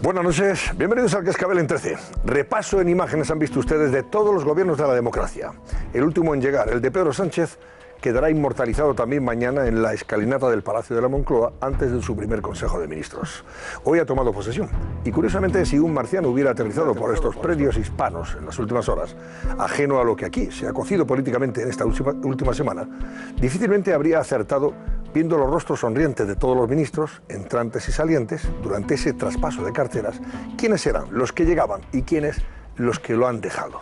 Buenas noches, bienvenidos al Cascabel en 13. Repaso en imágenes han visto ustedes de todos los gobiernos de la democracia. El último en llegar, el de Pedro Sánchez, quedará inmortalizado también mañana en la escalinata del Palacio de la Moncloa antes de su primer Consejo de Ministros. Hoy ha tomado posesión y curiosamente si un marciano hubiera aterrizado por estos predios hispanos en las últimas horas, ajeno a lo que aquí se ha cocido políticamente en esta última semana, difícilmente habría acertado viendo los rostros sonrientes de todos los ministros, entrantes y salientes, durante ese traspaso de carteras, quiénes eran los que llegaban y quiénes los que lo han dejado.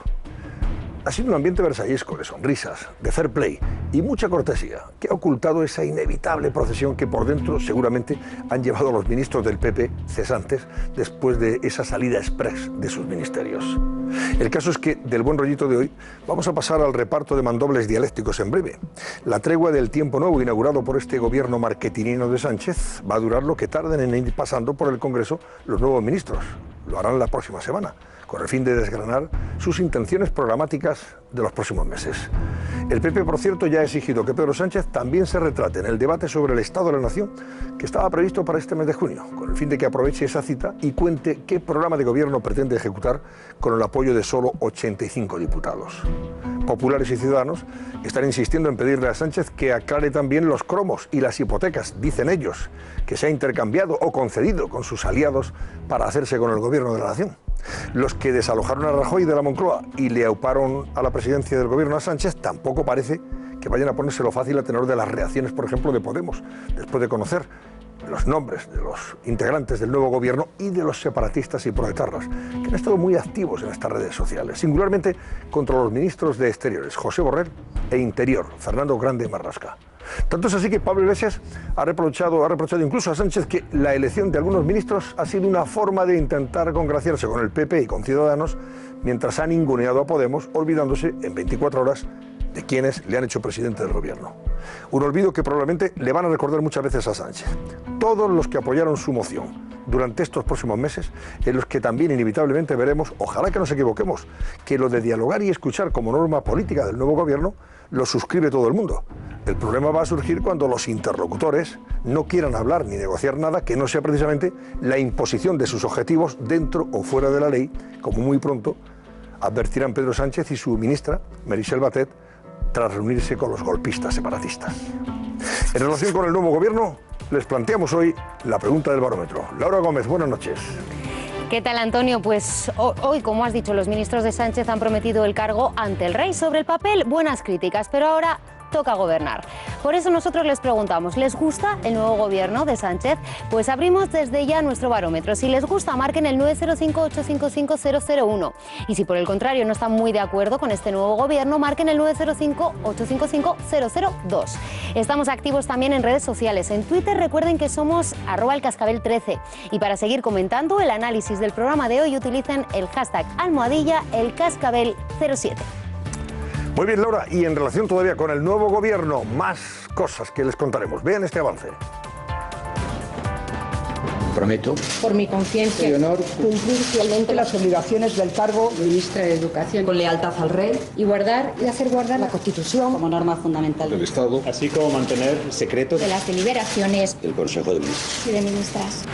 Ha sido un ambiente versallesco de sonrisas, de fair play y mucha cortesía, que ha ocultado esa inevitable procesión que por dentro seguramente han llevado los ministros del PP cesantes después de esa salida express de sus ministerios. El caso es que del buen rollito de hoy vamos a pasar al reparto de mandobles dialécticos en breve. La tregua del tiempo nuevo inaugurado por este gobierno marketinino de Sánchez va a durar lo que tarden en ir pasando por el Congreso los nuevos ministros. Lo harán la próxima semana, con el fin de desgranar sus intenciones programáticas de los próximos meses. El PP, por cierto, ya ha exigido que Pedro Sánchez también se retrate en el debate sobre el Estado de la Nación, que estaba previsto para este mes de junio, con el fin de que aproveche esa cita y cuente qué programa de gobierno pretende ejecutar con el apoyo de solo 85 diputados. Populares y ciudadanos están insistiendo en pedirle a Sánchez que aclare también los cromos y las hipotecas, dicen ellos, que se ha intercambiado o concedido con sus aliados para hacerse con el gobierno de la nación. Los que desalojaron a Rajoy de la Moncloa y le auparon a la presidencia del gobierno a Sánchez tampoco parece que vayan a ponérselo fácil a tenor de las reacciones, por ejemplo, de Podemos, después de conocer los nombres de los integrantes del nuevo gobierno y de los separatistas y proetarras, que han estado muy activos en estas redes sociales, singularmente contra los ministros de Exteriores, José Borrell, e Interior, Fernando Grande Marrasca. Tanto es así que Pablo Iglesias ha reprochado incluso a Sánchez que la elección de algunos ministros ha sido una forma de intentar congraciarse con el PP y con Ciudadanos, mientras ha ninguneado a Podemos, olvidándose en 24 horas de quienes le han hecho presidente del gobierno. Un olvido que probablemente le van a recordar muchas veces a Sánchez. Todos los que apoyaron su moción durante estos próximos meses, en los que también inevitablemente veremos, ojalá que nos equivoquemos, que lo de dialogar y escuchar como norma política del nuevo gobierno lo suscribe todo el mundo. El problema va a surgir cuando los interlocutores no quieran hablar ni negociar nada que no sea precisamente la imposición de sus objetivos dentro o fuera de la ley, como muy pronto advertirán Pedro Sánchez y su ministra, Meritxell Batet, tras reunirse con los golpistas separatistas. En relación con el nuevo gobierno, les planteamos hoy la pregunta del barómetro. Laura Gómez, buenas noches. ¿Qué tal, Antonio? Pues hoy, como has dicho, los ministros de Sánchez han prometido el cargo ante el rey. Sobre el papel, buenas críticas, pero ahora toca gobernar. Por eso nosotros les preguntamos, ¿les gusta el nuevo gobierno de Sánchez? Pues abrimos desde ya nuestro barómetro. Si les gusta, marquen el 905-855-001. Y si por el contrario no están muy de acuerdo con este nuevo gobierno, marquen el 905-855-002. Estamos activos también en redes sociales. En Twitter recuerden que somos @elcascabel13. Y para seguir comentando el análisis del programa de hoy, utilicen el hashtag #elcascabel07. Muy bien, Laura, y en relación todavía con el nuevo gobierno, más cosas que les contaremos. Vean este avance. Prometo, por mi conciencia y honor, cumplir fielmente las obligaciones del cargo de ministra de Educación, con lealtad al rey y guardar y hacer guardar la Constitución como norma fundamental del Estado, así como mantener secretos de las deliberaciones del Consejo de Ministros y de ministras.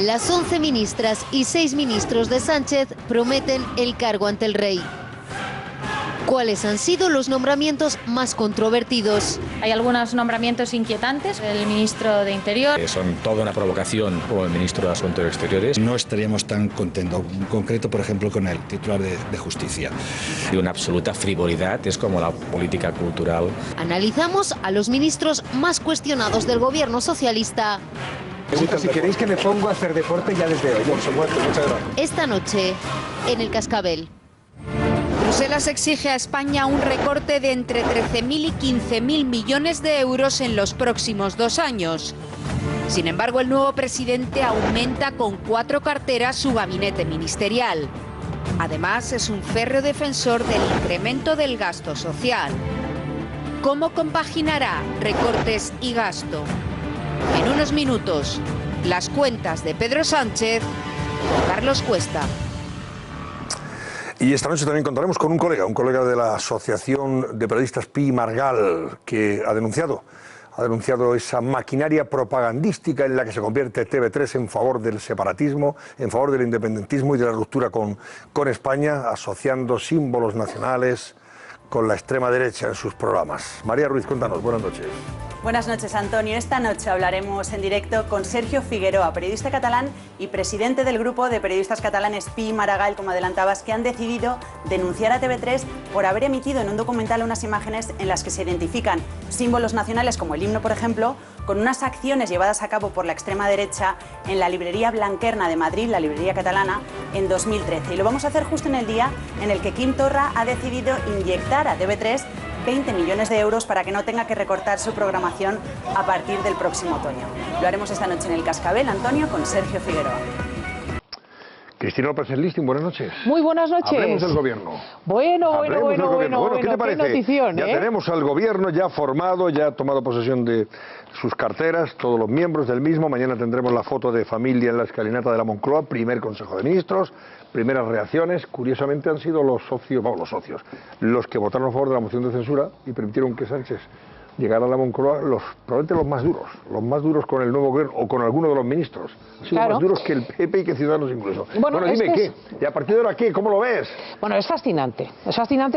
Las 11 ministras y 6 ministros de Sánchez prometen el cargo ante el rey. ¿Cuáles han sido los nombramientos más controvertidos? Hay algunos nombramientos inquietantes. El ministro de Interior. Son toda una provocación como el ministro de Asuntos Exteriores. No estaríamos tan contentos, en concreto, por ejemplo, con el titular de Justicia. Y una absoluta frivolidad, es como la política cultural. Analizamos a los ministros más cuestionados del gobierno socialista. Si queréis que me pongo a hacer deporte ya desde hoy. Por supuesto, muchas gracias. Esta noche, en el Cascabel. Bruselas exige a España un recorte de entre 13.000 y 15.000 millones de euros en los próximos 2 años. Sin embargo, el nuevo presidente aumenta con 4 carteras su gabinete ministerial. Además, es un férreo defensor del incremento del gasto social. ¿Cómo compaginará recortes y gasto? En unos minutos, las cuentas de Pedro Sánchez con Carlos Cuesta. Y esta noche también contaremos con un colega de la Asociación de Periodistas Pi Margall, que ha denunciado ha denunciado esa maquinaria propagandística en la que se convierte TV3 en favor del separatismo, en favor del independentismo y de la ruptura con España, asociando símbolos nacionales con la extrema derecha en sus programas. María Ruiz, cuéntanos, buenas noches. Buenas noches, Antonio. Esta noche hablaremos en directo con Sergio Figueroa, periodista catalán y presidente del grupo de periodistas catalanes Pi y Maragall, como adelantabas, que han decidido denunciar a TV3 por haber emitido en un documental unas imágenes en las que se identifican símbolos nacionales, como el himno, por ejemplo, con unas acciones llevadas a cabo por la extrema derecha en la librería Blanquerna de Madrid, la librería catalana, en 2013. Y lo vamos a hacer justo en el día en el que Quim Torra ha decidido inyectar a TV3 20 millones de euros para que no tenga que recortar su programación a partir del próximo otoño. Lo haremos esta noche en el Cascabel, Antonio, con Sergio Figueroa. Cristina López-Listing, buenas noches. Muy buenas noches. Hablemos del gobierno. Bueno, ¿qué te parece? Notición, ya tenemos al gobierno ya formado, ya ha tomado posesión de sus carteras, todos los miembros del mismo. Mañana tendremos la foto de familia en la escalinata de la Moncloa, primer Consejo de Ministros, primeras reacciones. Curiosamente han sido los socios, los que votaron a favor de la moción de censura y permitieron que Sánchez llegara a la Moncloa, probablemente los más duros con el nuevo gobierno o con alguno de los ministros. Han sido más duros que el PP y que Ciudadanos incluso. Bueno, dime, ¿qué? ¿Y a partir de ahora qué? ¿Cómo lo ves? Bueno, es fascinante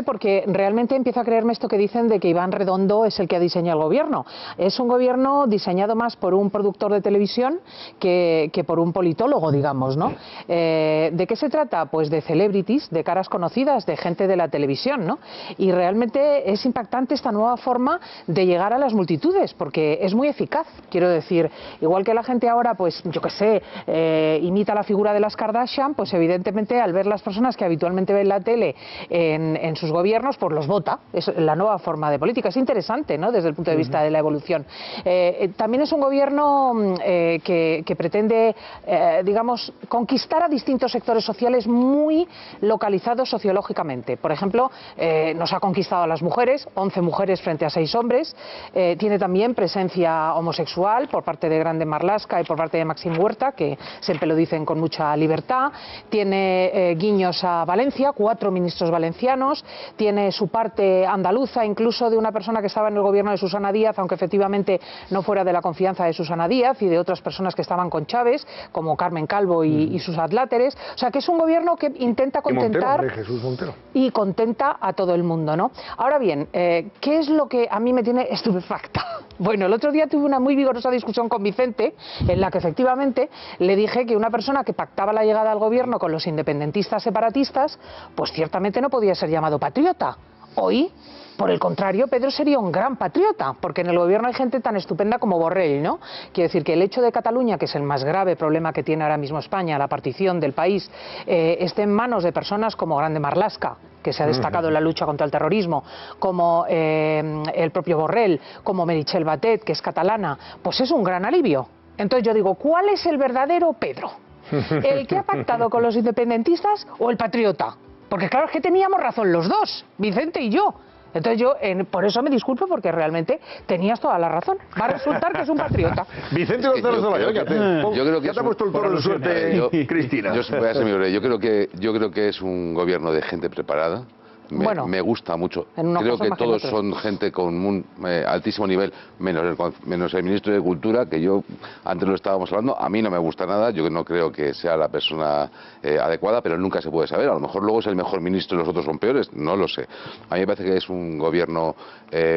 porque realmente empiezo a creerme esto que dicen de que Iván Redondo es el que ha diseñado el gobierno. Es un gobierno diseñado más por un productor de televisión que por un politólogo, digamos, ¿no? ¿De qué se trata? Pues de celebrities, de caras conocidas, de gente de la televisión, ¿no? Y realmente es impactante esta nueva forma de llegar a las multitudes, porque es muy eficaz, quiero decir, igual que la gente ahora, pues yo qué sé, imita la figura de las Kardashian, pues evidentemente al ver las personas que habitualmente ven la tele en sus gobiernos, pues los vota. Es la nueva forma de política. Es interesante, ¿no?, desde el punto de vista de la evolución. También es un gobierno que pretende, digamos, conquistar a distintos sectores sociales muy localizados sociológicamente. Por ejemplo, nos ha conquistado a las mujeres, 11 mujeres frente a 6 hombres. Tiene también presencia homosexual por parte de Grande Marlaska y por parte de Maxim Huerta, que siempre lo dicen con mucha libertad. Tiene guiños a Valencia, 4 ministros valencianos. Tiene su parte andaluza, incluso de una persona que estaba en el gobierno de Susana Díaz, aunque efectivamente no fuera de la confianza de Susana Díaz, y de otras personas que estaban con Chávez, como Carmen Calvo y sus adláteres. O sea, que es un gobierno que intenta contentar y contenta a todo el mundo, ¿no? Ahora bien, ¿qué es lo que a mí me tiene estupefacta? Bueno, el otro día tuve una muy vigorosa discusión con Vicente, en la que efectivamente le dije que una persona que pactaba la llegada al gobierno con los independentistas separatistas, pues ciertamente no podía ser llamado patriota. Hoy, por el contrario, Pedro sería un gran patriota, porque en el gobierno hay gente tan estupenda como Borrell, ¿no? Quiero decir que el hecho de Cataluña, que es el más grave problema que tiene ahora mismo España, la partición del país, esté en manos de personas como Grande Marlaska, que se ha destacado en la lucha contra el terrorismo, como el propio Borrell, como Meritxell Batet, que es catalana, pues es un gran alivio. Entonces yo digo, ¿cuál es el verdadero Pedro? ¿El que ha pactado con los independentistas o el patriota? Porque claro, es que teníamos razón los dos, Vicente y yo. Entonces yo, por eso me disculpo, porque realmente tenías toda la razón. Va a resultar que es un patriota. Vicente González Zelaya, yo creo que ya te ha puesto el toro de suerte, Cristina. Yo creo que es un gobierno de gente preparada. Me gusta mucho. Creo que todos son gente con un altísimo nivel, menos el ministro de Cultura, que yo antes lo estábamos hablando. A mí no me gusta nada, yo no creo que sea la persona adecuada, pero nunca se puede saber. A lo mejor luego es el mejor ministro y los otros son peores, no lo sé. A mí me parece que es un gobierno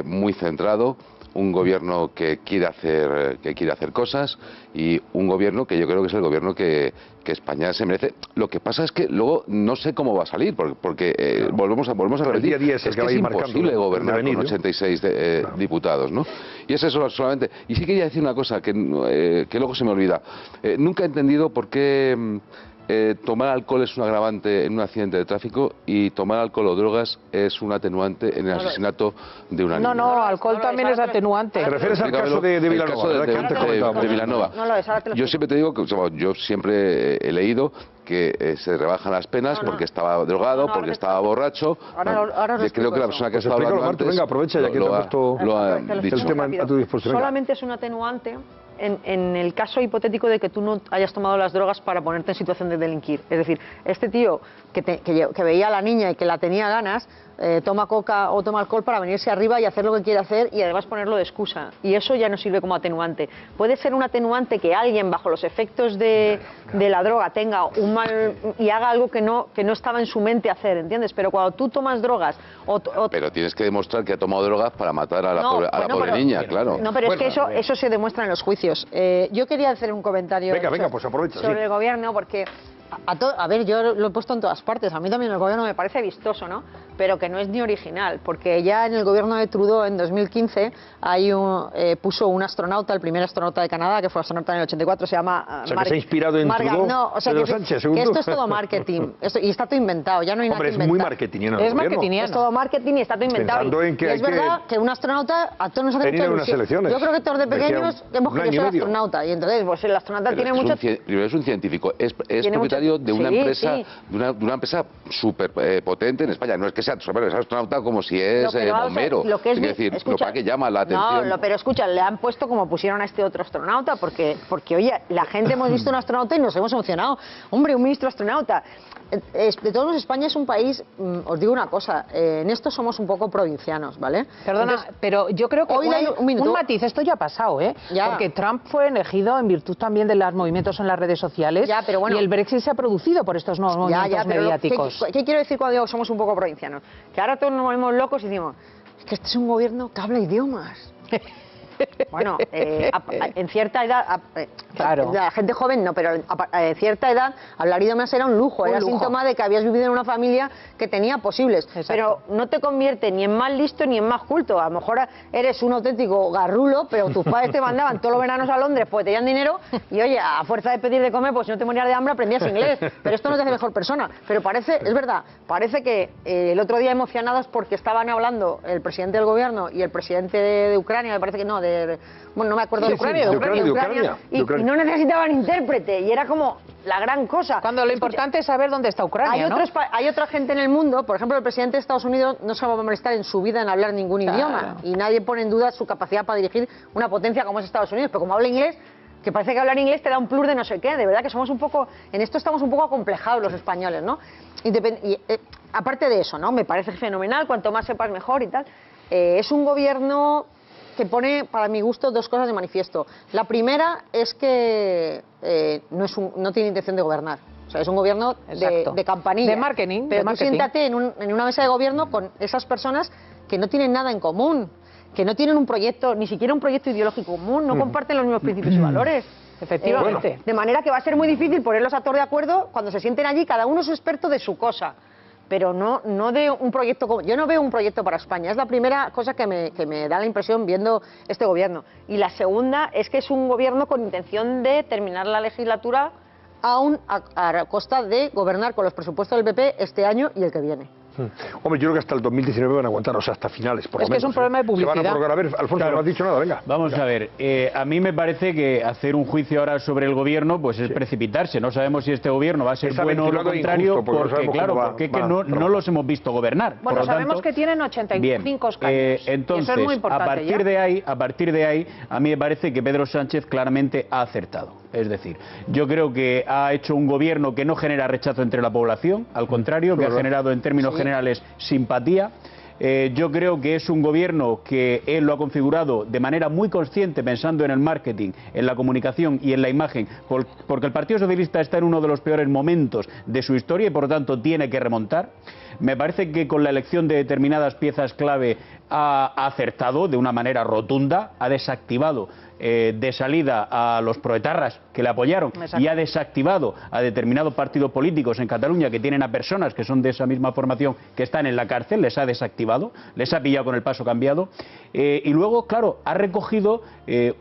muy centrado, un gobierno que quiere hacer cosas, y un gobierno que yo creo que es el gobierno que España se merece. Lo que pasa es que luego no sé cómo va a salir, porque volvemos a repetir, día a día es que es imposible gobernar con 86 diputados, ¿no? Y es eso solamente. Y sí quería decir una cosa que luego se me olvida. Nunca he entendido por qué tomar alcohol es un agravante en un accidente de tráfico y tomar alcohol o drogas es un atenuante en el asesinato de una niña. No, alcohol también es atenuante. ¿Te refieres al caso de Vilanova? De Vilanova. Yo siempre te digo que yo siempre he leído que se rebajan las penas porque estaba drogado, porque estaba borracho. Creo que la persona que estaba hablando antes... Venga, aprovecha ya que te ha puesto el tema a tu disposición. Solamente es un atenuante en el caso hipotético de que tú no hayas tomado las drogas para ponerte en situación de delinquir. Es decir, este tío que veía a la niña y que la tenía ganas, toma coca o toma alcohol para venirse arriba y hacer lo que quiere hacer y además ponerlo de excusa. Y eso ya no sirve como atenuante. Puede ser un atenuante que alguien bajo los efectos de la droga tenga un mal y haga algo que no estaba en su mente hacer, ¿entiendes? Pero cuando tú tomas drogas... Pero tienes que demostrar que ha tomado drogas para matar a la pobre niña, claro. No, pero es que eso se demuestra en los juicios. Yo quería hacer un comentario pues aprovecha, sobre el gobierno, porque... A ver, yo lo he puesto en todas partes. A mí también el gobierno me parece vistoso, ¿no? Pero que no es ni original, porque ya en el gobierno de Trudeau en 2015 puso un astronauta, el primer astronauta de Canadá, que fue astronauta en el 84, se llama... O sea, que se ha inspirado en Trudeau, no, o sea, Pedro Sánchez, según que tú. esto es todo marketing, y está todo inventado, ya no hay nada que inventar. Hombre, es muy marketingiano. Es marketingiano. Es todo marketing y está todo inventado. Y es verdad que un astronauta, a todos nos hace mucha ilusión. Yo creo que todos de pequeños hemos querido ser astronauta, y entonces pues el astronauta tiene mucho... Es un científico, es propietario de una empresa de una empresa súper potente en España. No es que sea astronauta como si es bombero. Es decir, lo que llama la atención. No, pero escucha, le han puesto como pusieron a este otro astronauta, porque oye, la gente hemos visto un astronauta y nos hemos emocionado. Hombre, un ministro astronauta. De todos modos, España es un país, os digo una cosa, en esto somos un poco provincianos, ¿vale? Perdona, entonces, pero yo creo que hoy un matiz, esto ya ha pasado, ¿eh? Ya. Porque Trump fue elegido en virtud también de los movimientos en las redes sociales, ya, pero bueno, y el Brexit se ha producido por estos nuevos movimientos mediáticos. ¿Qué quiero decir cuando digo somos un poco provincianos? Que ahora todos nos volvemos locos y decimos, es que este es un gobierno que habla idiomas. Bueno, en cierta edad, claro, la gente joven no, pero en cierta edad hablar idiomas era un lujo, era síntoma de que habías vivido en una familia que tenía posibles. Exacto. Pero no te convierte ni en más listo ni en más culto. A lo mejor eres un auténtico garrulo, pero tus padres te mandaban todos los veranos a Londres porque tenían dinero y oye, a fuerza de pedir de comer, pues si no te morías de hambre aprendías inglés. Pero esto no te hace mejor persona. Pero parece, es verdad, parece que el otro día emocionados porque estaban hablando el presidente del gobierno y el presidente de Ucrania, me parece que no, bueno, no me acuerdo, de Ucrania, y no necesitaban intérprete, y era como la gran cosa. Cuando lo importante es saber dónde está Ucrania, hay otra gente en el mundo, por ejemplo, el presidente de Estados Unidos no se va a molestar en su vida en hablar ningún idioma, y nadie pone en duda su capacidad para dirigir una potencia como es Estados Unidos, pero como habla inglés, que parece que hablar inglés te da un plus de no sé qué, de verdad que somos un poco, en esto estamos un poco acomplejados los españoles, ¿no? Aparte de eso, ¿no? Me parece fenomenal, cuanto más sepas mejor y tal. Es un gobierno que pone, para mi gusto, dos cosas de manifiesto. La primera es que no tiene intención de gobernar. O sea, es un gobierno de campanilla. De marketing. Pero tú siéntate en una mesa de gobierno con esas personas que no tienen nada en común, que no tienen un proyecto, ni siquiera un proyecto ideológico común, no comparten los mismos principios y valores. Efectivamente. Bueno. De manera que va a ser muy difícil ponerlos a todos de acuerdo cuando se sienten allí, cada uno es experto de su cosa. Pero no de un proyecto. Yo no veo un proyecto para España. Es la primera cosa que me da la impresión viendo este gobierno. Y la segunda es que es un gobierno con intención de terminar la legislatura aún a costa de gobernar con los presupuestos del PP este año y el que viene. Hombre, yo creo que hasta el 2019 van a aguantar, o sea, hasta finales, por lo menos. Es que es un problema de publicidad. Se van a prorrogar. A ver, Alfonso, claro. No has dicho nada, venga. Vamos a ver, a mí me parece que hacer un juicio ahora sobre el gobierno, pues es precipitarse. No sabemos si este gobierno va a ser bueno o lo contrario, porque claro, porque no los hemos visto gobernar. Bueno, sabemos que tienen 85 escaños. Entonces, eso es muy importante, a partir de ahí, a mí me parece que Pedro Sánchez claramente ha acertado. Es decir, yo creo que ha hecho un gobierno que no genera rechazo entre la población, al contrario, que ha generado en términos generales simpatía. Yo creo que es un gobierno que él lo ha configurado de manera muy consciente, pensando en el marketing, en la comunicación y en la imagen, porque el Partido Socialista está en uno de los peores momentos de su historia y por lo tanto tiene que remontar. Me parece que con la elección de determinadas piezas clave ha acertado de una manera rotunda, ha desactivado de salida a los proetarras que le apoyaron. Exacto. Y ha desactivado a determinados partidos políticos en Cataluña que tienen a personas que son de esa misma formación que están en la cárcel, les ha desactivado, les ha pillado con el paso cambiado y luego, claro, ha recogido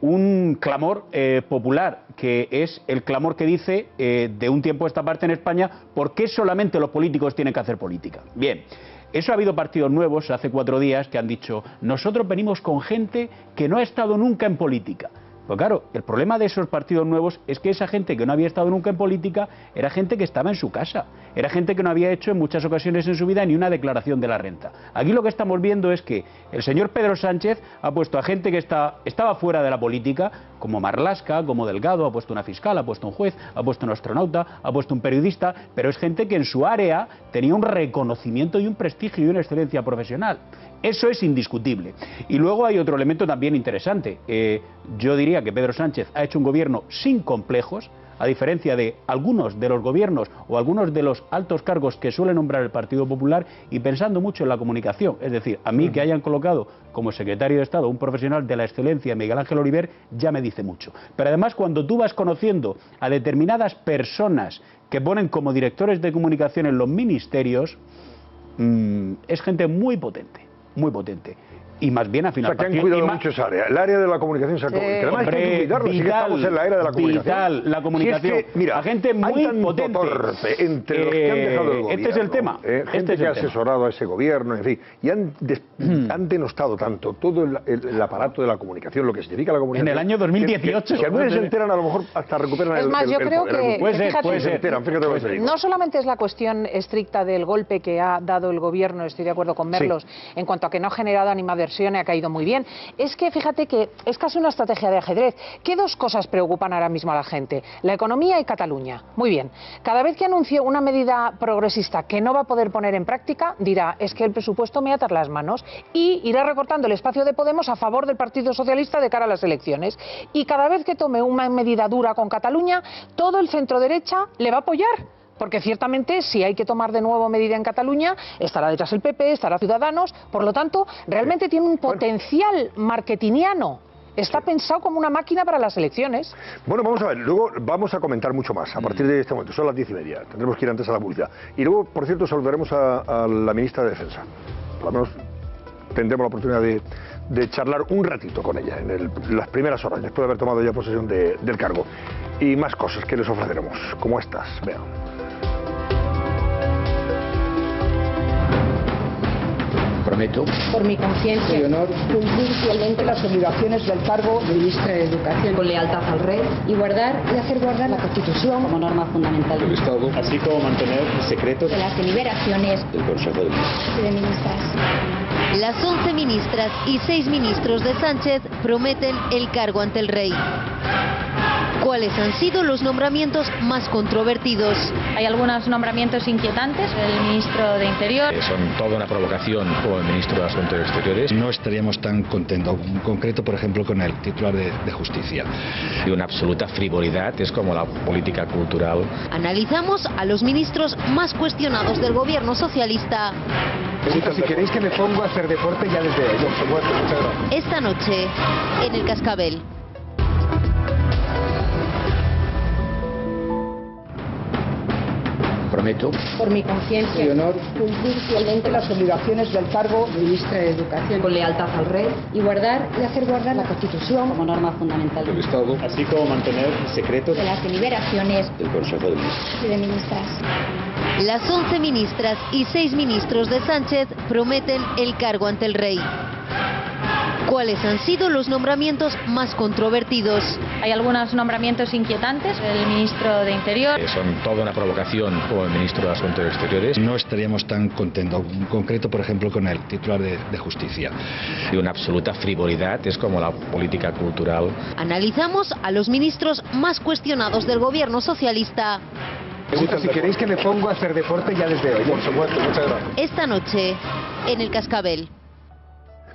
un clamor popular, que es el clamor que dice de un tiempo a esta parte en España, ¿por qué solamente los políticos tienen que hacer política? Bien. Eso ha habido partidos nuevos hace 4 días que han dicho, nosotros venimos con gente que no ha estado nunca en política. Pues claro, el problema de esos partidos nuevos es que esa gente que no había estado nunca en política era gente que estaba en su casa, era gente que no había hecho en muchas ocasiones en su vida ni una declaración de la renta. Aquí lo que estamos viendo es que el señor Pedro Sánchez ha puesto a gente que estaba fuera de la política, como Marlaska, como Delgado, ha puesto una fiscal, ha puesto un juez, ha puesto un astronauta, ha puesto un periodista, pero es gente que en su área tenía un reconocimiento y un prestigio y una excelencia profesional. Eso es indiscutible. Y luego hay otro elemento también interesante. Yo diría que Pedro Sánchez ha hecho un gobierno sin complejos, a diferencia de algunos de los gobiernos o algunos de los altos cargos que suele nombrar el Partido Popular, y pensando mucho en la comunicación. Es decir, a mí que hayan colocado como secretario de Estado un profesional de la excelencia, Miguel Ángel Oliver, ya me dice mucho. Pero además, cuando tú vas conociendo a determinadas personas que ponen como directores de comunicación en los ministerios, es gente muy potente, muy potente. Y más bien afinar. O sea, que han cuidado mucho esa área. El área de la comunicación se ha que además hay que cuidarlo, si estamos en la era de la comunicación. Vital, la comunicación. Si es que, mira, a gente muy potente. Torpe entre los que han dejado el gobierno. Este es el tema. Gente que ha asesorado a ese gobierno, en fin. Y han denostado tanto todo el aparato de la comunicación, lo que significa la comunicación. En el año 2018. Si algunos se enteran, a lo mejor hasta recuperan es más, yo creo que puede ser. No solamente es la cuestión estricta del golpe que ha dado el gobierno, estoy de acuerdo con Merlos, en cuanto a que no ha generado animadversión y ha caído muy bien. Es que fíjate que es casi una estrategia de ajedrez. ¿Qué dos cosas preocupan ahora mismo a la gente? La economía y Cataluña. Muy bien. Cada vez que anuncie una medida progresista que no va a poder poner en práctica, dirá, es que el presupuesto me ata las manos, y irá recortando el espacio de Podemos a favor del Partido Socialista de cara a las elecciones. Y cada vez que tome una medida dura con Cataluña, todo el centro derecha le va a apoyar. Porque ciertamente, si hay que tomar de nuevo medida en Cataluña, estará detrás el PP, estará Ciudadanos. Por lo tanto, realmente tiene un potencial marketingiano. Está pensado como una máquina para las elecciones. Bueno, vamos a ver, luego vamos a comentar mucho más a partir de este momento. Son las 10:30, tendremos que ir antes a la publicidad. Y luego, por cierto, saludaremos a la ministra de Defensa. Por lo menos tendremos la oportunidad de charlar un ratito con ella en las primeras horas, después de haber tomado ya posesión del cargo. Y más cosas que les ofreceremos, como estas. Vean. Prometo, por mi conciencia y honor, cumplir fielmente las obligaciones del cargo de ministra de Educación, con lealtad al rey, y guardar y hacer guardar la Constitución como norma fundamental del Estado, así como mantener secretos de las deliberaciones del Consejo de Ministras. Las 11 ministras y 6 ministros de Sánchez prometen el cargo ante el rey. ¿Cuáles han sido los nombramientos más controvertidos? Hay algunos nombramientos inquietantes. El ministro de Interior. Son toda una provocación como el ministro de Asuntos Exteriores. No estaríamos tan contentos, en concreto, por ejemplo, con el titular de Justicia. Y una absoluta frivolidad, es como la política cultural. Analizamos a los ministros más cuestionados del gobierno socialista. Si queréis que me pongo a hacer deporte ya desde hoy. Por supuesto, muchas gracias. Esta noche, en el Cascabel. Prometo, por mi conciencia y honor, cumplir fielmente las obligaciones del cargo de ministra de Educación, con lealtad al rey, y guardar y hacer guardar la Constitución como norma fundamental del Estado, así como mantener secretos de las deliberaciones del Consejo de Ministras. Las 11 ministras y 6 ministros de Sánchez prometen el cargo ante el rey. ¿Cuáles han sido los nombramientos más controvertidos? Hay algunos nombramientos inquietantes. El ministro de Interior. Son toda una provocación como el ministro de Asuntos Exteriores. No estaríamos tan contentos, en concreto, por ejemplo, con el titular de Justicia. Y una absoluta frivolidad, es como la política cultural. Analizamos a los ministros más cuestionados del gobierno socialista. Si queréis que me pongo a hacer deporte ya desde hoy. Por supuesto, muchas gracias. Esta noche, en el Cascabel.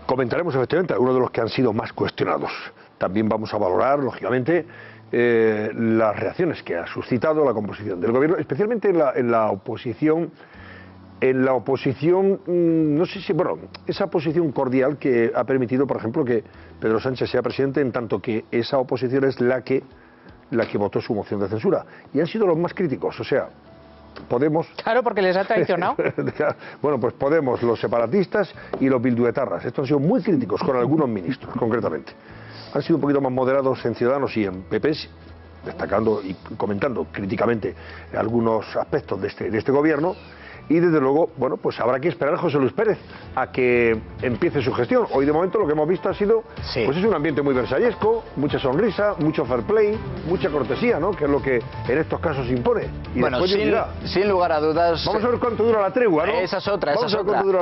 Comentaremos efectivamente algunos de los que han sido más cuestionados. También vamos a valorar, lógicamente, las reacciones que ha suscitado la composición del gobierno, especialmente en la oposición. En la oposición, no sé si, bueno, esa oposición cordial que ha permitido, por ejemplo, que Pedro Sánchez sea presidente, en tanto que esa oposición es la que votó su moción de censura. Y han sido los más críticos, o sea, Podemos... Claro, porque les ha traicionado. Bueno, pues Podemos, los separatistas y los bilduetarras. Estos han sido muy críticos con algunos ministros, concretamente. Han sido un poquito más moderados en Ciudadanos y en PP, destacando y comentando críticamente algunos aspectos de este gobierno. y desde luego, bueno, pues habrá que esperar a José Luis Pérez a que empiece su gestión. Hoy de momento lo que hemos visto ha sido, pues es un ambiente muy versallesco, mucha sonrisa, mucho fair play, mucha cortesía, ¿no? Que es lo que en estos casos impone. Y bueno, sin lugar a dudas... Vamos a ver cuánto dura la tregua, ¿no? Esa es otra.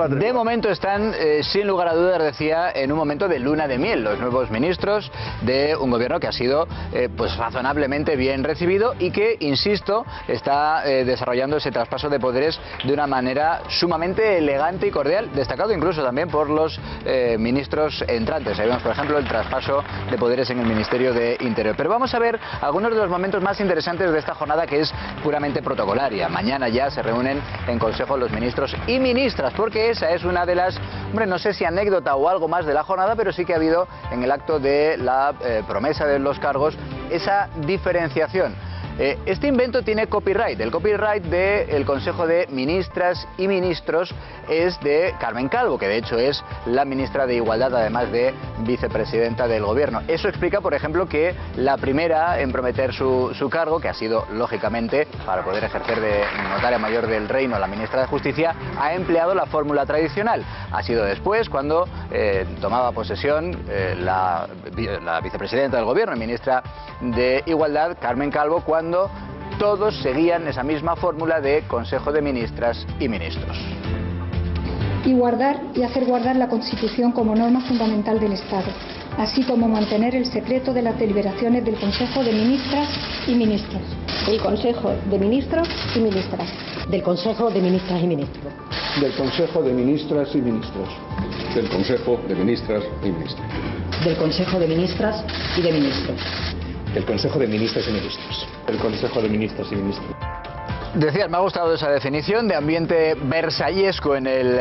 De momento están, sin lugar a dudas, decía, en un momento de luna de miel, los nuevos ministros de un gobierno que ha sido, pues razonablemente bien recibido y que, insisto, está desarrollando ese traspaso de poderes de una manera sumamente elegante y cordial, destacado incluso también por los ministros entrantes. Ahí vemos, por ejemplo, el traspaso de poderes en el Ministerio de Interior. Pero vamos a ver algunos de los momentos más interesantes de esta jornada, que es puramente protocolaria. Mañana ya se reúnen en consejo los ministros y ministras, porque esa es una de las, hombre, no sé si anécdota o algo más de la jornada, pero sí que ha habido en el acto de la promesa de los cargos esa diferenciación. Este invento tiene copyright. El copyright del Consejo de Ministras y Ministros es de Carmen Calvo, que de hecho es la ministra de Igualdad, además de vicepresidenta del Gobierno. Eso explica, por ejemplo, que la primera en prometer su cargo, que ha sido, lógicamente, para poder ejercer de notaria mayor del Reino, la ministra de Justicia, ha empleado la fórmula tradicional. Ha sido después, cuando tomaba posesión la vicepresidenta del Gobierno y ministra de Igualdad, Carmen Calvo, cuando todos seguían esa misma fórmula de Consejo de Ministras y Ministros. Y guardar y hacer guardar la Constitución como norma fundamental del Estado, así como mantener el secreto de las deliberaciones del Consejo de Ministras y Ministros. El Consejo de Ministros y Ministras. Del Consejo de Ministras y Ministros. Del Consejo de Ministras y Ministros. Del Consejo de Ministras y Ministros. Del Consejo de Ministras y de Ministros. Del Consejo de Ministras y Ministros. El Consejo de Ministras y Ministros. Decías, me ha gustado esa definición de ambiente versallesco en el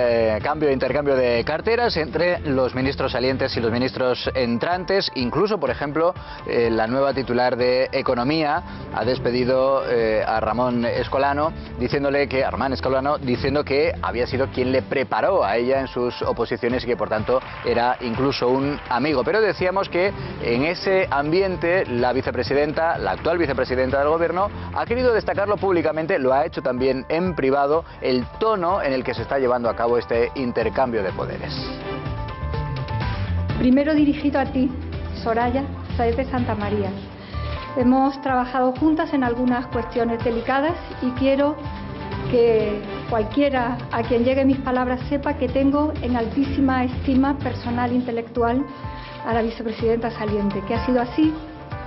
intercambio de carteras entre los ministros salientes y los ministros entrantes. Incluso, por ejemplo, la nueva titular de Economía ha despedido a Ramón Escolano, diciendo que había sido quien le preparó a ella en sus oposiciones y que por tanto era incluso un amigo. Pero decíamos que en ese ambiente la actual vicepresidenta del Gobierno ha querido destacarlo públicamente. Lo ha hecho también en privado, el tono en el que se está llevando a cabo este intercambio de poderes. Primero dirigido a ti, Soraya Sáez de Santamaría. Hemos trabajado juntas en algunas cuestiones delicadas y quiero que cualquiera a quien llegue mis palabras sepa que tengo en altísima estima personal e intelectual a la vicepresidenta saliente, que ha sido así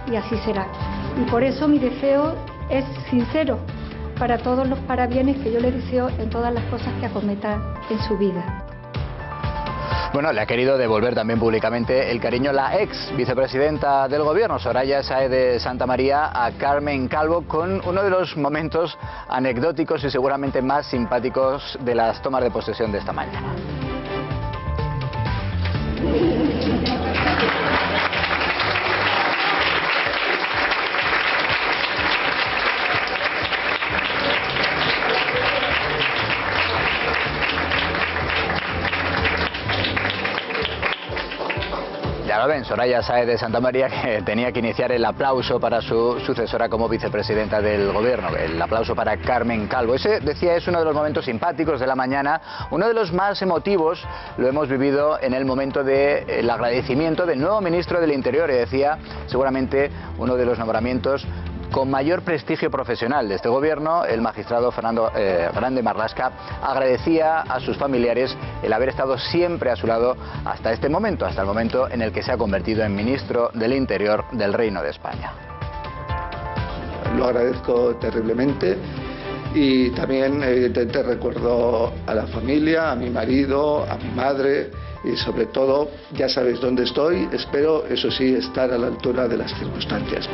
y así será. Y por eso mi deseo es sincero para todos los parabienes que yo le deseo en todas las cosas que acometa en su vida. Bueno, le ha querido devolver también públicamente el cariño la ex vicepresidenta del Gobierno, Soraya Sáez de Santamaría, a Carmen Calvo, con uno de los momentos anecdóticos y seguramente más simpáticos de las tomas de posesión de esta mañana. Ya lo ven, Soraya Sáez de Santamaría, que tenía que iniciar el aplauso para su sucesora como vicepresidenta del Gobierno, el aplauso para Carmen Calvo. Ese, decía, es uno de los momentos simpáticos de la mañana, uno de los más emotivos lo hemos vivido en el momento del agradecimiento del nuevo ministro del Interior, y decía, seguramente uno de los nombramientos con mayor prestigio profesional de este gobierno. El magistrado Fernando Grande Marlaska agradecía a sus familiares el haber estado siempre a su lado hasta este momento, hasta el momento en el que se ha convertido en ministro del Interior del Reino de España. Lo agradezco terriblemente y también evidentemente recuerdo a la familia, a mi marido, a mi madre y sobre todo, ya sabéis dónde estoy, espero, eso sí, estar a la altura de las circunstancias.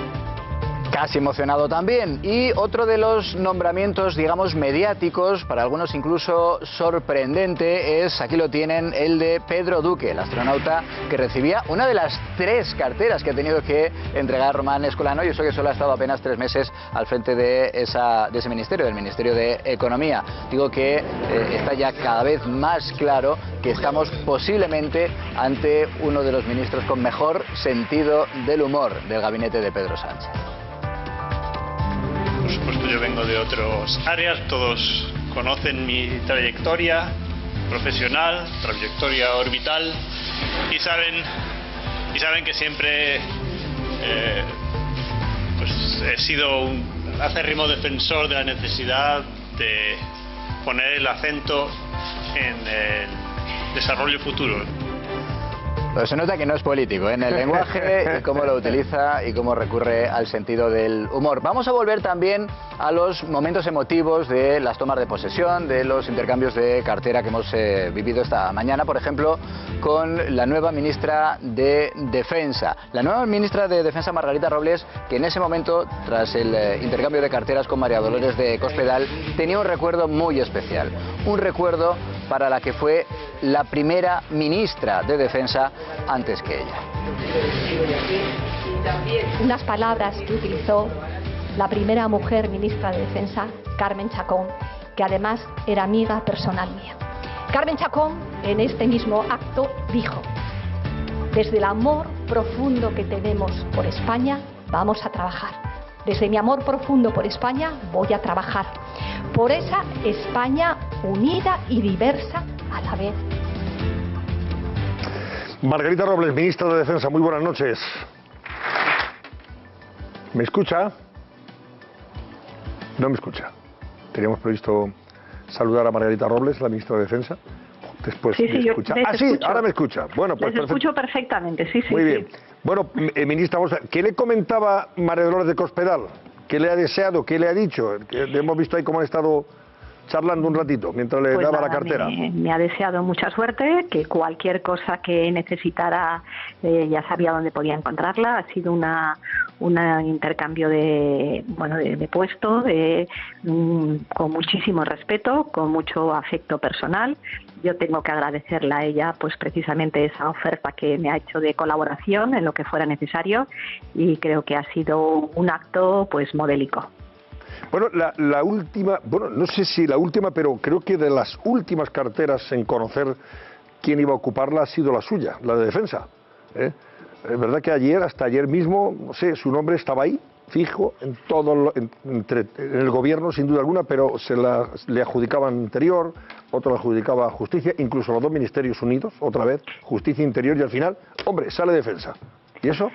Casi emocionado también. Y otro de los nombramientos, digamos, mediáticos, para algunos incluso sorprendente, es, aquí lo tienen, el de Pedro Duque, el astronauta que recibía una de las 3 carteras que ha tenido que entregar Román Escolano, y eso que solo ha estado apenas 3 meses al frente de ese ministerio, del Ministerio de Economía. Digo que está ya cada vez más claro que estamos posiblemente ante uno de los ministros con mejor sentido del humor del gabinete de Pedro Sánchez. Por supuesto, yo vengo de otras áreas, todos conocen mi trayectoria profesional, trayectoria orbital, y saben que siempre pues he sido un acérrimo defensor de la necesidad de poner el acento en el desarrollo futuro. Pero se nota que no es político, ¿eh? En el lenguaje, y cómo lo utiliza y cómo recurre al sentido del humor. Vamos a volver también a los momentos emotivos de las tomas de posesión, de los intercambios de cartera que hemos vivido esta mañana, por ejemplo, con la nueva ministra de Defensa. La nueva ministra de Defensa, Margarita Robles, que en ese momento, tras el intercambio de carteras con María Dolores de Cospedal, tenía un recuerdo muy especial. Un recuerdo para la que fue la primera ministra de Defensa antes que ella. Unas palabras que utilizó la primera mujer ministra de Defensa, Carmen Chacón, que además era amiga personal mía. Carmen Chacón, en este mismo acto, dijo: desde el amor profundo que tenemos por España, vamos a trabajar. Desde mi amor profundo por España, voy a trabajar por esa España unida y diversa a la vez. Margarita Robles, ministra de Defensa, muy buenas noches. ¿Me escucha? No me escucha. Teníamos previsto saludar a Margarita Robles, la ministra de Defensa. Después sí, me escucha. Sí, ahora me escucha. Bueno, pues les escucho perfectamente, sí. Muy bien. Bueno, ministra, ¿qué le comentaba María Dolores de Cospedal? ¿Qué le ha deseado? ¿Qué le ha dicho? Hemos visto ahí cómo han estado charlando un ratito mientras le daba la cartera. Me ha deseado mucha suerte, que cualquier cosa que necesitara ya sabía dónde podía encontrarla. Ha sido un intercambio de puesto, con muchísimo respeto, con mucho afecto personal. Yo tengo que agradecerle a ella pues precisamente esa oferta que me ha hecho de colaboración en lo que fuera necesario, y creo que ha sido un acto pues modélico. Bueno, la última, no sé si la última, pero creo que de las últimas carteras en conocer quién iba a ocuparla ha sido la suya, la de Defensa. Es verdad que hasta ayer mismo, no sé, su nombre estaba ahí, fijo, en el gobierno, sin duda alguna, pero le adjudicaban Interior, otro le adjudicaba Justicia, incluso los dos ministerios unidos, otra vez, Justicia e Interior, y al final, hombre, sale Defensa. ¿Y eso?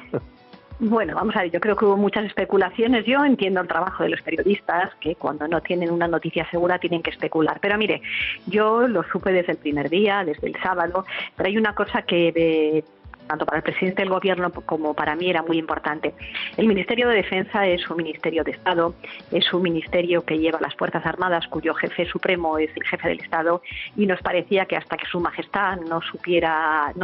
Bueno, vamos a ver, yo creo que hubo muchas especulaciones. Yo entiendo el trabajo de los periodistas, que cuando no tienen una noticia segura tienen que especular. Pero mire, yo lo supe desde el primer día, desde el sábado, pero hay una cosa que tanto para el presidente del gobierno como para mí era muy importante. El Ministerio de Defensa es un ministerio de Estado, es un ministerio que lleva las Fuerzas Armadas, cuyo jefe supremo es el jefe del Estado, y nos parecía que hasta que Su Majestad no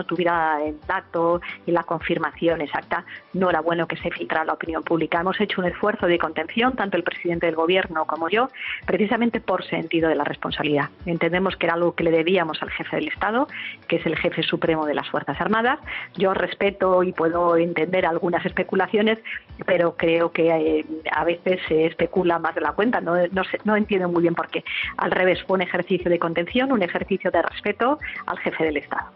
tuviera el dato y la confirmación exacta, no era bueno que se filtrara a la opinión pública. Hemos hecho un esfuerzo de contención, tanto el presidente del gobierno como yo, precisamente por sentido de la responsabilidad. Entendemos que era algo que le debíamos al jefe del Estado, que es el jefe supremo de las Fuerzas Armadas. Yo respeto y puedo entender algunas especulaciones, pero creo que a veces se especula más de la cuenta. No entiendo muy bien por qué. Al revés, fue un ejercicio de contención, un ejercicio de respeto al jefe del Estado.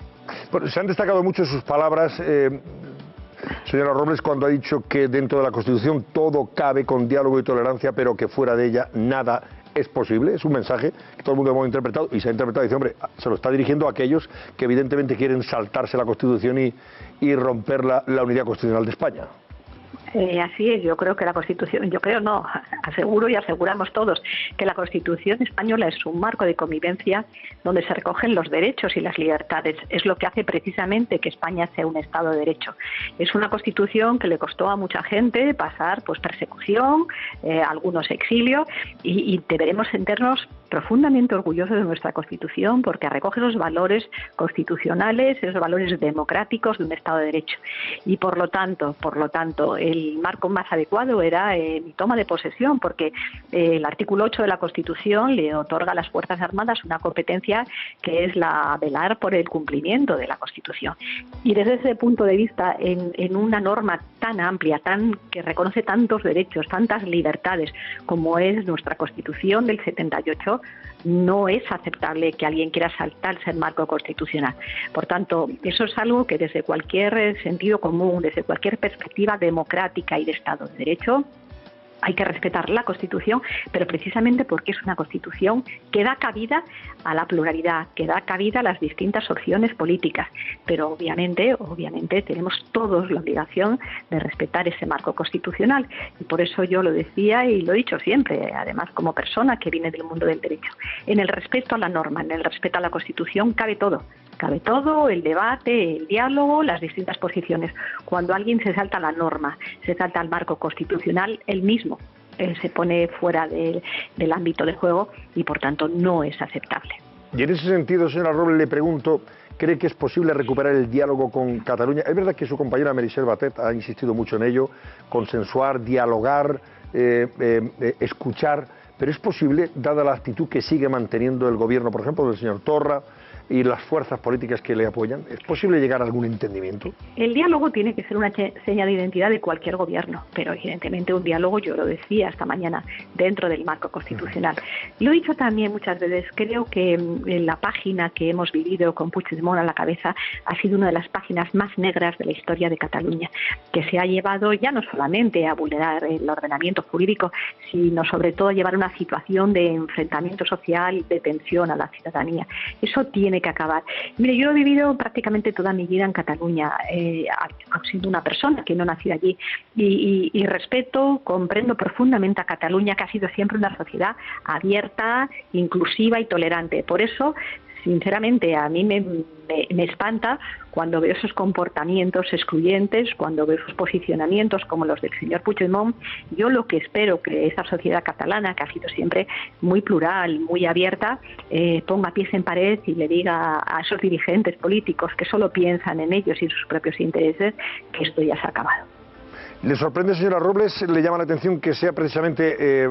Bueno, se han destacado mucho sus palabras, señora Robles, cuando ha dicho que dentro de la Constitución todo cabe con diálogo y tolerancia, pero que fuera de ella nada es posible. Es un mensaje que todo el mundo hemos interpretado, y se ha interpretado y dice, hombre, se lo está dirigiendo a aquellos que evidentemente quieren saltarse la Constitución y romper la unidad constitucional de España. Así es, yo creo que la Constitución, aseguro y aseguramos todos que la Constitución española es un marco de convivencia donde se recogen los derechos y las libertades. Es lo que hace precisamente que España sea un Estado de Derecho. Es una Constitución que le costó a mucha gente pasar pues persecución, algunos exilio, y deberemos sentirnos profundamente orgullosos de nuestra Constitución porque recoge los valores constitucionales, esos valores democráticos de un Estado de Derecho. Y por lo tanto, el marco más adecuado era mi toma de posesión, porque el artículo 8 de la Constitución le otorga a las Fuerzas Armadas una competencia que es la velar por el cumplimiento de la Constitución. Y desde ese punto de vista, en una norma tan amplia, que reconoce tantos derechos, tantas libertades como es nuestra Constitución del 78, no es aceptable que alguien quiera saltarse el marco constitucional. Por tanto, eso es algo que desde cualquier sentido común, desde cualquier perspectiva democrática y de Estado de Derecho, hay que respetar la Constitución, pero precisamente porque es una Constitución que da cabida a la pluralidad, que da cabida a las distintas opciones políticas. Pero obviamente tenemos todos la obligación de respetar ese marco constitucional. Y por eso yo lo decía y lo he dicho siempre, además como persona que viene del mundo del derecho. En el respeto a la norma, en el respeto a la Constitución cabe todo. Cabe todo, el debate, el diálogo, las distintas posiciones. Cuando alguien se salta la norma, se salta el marco constitucional, él mismo se pone fuera del ámbito de juego y por tanto no es aceptable. Y en ese sentido, señora Robles, le pregunto, ¿cree que es posible recuperar el diálogo con Cataluña? Es verdad que su compañera Meritxell Batet ha insistido mucho en ello, consensuar, dialogar, escuchar, pero es posible, dada la actitud que sigue manteniendo el gobierno, por ejemplo, del señor Torra y las fuerzas políticas que le apoyan, ¿es posible llegar a algún entendimiento? El diálogo tiene que ser una seña de identidad de cualquier gobierno, pero evidentemente un diálogo, yo lo decía esta mañana, dentro del marco constitucional. Lo he dicho también muchas veces, creo que en la página que hemos vivido con Puigdemont a la cabeza ha sido una de las páginas más negras de la historia de Cataluña, que se ha llevado ya no solamente a vulnerar el ordenamiento jurídico, sino sobre todo a llevar a una situación de enfrentamiento social y de tensión a la ciudadanía. Eso tiene que acabar. Mire, yo he vivido prácticamente toda mi vida en Cataluña, siendo una persona que no nació allí, y respeto, comprendo profundamente a Cataluña, que ha sido siempre una sociedad abierta, inclusiva y tolerante. Por eso, sinceramente, a mí me espanta cuando veo esos comportamientos excluyentes, cuando veo esos posicionamientos como los del señor Puigdemont. Yo lo que espero que esa sociedad catalana, que ha sido siempre muy plural, muy abierta, ponga pies en pared y le diga a esos dirigentes políticos que solo piensan en ellos y sus propios intereses que esto ya se ha acabado. ¿Le sorprende, señora Robles, le llama la atención que sea precisamente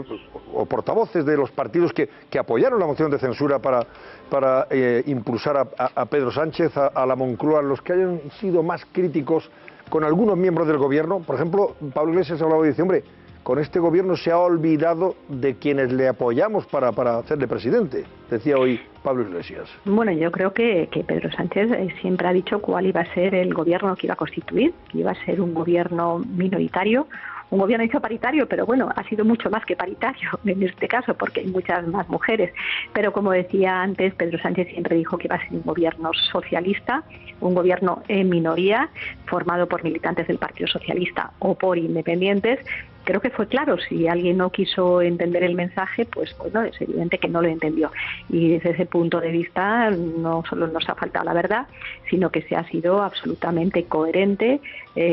o portavoces de los partidos que apoyaron la moción de censura para impulsar a Pedro Sánchez, a la Moncloa, los que hayan sido más críticos con algunos miembros del gobierno? Por ejemplo, Pablo Iglesias hablaba y dice, hombre, con este gobierno se ha olvidado de quienes le apoyamos para hacerle presidente, decía hoy Pablo Iglesias. Bueno, yo creo que Pedro Sánchez siempre ha dicho cuál iba a ser el gobierno que iba a constituir, que iba a ser un gobierno minoritario, un gobierno hecho paritario, pero bueno, ha sido mucho más que paritario en este caso, porque hay muchas más mujeres. Pero como decía antes, Pedro Sánchez siempre dijo que iba a ser un gobierno socialista, un gobierno en minoría, formado por militantes del Partido Socialista o por independientes. Creo que fue claro. Si alguien no quiso entender el mensaje, pues bueno, es evidente que no lo entendió. Y desde ese punto de vista no solo nos ha faltado la verdad, sino que se ha sido absolutamente coherente,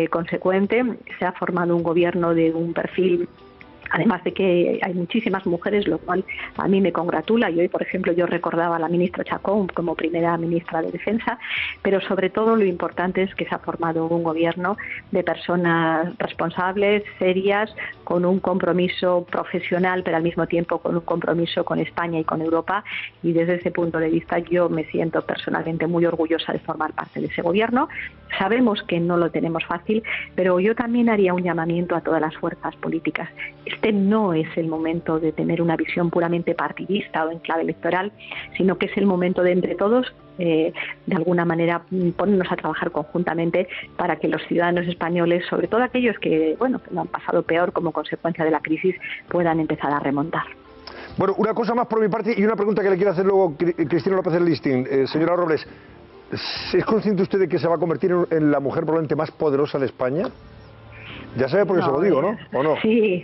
consecuente. Se ha formado un gobierno de un perfil, además de que hay muchísimas mujeres, lo cual a mí me congratula. Y hoy, por ejemplo, yo recordaba a la ministra Chacón como primera ministra de Defensa, pero sobre todo lo importante es que se ha formado un gobierno de personas responsables, serias, con un compromiso profesional, pero al mismo tiempo con un compromiso con España y con Europa. Y desde ese punto de vista yo me siento personalmente muy orgullosa de formar parte de ese gobierno. Sabemos que no lo tenemos fácil, pero yo también haría un llamamiento a todas las fuerzas políticas. Este no es el momento de tener una visión puramente partidista o en clave electoral, sino que es el momento de entre todos, de alguna manera, ponernos a trabajar conjuntamente para que los ciudadanos españoles, sobre todo aquellos que lo han pasado peor como consecuencia de la crisis, puedan empezar a remontar. Bueno, una cosa más por mi parte y una pregunta que le quiero hacer luego Cristina López del Listín. Señora Robles, ¿es consciente usted de que se va a convertir en la mujer probablemente más poderosa de España? Ya sabe por qué se lo digo, ¿no? ¿O no? Sí.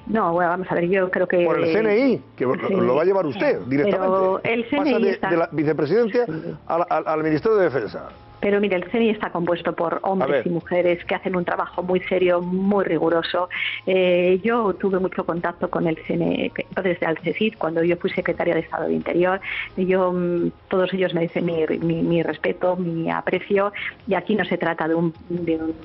No, bueno, vamos a ver, yo creo que... Por el CNI, que sí, lo va a llevar usted directamente. Pero el CNI pasa de la vicepresidencia al Ministerio de Defensa. Pero mire, el CNI está compuesto por hombres y mujeres que hacen un trabajo muy serio, muy riguroso. Yo tuve mucho contacto con el CNI desde Algeciras, cuando yo fui secretaria de Estado de Interior. Todos ellos me dicen mi respeto, mi aprecio. Y aquí no se trata de un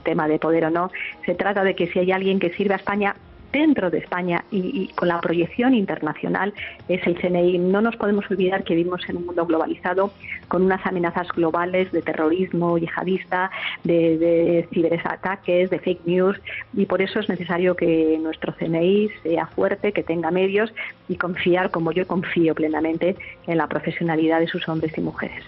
tema de poder o no. Se trata de que si hay alguien que sirve a España, dentro de España y con la proyección internacional, es el CNI. No nos podemos olvidar que vivimos en un mundo globalizado con unas amenazas globales de terrorismo yihadista, de ciberataques, de fake news, y por eso es necesario que nuestro CNI sea fuerte, que tenga medios y confiar, como yo confío plenamente, en la profesionalidad de sus hombres y mujeres.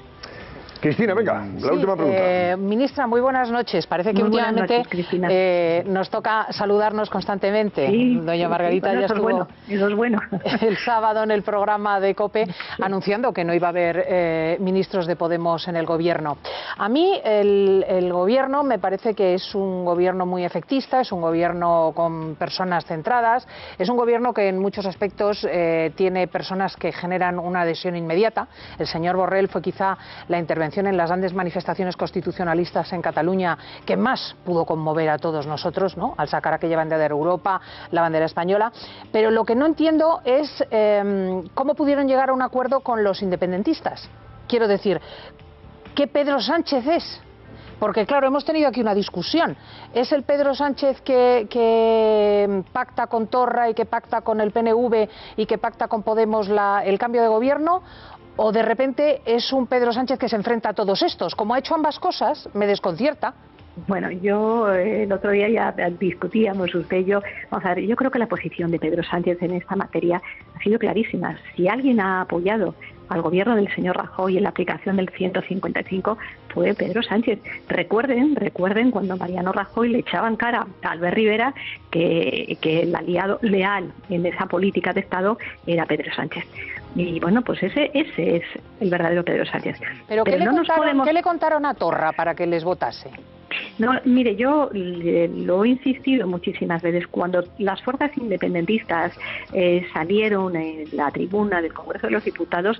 Cristina, venga, la última pregunta. Ministra, muy buenas noches. Parece que Muy últimamente noches, nos toca saludarnos constantemente. Sí, Doña Margarita bueno, ya eso estuvo eso es bueno. el sábado en el programa de COPE anunciando que no iba a haber ministros de Podemos en el gobierno. A mí el gobierno me parece que es un gobierno muy efectista, es un gobierno con personas centradas, es un gobierno que en muchos aspectos tiene personas que generan una adhesión inmediata. El señor Borrell fue quizá la intervención en las grandes manifestaciones constitucionalistas en Cataluña que más pudo conmover a todos nosotros, ¿no?, al sacar aquella bandera de Europa, la bandera española. Pero lo que no entiendo es cómo pudieron llegar a un acuerdo con los independentistas. Quiero decir, ¿qué Pedro Sánchez es? Porque claro, hemos tenido aquí una discusión. ¿Es el Pedro Sánchez que pacta con Torra y que pacta con el PNV y que pacta con Podemos el cambio de gobierno? ¿O de repente es un Pedro Sánchez que se enfrenta a todos estos? Como ha hecho ambas cosas, me desconcierta. Bueno, yo el otro día ya discutíamos usted y yo. Vamos a ver, yo creo que la posición de Pedro Sánchez en esta materia ha sido clarísima. Si alguien ha apoyado al gobierno del señor Rajoy en la aplicación del 155 fue Pedro Sánchez. Recuerden cuando Mariano Rajoy le echaba en cara a Albert Rivera que el aliado leal en esa política de Estado era Pedro Sánchez. Y bueno, pues ese es el verdadero Pedro Sánchez. ¿Pero qué le contaron a Torra para que les votase? No, mire, yo lo he insistido muchísimas veces. Cuando las fuerzas independentistas salieron en la tribuna del Congreso de los Diputados,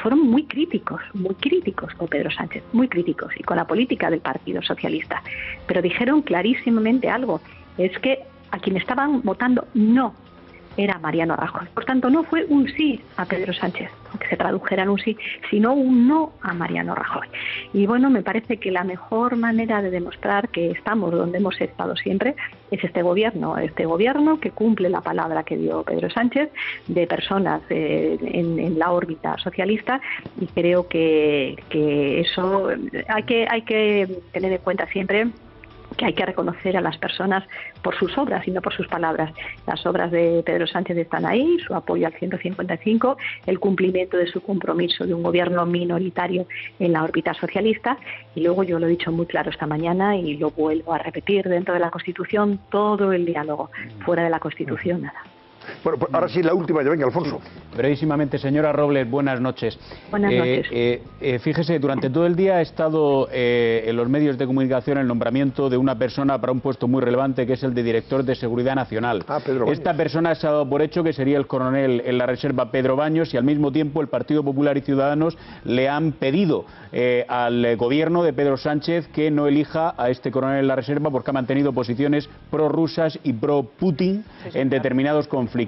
fueron muy críticos con Pedro Sánchez, muy críticos, y con la política del Partido Socialista. Pero dijeron clarísimamente algo, es que a quien estaban votando no era Mariano Rajoy. Por tanto, no fue un sí a Pedro Sánchez, aunque se tradujera en un sí, sino un no a Mariano Rajoy. Y bueno, me parece que la mejor manera de demostrar que estamos donde hemos estado siempre es este gobierno que cumple la palabra que dio Pedro Sánchez de personas en la órbita socialista, y creo que eso hay que tener en cuenta siempre, que hay que reconocer a las personas por sus obras y no por sus palabras. Las obras de Pedro Sánchez están ahí, su apoyo al 155, el cumplimiento de su compromiso de un gobierno minoritario en la órbita socialista, y luego yo lo he dicho muy claro esta mañana y lo vuelvo a repetir, dentro de la Constitución todo el diálogo, fuera de la Constitución nada. Bueno, pues ahora sí, la última, ya venga, Alfonso. Brevísimamente, señora Robles, buenas noches. Buenas noches. Fíjese, durante todo el día ha estado en los medios de comunicación el nombramiento de una persona para un puesto muy relevante, que es el de director de Seguridad Nacional. Pedro Baños. Esta persona se ha dado por hecho que sería el coronel en la reserva Pedro Baños, y al mismo tiempo el Partido Popular y Ciudadanos le han pedido al gobierno de Pedro Sánchez que no elija a este coronel en la reserva porque ha mantenido posiciones prorrusas y pro-Putin en determinados conflictos.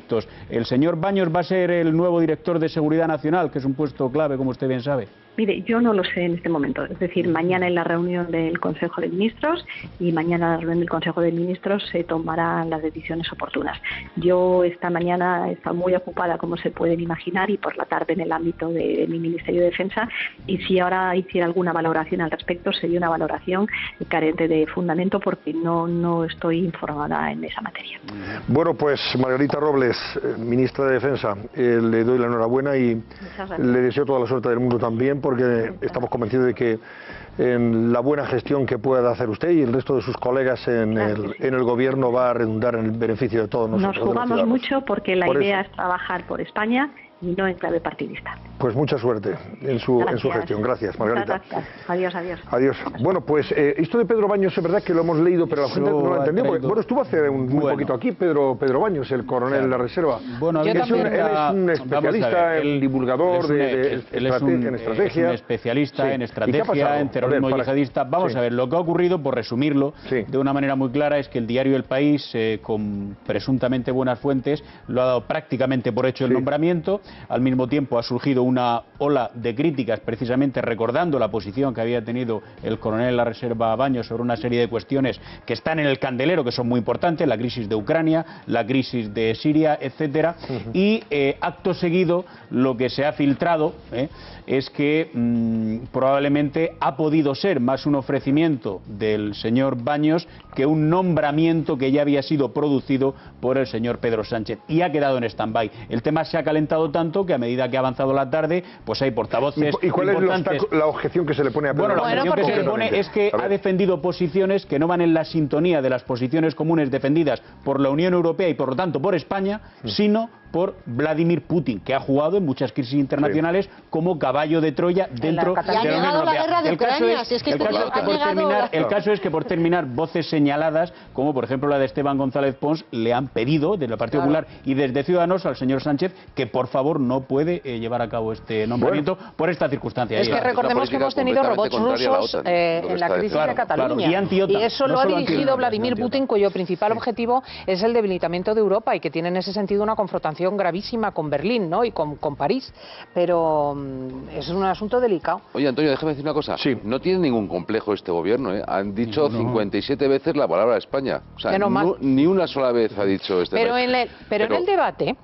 ¿El señor Baños va a ser el nuevo director de Seguridad Nacional, que es un puesto clave, como usted bien sabe? Mire, yo no lo sé en este momento. Es decir, mañana en la reunión del Consejo de Ministros y mañana en la reunión del Consejo de Ministros se tomarán las decisiones oportunas. Yo esta mañana he estado muy ocupada, como se pueden imaginar, y por la tarde en el ámbito de mi Ministerio de Defensa, y si ahora hiciera alguna valoración al respecto sería una valoración carente de fundamento porque no estoy informada en esa materia. Bueno, pues Margarita Robles, ministra de Defensa, le doy la enhorabuena y le deseo toda la suerte del mundo también, porque estamos convencidos de que en la buena gestión que pueda hacer usted y el resto de sus colegas en el gobierno va a redundar en el beneficio de todos nosotros. Nos jugamos mucho porque la idea es trabajar por España y no en clave partidista. Pues mucha suerte en su gestión. Gracias, Margarita. Gracias. Adiós. Bueno, pues esto de Pedro Baños es verdad que lo hemos leído, pero la gente no lo ha entendido. Bueno, estuvo hace un poquito aquí Pedro Baños, el coronel de la reserva. Bueno, él es un especialista, el divulgador en estrategia. Es un especialista en estrategia, en terrorismo yihadista. Vamos a ver, lo que ha ocurrido, por resumirlo de una manera muy clara, es que el diario El País, con presuntamente buenas fuentes, lo ha dado prácticamente por hecho el nombramiento. Al mismo tiempo ha surgido una ola de críticas, precisamente recordando la posición que había tenido el coronel de la reserva Baños sobre una serie de cuestiones que están en el candelero, que son muy importantes: la crisis de Ucrania, la crisis de Siria, etcétera. Y acto seguido, lo que se ha filtrado es que probablemente ha podido ser más un ofrecimiento del señor Baños que un nombramiento que ya había sido producido por el señor Pedro Sánchez, y ha quedado en stand-by. El tema se ha calentado tanto que a medida que ha avanzado la tarde tarde, pues hay portavoces. ¿Y cuál es la objeción que se le pone a Pedro? Bueno, la objeción que se le pone es que ha defendido posiciones que no van en la sintonía de las posiciones comunes defendidas por la Unión Europea y por lo tanto por España, sino por Vladimir Putin, que ha jugado en muchas crisis internacionales como caballo de Troya dentro de la Unión Europea. El caso es que por terminar, voces señaladas, como por ejemplo la de Esteban González Pons, le han pedido desde el Partido Popular y desde Ciudadanos al señor Sánchez que por favor no puede llevar a cabo este nombramiento por esta circunstancia. Es que recordemos que hemos tenido robots rusos en la crisis de Cataluña. Y eso lo ha dirigido Vladimir Putin, cuyo principal objetivo es el debilitamiento de Europa y que tiene en ese sentido una confrontación gravísima con Berlín, ¿no? Y con París, pero es un asunto delicado. Oye, Antonio, déjame decir una cosa. Sí. No tiene ningún complejo este gobierno, ¿eh? Han dicho 57 veces la palabra España. O sea, ni una sola vez ha dicho este Pero en el debate,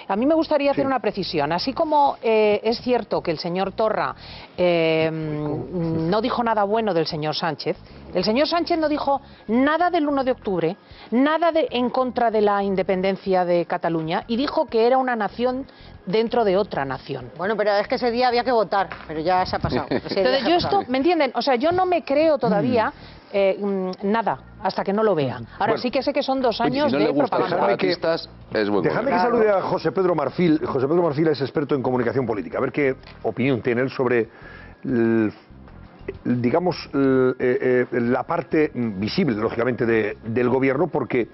a mí me gustaría hacer una precisión. Así como es cierto que el señor Torra no dijo nada bueno del señor Sánchez, el señor Sánchez no dijo nada del 1 de octubre, nada en contra de la independencia de Cataluña, y dijo que era una nación dentro de otra nación. Bueno, pero es que ese día había que votar, pero ya se ha pasado. Entonces yo esto, ¿me entienden? O sea, yo no me creo todavía nada hasta que no lo vea. Ahora sí que sé que son 2 años de propaganda. Déjame que salude a José Pedro Marfil. José Pedro Marfil es experto en comunicación política. A ver qué opinión tiene él sobre digamos la parte visible, lógicamente, del gobierno, porque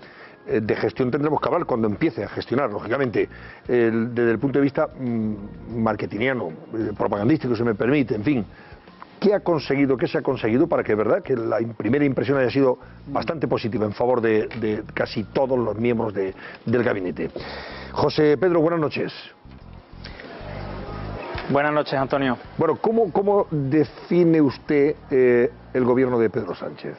de gestión tendremos que hablar cuando empiece a gestionar, lógicamente, desde el punto de vista marketingiano, propagandístico, si me permite, en fin. ¿Qué se ha conseguido para que, verdad, que la primera impresión haya sido bastante positiva en favor de casi todos los miembros del gabinete? José Pedro, buenas noches. Buenas noches, Antonio. Bueno, ¿cómo define usted el gobierno de Pedro Sánchez?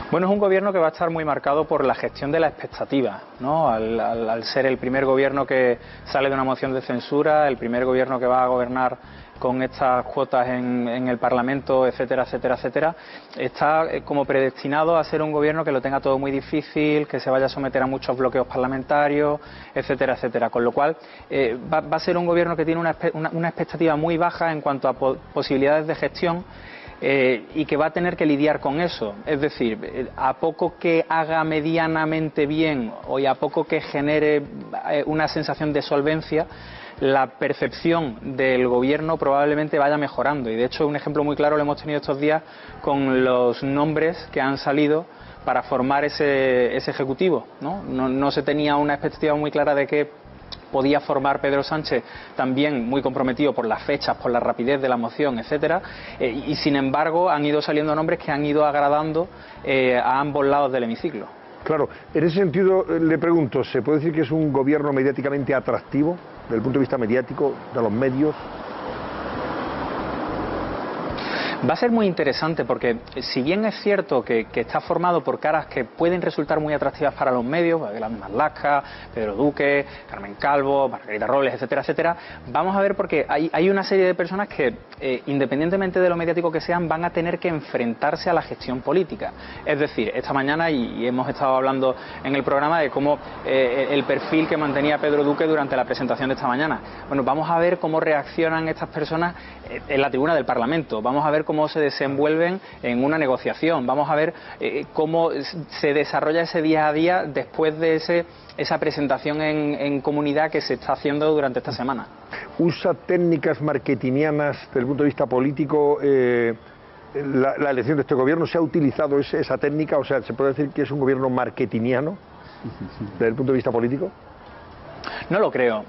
Bueno, es un gobierno que va a estar muy marcado por la gestión de la expectativa, ¿no? Al ser el primer gobierno que sale de una moción de censura, el primer gobierno que va a gobernar con estas cuotas en el Parlamento, etcétera, etcétera, etcétera, está como predestinado a ser un gobierno que lo tenga todo muy difícil, que se vaya a someter a muchos bloqueos parlamentarios, etcétera, etcétera. Con lo cual va a ser un gobierno que tiene una expectativa muy baja en cuanto a posibilidades de gestión. Y que va a tener que lidiar con eso, es decir, a poco que haga medianamente bien o a poco que genere una sensación de solvencia, la percepción del gobierno probablemente vaya mejorando, y de hecho un ejemplo muy claro lo hemos tenido estos días con los nombres que han salido para formar ese ejecutivo, ¿no? No se tenía una expectativa muy clara de que podía formar Pedro Sánchez, también muy comprometido por las fechas, por la rapidez de la moción, etcétera, y sin embargo han ido saliendo nombres que han ido agradando a ambos lados del hemiciclo. Claro, en ese sentido le pregunto, ¿se puede decir que es un gobierno mediáticamente atractivo, desde el punto de vista mediático, de los medios? Va a ser muy interesante porque si bien es cierto que está formado por caras que pueden resultar muy atractivas para los medios, Yolanda Marlaska, Pedro Duque, Carmen Calvo, Margarita Robles, etcétera, etcétera, vamos a ver porque hay una serie de personas que independientemente de lo mediático que sean van a tener que enfrentarse a la gestión política. Es decir, esta mañana y hemos estado hablando en el programa de cómo el perfil que mantenía Pedro Duque durante la presentación de esta mañana. Bueno, vamos a ver cómo reaccionan estas personas en la tribuna del Parlamento, vamos a ver cómo se desenvuelven en una negociación, vamos a ver cómo se desarrolla ese día a día después de esa presentación en comunidad que se está haciendo durante esta semana. ¿Usa técnicas marketingianas desde el punto de vista político la elección de este gobierno? ¿Se ha utilizado esa técnica? O sea, ¿se puede decir que es un gobierno marketingiano desde el punto de vista político? No lo creo,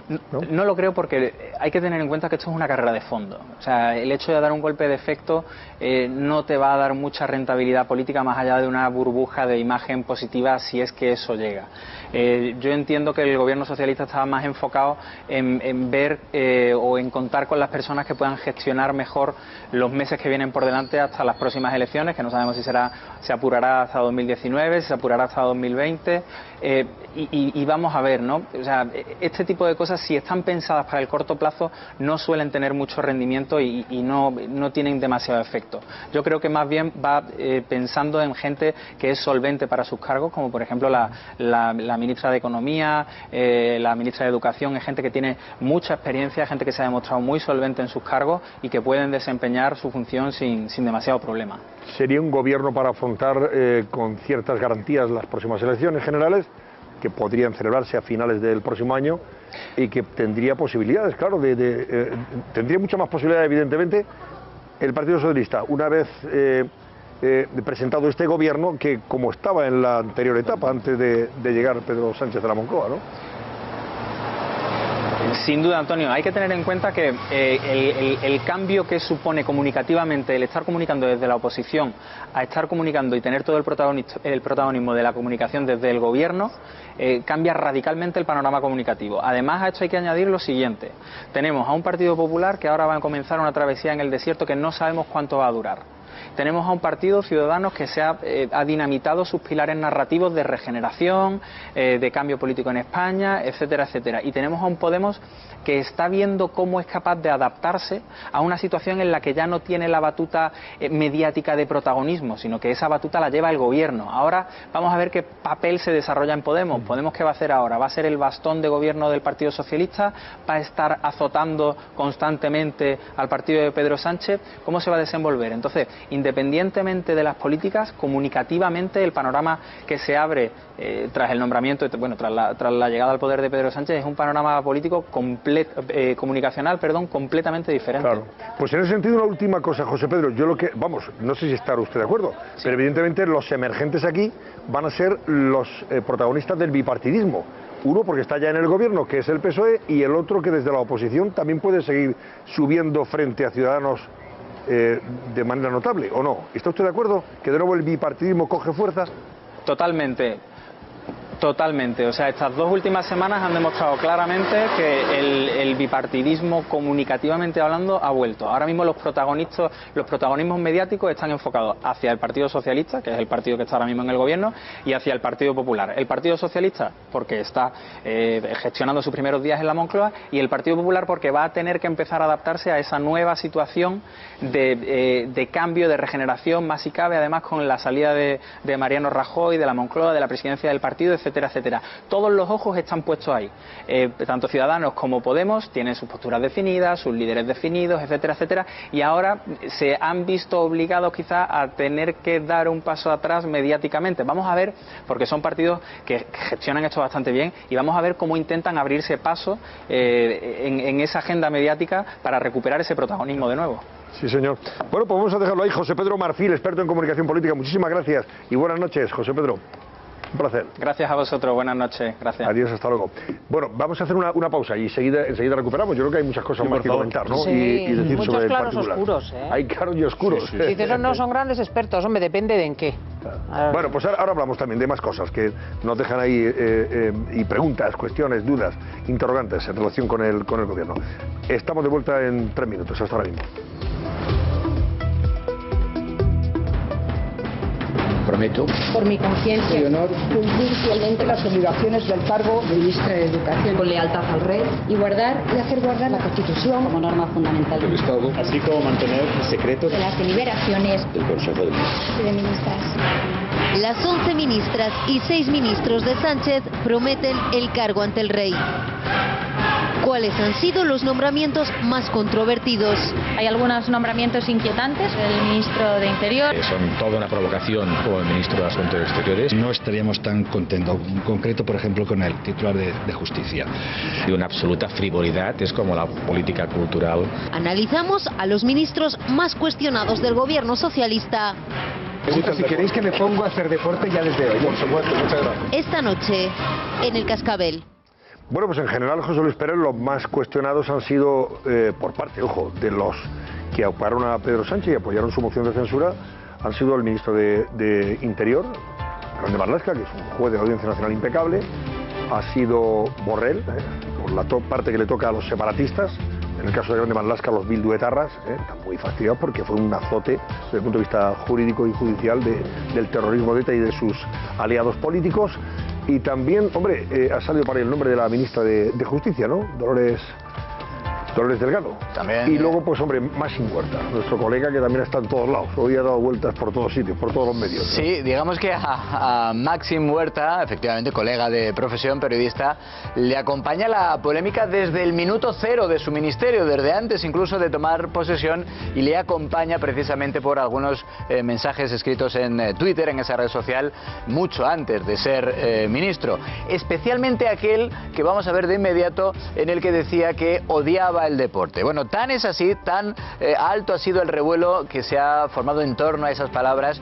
no lo creo porque hay que tener en cuenta que esto es una carrera de fondo. O sea, el hecho de dar un golpe de efecto no te va a dar mucha rentabilidad política más allá de una burbuja de imagen positiva si es que eso llega. Yo entiendo que el gobierno socialista estaba más enfocado en ver o en contar con las personas que puedan gestionar mejor los meses que vienen por delante hasta las próximas elecciones, que no sabemos si se apurará hasta 2019, si se apurará hasta 2020 y vamos a ver, ¿no? O sea, este tipo de cosas, si están pensadas para el corto plazo, no suelen tener mucho rendimiento y no tienen demasiado efecto. Yo creo que más bien va pensando en gente que es solvente para sus cargos, como por ejemplo la ministra de Economía, la ministra de Educación, es gente que tiene mucha experiencia, gente que se ha demostrado muy solvente en sus cargos y que pueden desempeñar su función sin demasiado problema. ¿Sería un gobierno para afrontar con ciertas garantías las próximas elecciones generales, que podrían celebrarse a finales del próximo año y que tendría posibilidades, claro, tendría mucha más posibilidad, evidentemente, el Partido Socialista, una vez presentado este gobierno, que como estaba en la anterior etapa, antes de llegar Pedro Sánchez a la Moncloa, ¿no? Sin duda, Antonio, hay que tener en cuenta que el cambio que supone comunicativamente el estar comunicando desde la oposición a estar comunicando y tener todo el protagonismo de la comunicación desde el gobierno cambia radicalmente el panorama comunicativo. Además, a esto hay que añadir lo siguiente: tenemos a un Partido Popular que ahora va a comenzar una travesía en el desierto que no sabemos cuánto va a durar. Tenemos a un partido, Ciudadanos, que ha dinamitado sus pilares narrativos de regeneración, de cambio político en España, etcétera, etcétera. Y tenemos a un Podemos que está viendo cómo es capaz de adaptarse a una situación en la que ya no tiene la batuta mediática de protagonismo, sino que esa batuta la lleva el gobierno. Ahora vamos a ver qué papel se desarrolla en Podemos. ¿Podemos qué va a hacer ahora? ¿Va a ser el bastón de gobierno del Partido Socialista? ¿Va a estar azotando constantemente al partido de Pedro Sánchez? ¿Cómo se va a desenvolver? Entonces, independientemente de las políticas, comunicativamente el panorama que se abre tras el nombramiento, tras la llegada al poder de Pedro Sánchez, es un panorama político comunicacional, completamente diferente. Claro. Pues en ese sentido, una última cosa, José Pedro, no sé si estará usted de acuerdo, sí, pero evidentemente los emergentes aquí van a ser los protagonistas del bipartidismo. Uno porque está ya en el gobierno, que es el PSOE, y el otro que desde la oposición también puede seguir subiendo frente a Ciudadanos de manera notable, ¿o no? ¿Está usted de acuerdo que de nuevo el bipartidismo coge fuerza? Totalmente. Totalmente, o sea, estas dos últimas semanas han demostrado claramente que el bipartidismo, comunicativamente hablando, ha vuelto. Ahora mismo los protagonismos mediáticos están enfocados hacia el Partido Socialista, que es el partido que está ahora mismo en el gobierno, y hacia el Partido Popular. El Partido Socialista porque está gestionando sus primeros días en la Moncloa, y el Partido Popular porque va a tener que empezar a adaptarse a esa nueva situación de cambio, de regeneración, más si cabe, además con la salida de Mariano Rajoy, de la Moncloa, de la presidencia del partido, etcétera, etcétera. Todos los ojos están puestos ahí. Tanto Ciudadanos como Podemos tienen sus posturas definidas, sus líderes definidos, etcétera, etcétera, y ahora se han visto obligados quizá a tener que dar un paso atrás mediáticamente. Vamos a ver, porque son partidos que gestionan esto bastante bien, y vamos a ver cómo intentan abrirse paso en esa agenda mediática para recuperar ese protagonismo de nuevo. Sí, señor. Bueno, pues vamos a dejarlo ahí. José Pedro Marfil, experto en comunicación política. Muchísimas gracias y buenas noches, José Pedro. Un placer. Gracias a vosotros, buenas noches. Gracias. Adiós, hasta luego. Bueno, vamos a hacer una pausa y enseguida recuperamos. Yo creo que hay muchas cosas más que comentar, ¿no? Sí, y decir muchos sobre claros particular. oscuros, ¿eh? Hay claros y oscuros. Sí. Dices, no son grandes expertos, hombre, depende de en qué. Bueno, pues ahora hablamos también de más cosas que nos dejan ahí y preguntas, cuestiones, dudas, interrogantes en relación con el gobierno. Estamos de vuelta en 3 minutos. Hasta ahora mismo. Prometo, por mi conciencia y honor, cumplir fielmente las obligaciones del cargo de ministra de Educación con lealtad al rey y guardar y hacer guardar la Constitución como norma fundamental del Estado, así como mantener el secreto de las deliberaciones del Consejo de Ministras. Las 11 ministras y 6 ministros de Sánchez prometen el cargo ante el rey. ¿Cuáles han sido los nombramientos más controvertidos? Hay algunos nombramientos inquietantes. El ministro de Interior. Son toda una provocación como el ministro de Asuntos Exteriores. No estaríamos tan contentos, en concreto, por ejemplo, con el titular de Justicia. Y una absoluta frivolidad, es como la política cultural. Analizamos a los ministros más cuestionados del gobierno socialista. Si queréis que me pongo a hacer deporte ya desde hoy. Por supuesto, muchas gracias. Esta noche, en El Cascabel. Bueno, pues en general, José Luis Pérez, los más cuestionados han sido, por parte, ojo, de los que apoyaron a Pedro Sánchez y apoyaron su moción de censura, han sido el ministro de Interior, Grande Marlaska, que es un juez de la Audiencia Nacional impecable, ha sido Borrell, con la parte que le toca a los separatistas, en el caso de Grande Marlaska, los bilduetarras, están muy fastidiados porque fue un azote desde el punto de vista jurídico y judicial del terrorismo de ETA y de sus aliados políticos. Y también, hombre, ha salido para el nombre de la ministra de Justicia, ¿no? Dolores Delgado. También. Y luego, pues hombre, Máximo Huerta, nuestro colega que también está en todos lados. Hoy ha dado vueltas por todos sitios, por todos los medios, ¿no? Sí, digamos que a Máximo Huerta, efectivamente colega de profesión, periodista, le acompaña la polémica desde el minuto cero de su ministerio, desde antes incluso de tomar posesión, y le acompaña precisamente por algunos mensajes escritos en Twitter, en esa red social, mucho antes de ser ministro. Especialmente aquel que vamos a ver de inmediato, en el que decía que odiaba el deporte. Bueno, tan es así, tan alto ha sido el revuelo que se ha formado en torno a esas palabras,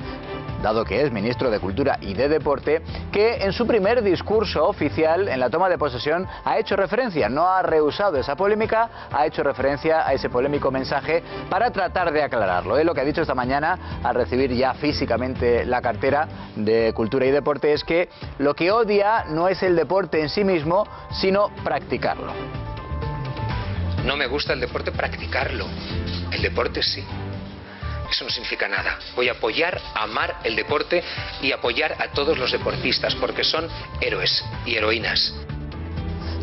dado que es ministro de Cultura y de Deporte, que en su primer discurso oficial, en la toma de posesión, ha hecho referencia, no ha rehusado esa polémica, ha hecho referencia a ese polémico mensaje para tratar de aclararlo. Lo que ha dicho esta mañana, al recibir ya físicamente la cartera de Cultura y Deporte, es que lo que odia no es el deporte en sí mismo, sino practicarlo. No me gusta el deporte practicarlo, el deporte sí. Eso no significa nada. Voy a apoyar, amar el deporte y apoyar a todos los deportistas porque son héroes y heroínas.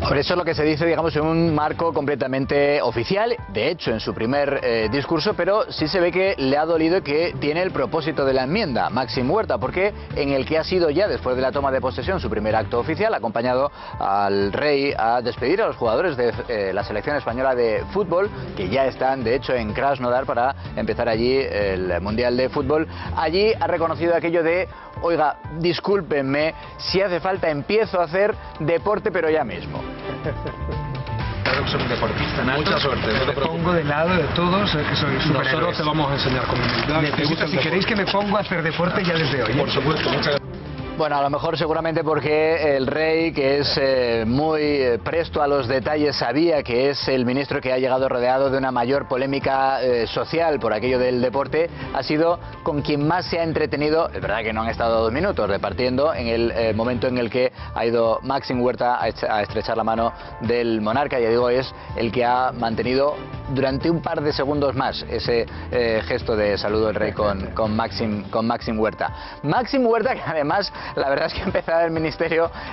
Por eso es lo que se dice, digamos, en un marco completamente oficial, de hecho en su primer discurso, pero sí se ve que le ha dolido que tiene el propósito de la enmienda, Máximo Huerta, porque en el que ha sido ya, después de la toma de posesión, su primer acto oficial, acompañado al rey a despedir a los jugadores de la selección española de fútbol, que ya están, de hecho, en Krasnodar para empezar allí el Mundial de Fútbol. Allí ha reconocido aquello de: oiga, discúlpenme, si hace falta empiezo a hacer deporte, pero ya mismo. Claro que soy un deportista, ¿no? Mucha suerte. Me pongo de lado de todos, que soy superhéroes. Nosotros te vamos a enseñar cómo humildad. Si queréis que me pongo a hacer deporte ya desde hoy. Por supuesto, muchas gracias. Bueno, a lo mejor seguramente porque el rey, que es muy presto a los detalles, sabía que es el ministro que ha llegado rodeado de una mayor polémica social por aquello del deporte, ha sido con quien más se ha entretenido. Es verdad que no han estado 2 minutos repartiendo en el momento en el que ha ido Máximo Huerta a estrechar la mano del monarca. Ya digo, es el que ha mantenido durante un par de segundos más ese gesto de saludo del rey con Máximo Huerta. Máximo Huerta, que además, la verdad es que ha empezado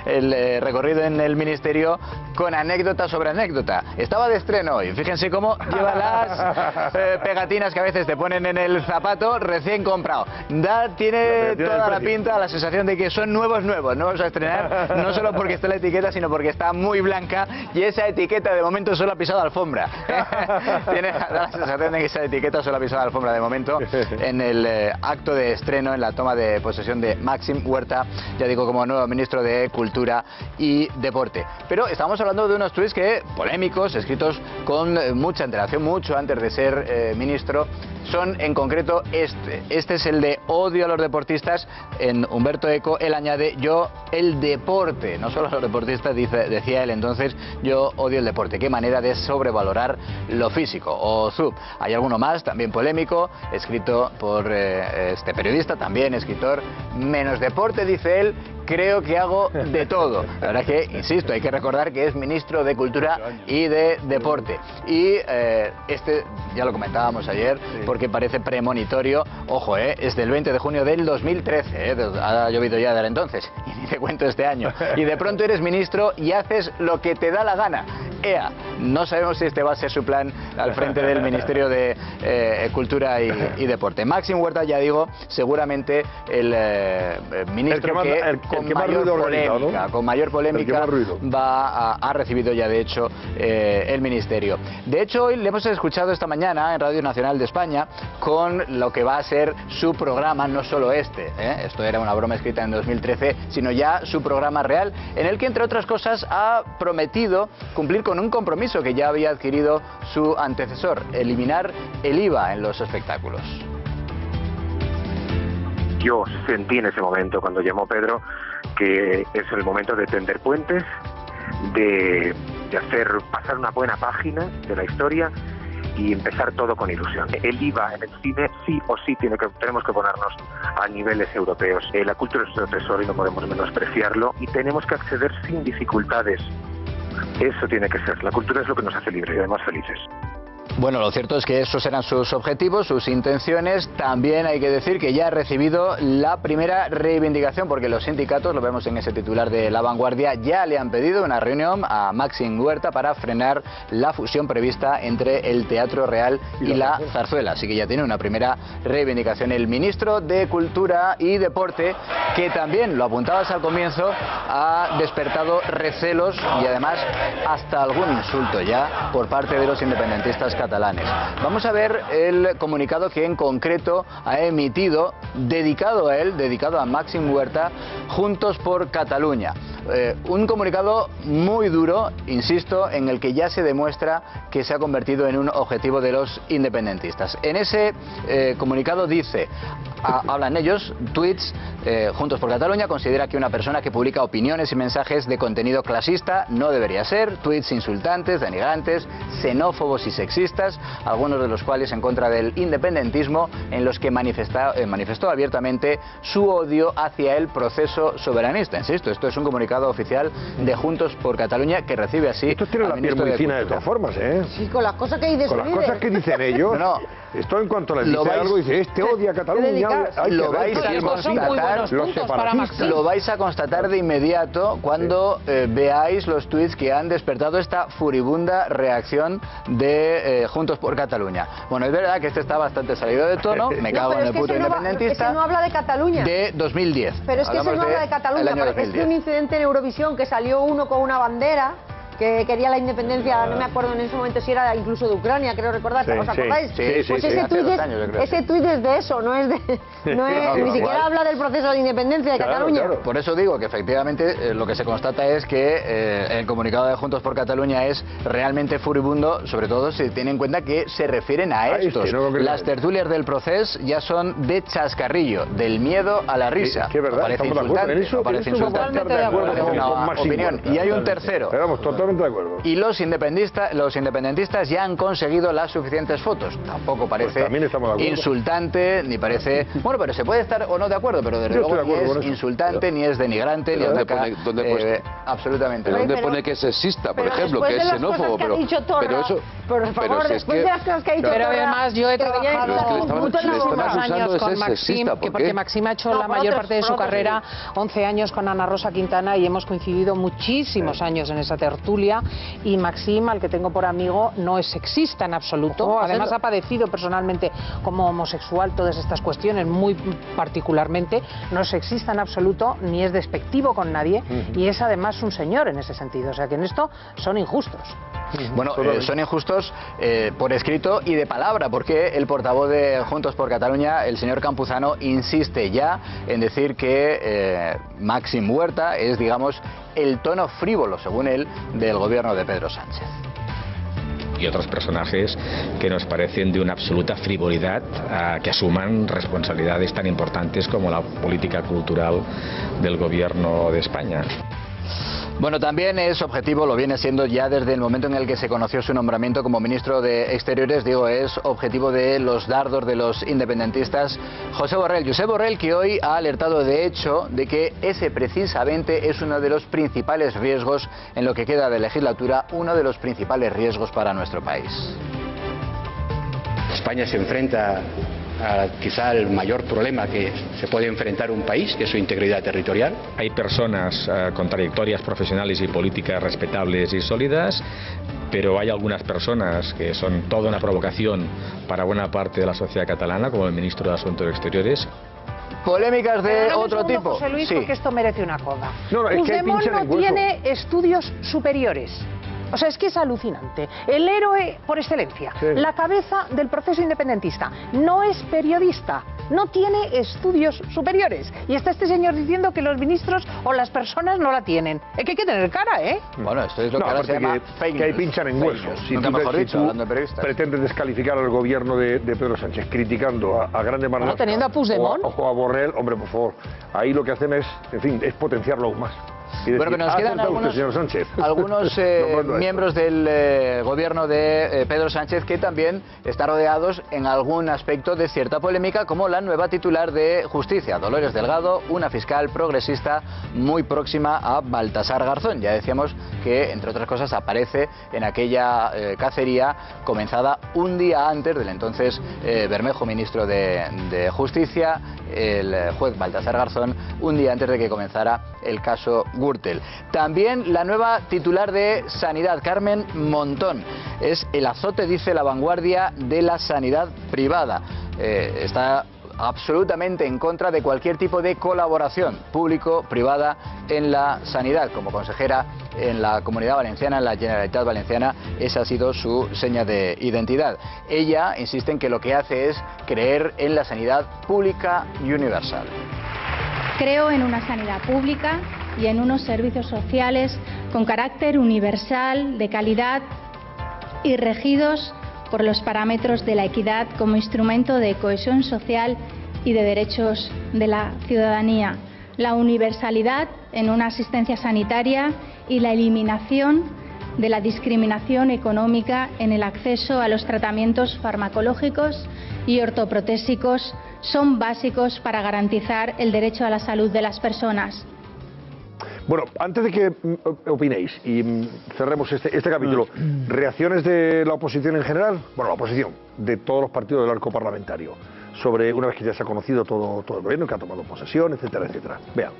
el recorrido en el ministerio con anécdota sobre anécdota. Estaba de estreno hoy, fíjense cómo lleva las pegatinas que a veces te ponen en el zapato recién comprado. Tiene toda la pinta, la sensación de que son nuevos a estrenar, no solo porque está la etiqueta, sino porque está muy blanca, y esa etiqueta de momento solo ha pisado alfombra. Tiene la sensación de que esa etiqueta solo ha pisado alfombra de momento en el acto de estreno, en la toma de posesión de Máximo Huerta, ya digo, como nuevo ministro de Cultura y Deporte. Pero estamos hablando de unos tuits polémicos, escritos con mucha antelación, mucho antes de ser ministro. Son en concreto este es el de odio a los deportistas. En Humberto Eco él añade: yo el deporte, no solo a los deportistas, decía él entonces, yo odio el deporte. Qué manera de sobrevalorar lo físico. O Zub. Hay alguno más, también polémico, escrito por este periodista, también escritor: menos deporte, dice él, creo que hago de todo. La verdad es que, insisto, hay que recordar que es ministro de Cultura y de Deporte. Y ya lo comentábamos ayer, porque parece premonitorio. Ojo, es del 20 de junio del 2013, ha llovido ya desde entonces, y ni te cuento este año. Y de pronto eres ministro y haces lo que te da la gana. No sabemos si este va a ser su plan al frente del Ministerio de Cultura y Deporte. Máximo Huerta, ya digo, seguramente el ministro con mayor polémica ha recibido ya, de hecho, el ministerio. De hecho, hoy le hemos escuchado esta mañana en Radio Nacional de España con lo que va a ser su programa, no solo esto era una broma escrita en 2013, sino ya su programa real, en el que, entre otras cosas, ha prometido cumplir con un compromiso que ya había adquirido su antecesor: eliminar el IVA en los espectáculos. Yo sentí en ese momento, cuando llamó Pedro, que es el momento de tender puentes, de hacer pasar una buena página de la historia y empezar todo con ilusión. El IVA en el cine sí o sí tenemos que ponernos a niveles europeos. La cultura es nuestro tesoro y no podemos menospreciarlo, y tenemos que acceder sin dificultades. Eso tiene que ser. La cultura es lo que nos hace libres y además felices. Bueno, lo cierto es que esos eran sus objetivos, sus intenciones. También hay que decir que ya ha recibido la primera reivindicación, porque los sindicatos, lo vemos en ese titular de La Vanguardia, ya le han pedido una reunión a Maxim Huerta para frenar la fusión prevista entre el Teatro Real y la Zarzuela. Así que ya tiene una primera reivindicación. El ministro de Cultura y Deporte, que también, lo apuntabas al comienzo, ha despertado recelos y además hasta algún insulto ya por parte de los independentistas catalanes. Vamos a ver el comunicado que en concreto ha emitido, dedicado a él, dedicado a Maxim Huerta, Juntos por Cataluña. Un comunicado muy duro, insisto, en el que ya se demuestra que se ha convertido en un objetivo de los independentistas. En ese comunicado dice, hablan ellos, tweets, Juntos por Cataluña considera que una persona que publica opiniones y mensajes de contenido clasista no debería ser, tweets insultantes, denigrantes, xenófobos y sexistas, algunos de los cuales en contra del independentismo, en los que manifestó abiertamente su odio hacia el proceso soberanista. Insisto, esto es un comunicado oficial de Juntos por Cataluña que recibe así. Esto tiene la piel muy fina de todas formas, ¿eh? Sí, con las cosas que hay de con las cosas que dicen ellos. No. Esto en cuanto les dice algo, dice, este odia a Cataluña. Lo vais a constatar de inmediato cuando veáis los tuits que han despertado esta furibunda reacción de Juntos por Cataluña. Bueno, es verdad que este está bastante salido de tono, me cago en el puto independentista. Ese no habla de Cataluña. De 2010. Pero es que ese no habla de Cataluña, es que un incidente en Eurovisión que salió uno con una bandera que quería la independencia, no me acuerdo en ese momento si era incluso de Ucrania, creo recordar, ¿os acordáis? Sí, pues ese tuit es de eso, no es de, ni siquiera habla del proceso de independencia de Cataluña. Claro. Por eso digo que efectivamente lo que se constata es que el comunicado de Juntos por Cataluña es realmente furibundo, sobre todo si tiene en cuenta que se refieren a estos. Las tertulias del proceso ya son de chascarrillo, del miedo a la risa. Que verdad, parece insultante, una opinión. Y hay un tercero. De acuerdo. Y los independentistas ya han conseguido las suficientes fotos. Tampoco parece insultante, ni parece... Bueno, pero se puede estar o no de acuerdo, pero desde luego ni es insultante, ni es denigrante, ni ataca... absolutamente. ¿Dónde pone que es sexista, por ejemplo, que es xenófobo? Pero eso... Por favor, después de las cosas que ha dicho Pero además yo he trabajado muchísimos años con Maxim, porque Maxim ha hecho la mayor parte de su carrera, 11 años con Ana Rosa Quintana, y hemos coincidido muchísimos años en esa tertulia. Y Maxim, al que tengo por amigo, no es sexista en absoluto. Además ha padecido personalmente como homosexual todas estas cuestiones, muy particularmente. No es sexista en absoluto, ni es despectivo con nadie, y es además un señor en ese sentido. O sea que en esto son injustos. Bueno, son injustos por escrito y de palabra, porque el portavoz de Juntos por Cataluña, el señor Campuzano, insiste ya en decir que Maxim Huerta es, digamos, el tono frívolo, según él, del gobierno de Pedro Sánchez. Y otros personajes que nos parecen de una absoluta frivolidad, que asuman responsabilidades tan importantes como la política cultural del gobierno de España. Bueno, también es objetivo, lo viene siendo ya desde el momento en el que se conoció su nombramiento como ministro de Exteriores, digo, es objetivo de los dardos de los independentistas. Josep Borrell, que hoy ha alertado de hecho de que ese precisamente es uno de los principales riesgos en lo que queda de legislatura, uno de los principales riesgos para nuestro país. España se enfrenta quizá el mayor problema que se puede enfrentar un país, que es su integridad territorial. Hay personas con trayectorias profesionales y políticas respetables y sólidas, pero hay algunas personas que son toda una provocación para buena parte de la sociedad catalana, como el ministro de Asuntos Exteriores. Polémicas de otro tipo. José Luis, porque esto merece una coda. Puigdemont no tiene estudios superiores. O sea, es que es alucinante. El héroe por excelencia, la cabeza del proceso independentista, no es periodista, no tiene estudios superiores. Y está este señor diciendo que los ministros o las personas no la tienen. Es que hay que tener cara, ¿eh? Bueno, esto es lo que ahora se llama fake news. Que ahí pinchan en huesos. Si tú pretendes descalificar al gobierno de Pedro Sánchez criticando a Grande Marlaska, teniendo a Puigdemont o a Borrell, hombre, por favor, ahí lo que hacen es, en fin, es potenciarlo aún más. Y decir, bueno, pero nos quedan algunos miembros del gobierno de Pedro Sánchez que también están rodeados en algún aspecto de cierta polémica, como la nueva titular de Justicia, Dolores Delgado, una fiscal progresista muy próxima a Baltasar Garzón. Ya decíamos que, entre otras cosas, aparece en aquella cacería comenzada un día antes del entonces Bermejo, ministro de Justicia, el juez Baltasar Garzón, un día antes de que comenzara el caso Gürtel. También la nueva titular de Sanidad, Carmen Montón. Es el azote, dice La Vanguardia, de la sanidad privada. Está absolutamente en contra de cualquier tipo de colaboración público-privada en la sanidad. Como consejera en la Comunidad Valenciana, en la Generalitat Valenciana, esa ha sido su seña de identidad. Ella insiste en que lo que hace es creer en la sanidad pública y universal. Creo en una sanidad pública y en unos servicios sociales con carácter universal, de calidad y regidos por los parámetros de la equidad como instrumento de cohesión social y de derechos de la ciudadanía, la universalidad en una asistencia sanitaria y la eliminación de la discriminación económica en el acceso a los tratamientos farmacológicos y ortoprotésicos son básicos para garantizar el derecho a la salud de las personas. Bueno, antes de que opinéis y cerremos este capítulo, ¿reacciones de la oposición en general? Bueno, la oposición, de todos los partidos del arco parlamentario, sobre una vez que ya se ha conocido todo el gobierno, que ha tomado posesión, etcétera, etcétera. Vean.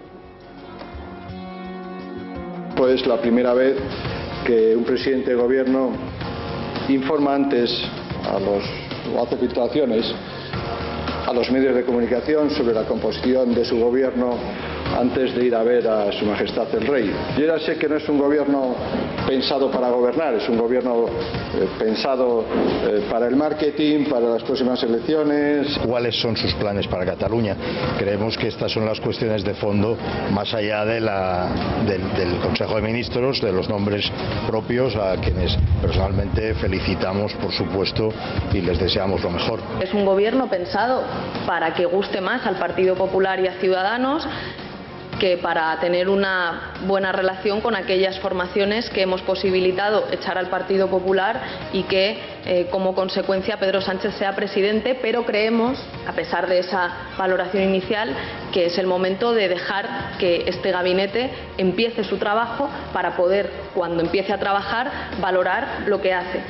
Pues la primera vez que un presidente de gobierno informa antes o hace filtraciones a los medios de comunicación sobre la composición de su gobierno antes de ir a ver a Su Majestad el Rey. Yo ya sé que no es un gobierno pensado para gobernar, es un gobierno pensado para el marketing, para las próximas elecciones. ¿Cuáles son sus planes para Cataluña? Creemos que estas son las cuestiones de fondo, más allá de del Consejo de Ministros, de los nombres propios, a quienes personalmente felicitamos, por supuesto, y les deseamos lo mejor. Es un gobierno pensado para que guste más al Partido Popular y a Ciudadanos, que para tener una buena relación con aquellas formaciones que hemos posibilitado echar al Partido Popular y que como consecuencia Pedro Sánchez sea presidente, pero creemos, a pesar de esa valoración inicial, que es el momento de dejar que este gabinete empiece su trabajo para poder, cuando empiece a trabajar, valorar lo que hace.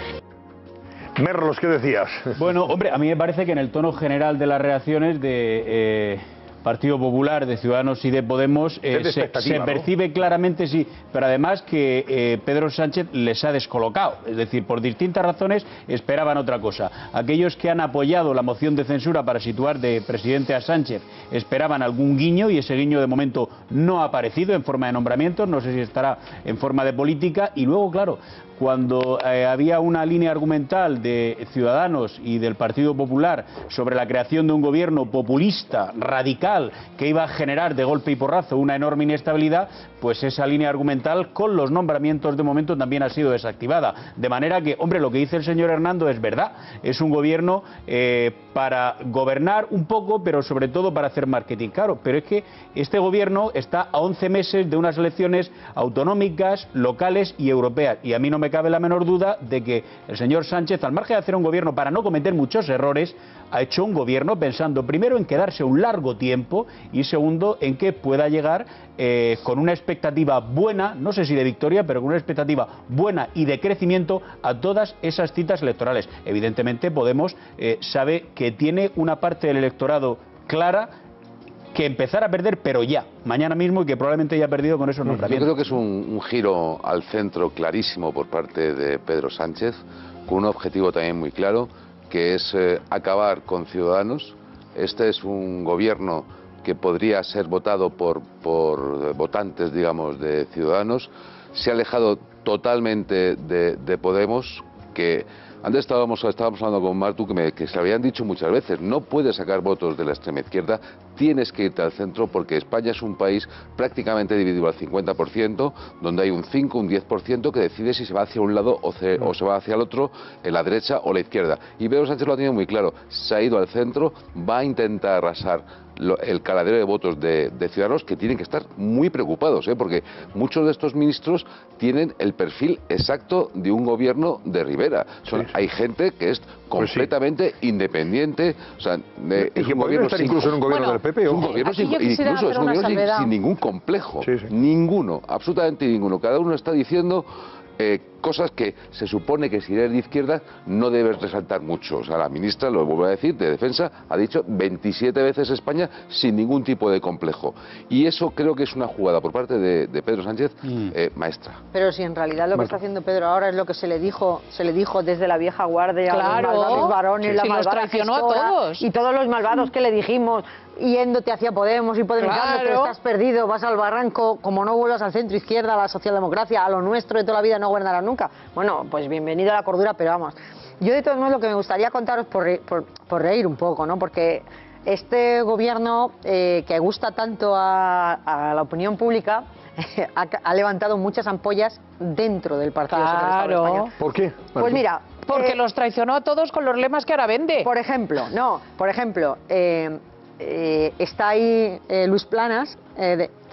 Merlos, ¿qué decías? Bueno, hombre, a mí me parece que en el tono general de las reacciones de Partido Popular, de Ciudadanos y de Podemos se percibe claramente, sí, pero además que Pedro Sánchez les ha descolocado, es decir, por distintas razones esperaban otra cosa. Aquellos que han apoyado la moción de censura para situar de presidente a Sánchez esperaban algún guiño y ese guiño de momento no ha aparecido en forma de nombramientos, no sé si estará en forma de política y luego, claro, cuando había una línea argumental de Ciudadanos y del Partido Popular sobre la creación de un gobierno populista, radical, que iba a generar de golpe y porrazo una enorme inestabilidad, pues esa línea argumental con los nombramientos de momento también ha sido desactivada. De manera que, hombre, lo que dice el señor Hernando es verdad, es un gobierno para gobernar un poco, pero sobre todo para hacer marketing. Claro, pero es que este gobierno está a 11 meses de unas elecciones autonómicas, locales y europeas, y a mí no me cabe la menor duda de que el señor Sánchez, al margen de hacer un gobierno para no cometer muchos errores, ha hecho un gobierno pensando primero en quedarse un largo tiempo y segundo en que pueda llegar con una expectativa buena, no sé si de victoria, pero con una expectativa buena y de crecimiento a todas esas citas electorales. Evidentemente Podemos sabe que tiene una parte del electorado clara que empezar a perder, pero ya, mañana mismo, y que probablemente ya ha perdido con esos nombramientos. Yo creo que es un giro al centro clarísimo por parte de Pedro Sánchez, con un objetivo también muy claro, que es acabar con Ciudadanos. Este es un gobierno que podría ser votado por votantes, digamos, de Ciudadanos. Se ha alejado totalmente de Podemos, que antes estábamos hablando con Martu que se habían dicho muchas veces, no puede sacar votos de la extrema izquierda, tienes que irte al centro, porque España es un país prácticamente dividido al 50%, donde hay un 5, un 10% que decide si se va hacia un lado o se va hacia el otro, en la derecha o la izquierda. Y Pedro Sánchez lo ha tenido muy claro, se ha ido al centro, va a intentar arrasar el caladero de votos de Ciudadanos, que tienen que estar muy preocupados, porque muchos de estos ministros tienen el perfil exacto de un gobierno de Rivera. Hay gente que es completamente independiente, o sea, y que podría estar incluso en un gobierno del PP, es un gobierno sin ningún complejo, ninguno, absolutamente ninguno. Cada uno está diciendo cosas que se supone que si eres de izquierda no debes resaltar mucho. O sea, la ministra, lo vuelvo a decir, de Defensa, ha dicho 27 veces España sin ningún tipo de complejo. Y eso creo que es una jugada por parte de Pedro Sánchez maestra. Pero si en realidad lo que está haciendo Pedro ahora es lo que se le dijo desde la vieja guardia, a los malvados varones, la malvada traicionó gestora, a todos. y todos los malvados que le dijimos, yéndote hacia Podemos y Podemizándote, estás perdido, vas al barranco, como no vuelvas al centro izquierda, a la socialdemocracia, a lo nuestro de toda la vida, no gobernarás nunca. Bueno, pues bienvenido a la cordura, pero vamos. Yo de todos modos lo que me gustaría contaros por reír un poco, ¿no? Porque este gobierno que gusta tanto a la opinión pública ha levantado muchas ampollas dentro del Partido Socialista Español. ¿Por qué? Pues mira, porque los traicionó a todos con los lemas que ahora vende. Por ejemplo, está ahí Luis Planas,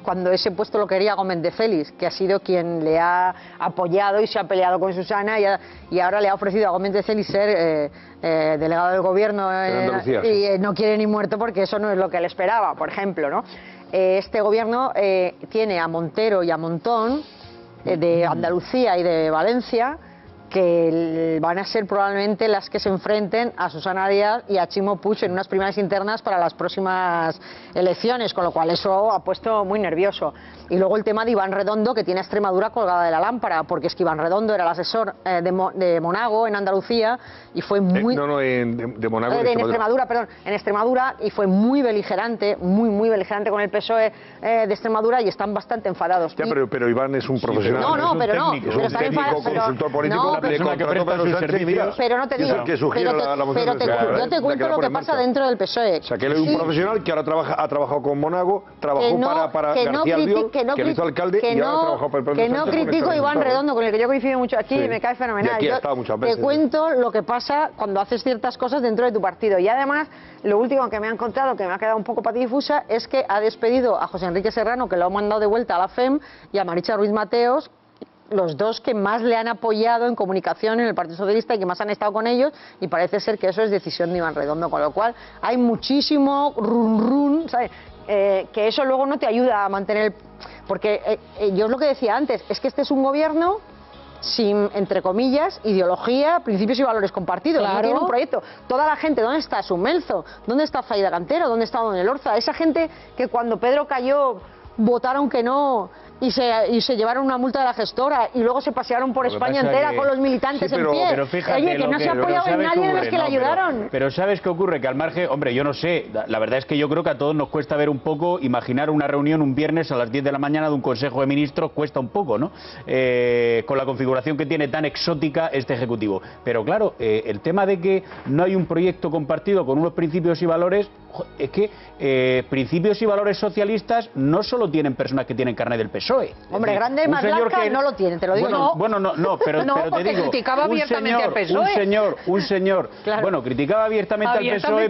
cuando ese puesto lo quería Gómez de Félix, que ha sido quien le ha apoyado y se ha peleado con Susana, y ahora le ha ofrecido a Gómez de Félix ser delegado del gobierno y no quiere ni muerto, porque eso no es lo que él esperaba, por ejemplo, ¿no? Este gobierno tiene a Montero y a Montón de Andalucía y de Valencia, que van a ser probablemente las que se enfrenten a Susana Díaz y a Chimo Puig en unas primarias internas para las próximas elecciones, con lo cual eso ha puesto muy nervioso. Y luego el tema de Iván Redondo, que tiene a Extremadura colgada de la lámpara, porque es que Iván Redondo era el asesor de Monago en Andalucía y fue muy... de Monago en Extremadura, y fue muy beligerante con el PSOE de Extremadura, y están bastante enfadados. Ya, pero Iván es un profesional. Pero es un técnico, consultor político. Pero no te digo, yo te cuento lo que pasa dentro del PSOE. O sea, que él es un profesional que ahora ha trabajado con Monago, trabajó para García Albiol, que lo hizo alcalde, y ahora ha trabajado para el Partido Socialista. Que no critico a Iván Redondo, con el que yo coincido mucho aquí, me cae fenomenal. Te cuento lo que pasa cuando haces ciertas cosas dentro de tu partido. Y además, lo último que me ha encontrado, que me ha quedado un poco patidifusa, es que ha despedido a José Enrique Serrano, que lo ha mandado de vuelta a la FEM, y a Maricha Ruiz Mateos, los dos que más le han apoyado en comunicación en el Partido Socialista y que más han estado con ellos, y parece ser que eso es decisión de Iván Redondo, con lo cual hay muchísimo run, ¿sabes? Que eso luego no te ayuda a mantener, porque yo es lo que decía antes, es que este es un gobierno sin, entre comillas, ideología, principios y valores compartidos. No tiene un proyecto. Toda la gente, ¿dónde está Sumelzo? ¿Dónde está Zaida Cantero? ¿Dónde está Don Elorza? Esa gente que cuando Pedro cayó votaron que no y se llevaron una multa de la gestora y luego se pasearon por España entera con los militantes en pie. Pero fíjate, oye, que no se ha apoyado en nadie de los que le ayudaron. Pero ¿sabes qué ocurre? Que al margen, hombre, yo no sé, la verdad es que yo creo que a todos nos cuesta ver un poco, imaginar una reunión un viernes a las 10 de la mañana de un Consejo de Ministros, cuesta un poco, ¿no? Con la configuración que tiene tan exótica este Ejecutivo. Pero claro, el tema de que no hay un proyecto compartido con unos principios y valores, es que principios y valores socialistas no solo tienen personas que tienen carnet del PSOE. Hombre, Grande Marlaska no lo tiene, te lo digo. Bueno, pero te digo, criticaba abiertamente al PSOE. Un señor, claro. Bueno, criticaba abiertamente al PSOE,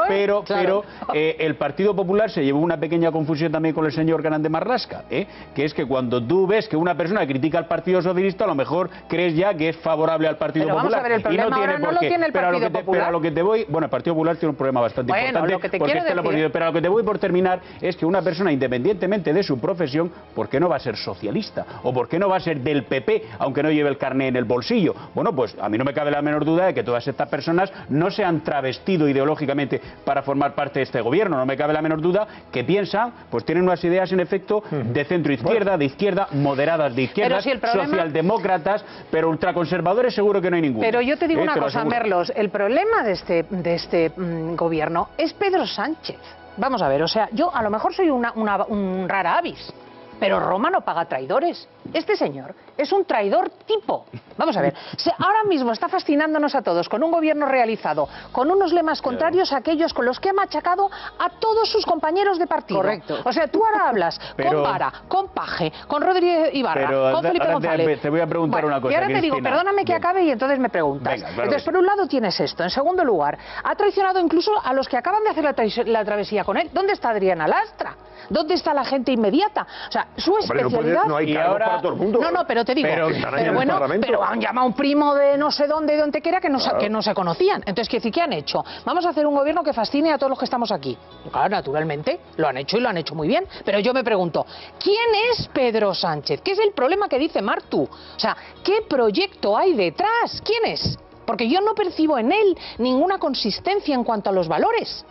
pero el Partido Popular se llevó una pequeña confusión también con el señor Grande Marlaska, que es que cuando tú ves que una persona critica al Partido Socialista, a lo mejor crees ya que es favorable al Partido Popular. Vamos a ver, el problema y no tiene ahora por no qué. Lo tiene el Partido Popular. Pero a lo que te voy, bueno, el Partido Popular tiene un problema bastante importante, porque está en la oposición, pero a lo que te voy por terminar es que una persona, independientemente de su profesión, ¿por qué no va a ser socialista? ¿O por qué no va a ser del PP, aunque no lleve el carné en el bolsillo? Bueno, pues a mí no me cabe la menor duda de que todas estas personas no se han travestido ideológicamente para formar parte de este gobierno. No me cabe la menor duda que piensan, pues tienen unas ideas en efecto de centro-izquierda, de izquierda, moderadas de izquierda, socialdemócratas, pero ultraconservadores seguro que no hay ninguno. Pero yo te digo una cosa, Merlos, el problema de este gobierno es Pedro Sánchez. Vamos a ver, o sea, yo a lo mejor soy un rara avis, pero Roma no paga traidores. Este señor es un traidor tipo. Vamos a ver, ahora mismo está fascinándonos a todos con un gobierno realizado, con unos lemas contrarios a aquellos con los que ha machacado a todos sus compañeros de partido. Correcto. O sea, tú ahora hablas con Vara, con Paje, con Rodríguez Ibarra, con Felipe González. Te voy a preguntar una cosa, y ahora te digo, perdóname que acabe y entonces me preguntas. Venga, claro. Entonces, por un lado tienes esto. En segundo lugar, ha traicionado incluso a los que acaban de hacer la travesía con él. ¿Dónde está Adriana Lastra? ¿Dónde está la gente inmediata? O sea, su especialidad... No hay cargo para todo el mundo. No, pero te digo, pero bueno, pero han llamado a un primo de no sé dónde, de Antequera, que no se conocían. Entonces, ¿qué decir? ¿Qué han hecho? Vamos a hacer un gobierno que fascine a todos los que estamos aquí. Claro, naturalmente, lo han hecho y lo han hecho muy bien. Pero yo me pregunto, ¿quién es Pedro Sánchez? ¿Qué es el problema que dice Martu? O sea, ¿qué proyecto hay detrás? ¿Quién es? Porque yo no percibo en él ninguna consistencia en cuanto a los valores.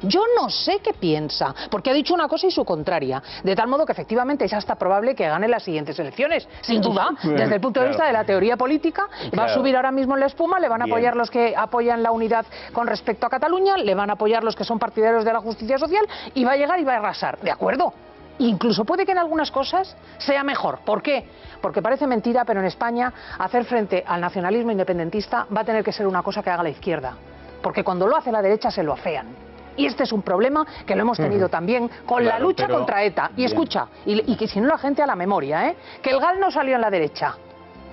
Yo no sé qué piensa, porque ha dicho una cosa y su contraria, de tal modo que efectivamente es hasta probable que gane las siguientes elecciones, sin duda, desde el punto de vista de la teoría política, va a subir ahora mismo en la espuma, le van a apoyar los que apoyan la unidad con respecto a Cataluña, le van a apoyar los que son partidarios de la justicia social, y va a llegar y va a arrasar, ¿de acuerdo? Incluso puede que en algunas cosas sea mejor. ¿Por qué? Porque parece mentira, pero en España hacer frente al nacionalismo independentista va a tener que ser una cosa que haga la izquierda, porque cuando lo hace la derecha se lo afean. Y este es un problema que lo hemos tenido también con la lucha contra ETA. Y escucha, y que si no la gente a la memoria, que el GAL no salió en la derecha.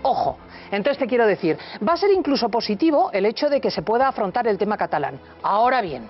Ojo. Entonces te quiero decir, va a ser incluso positivo el hecho de que se pueda afrontar el tema catalán. Ahora bien,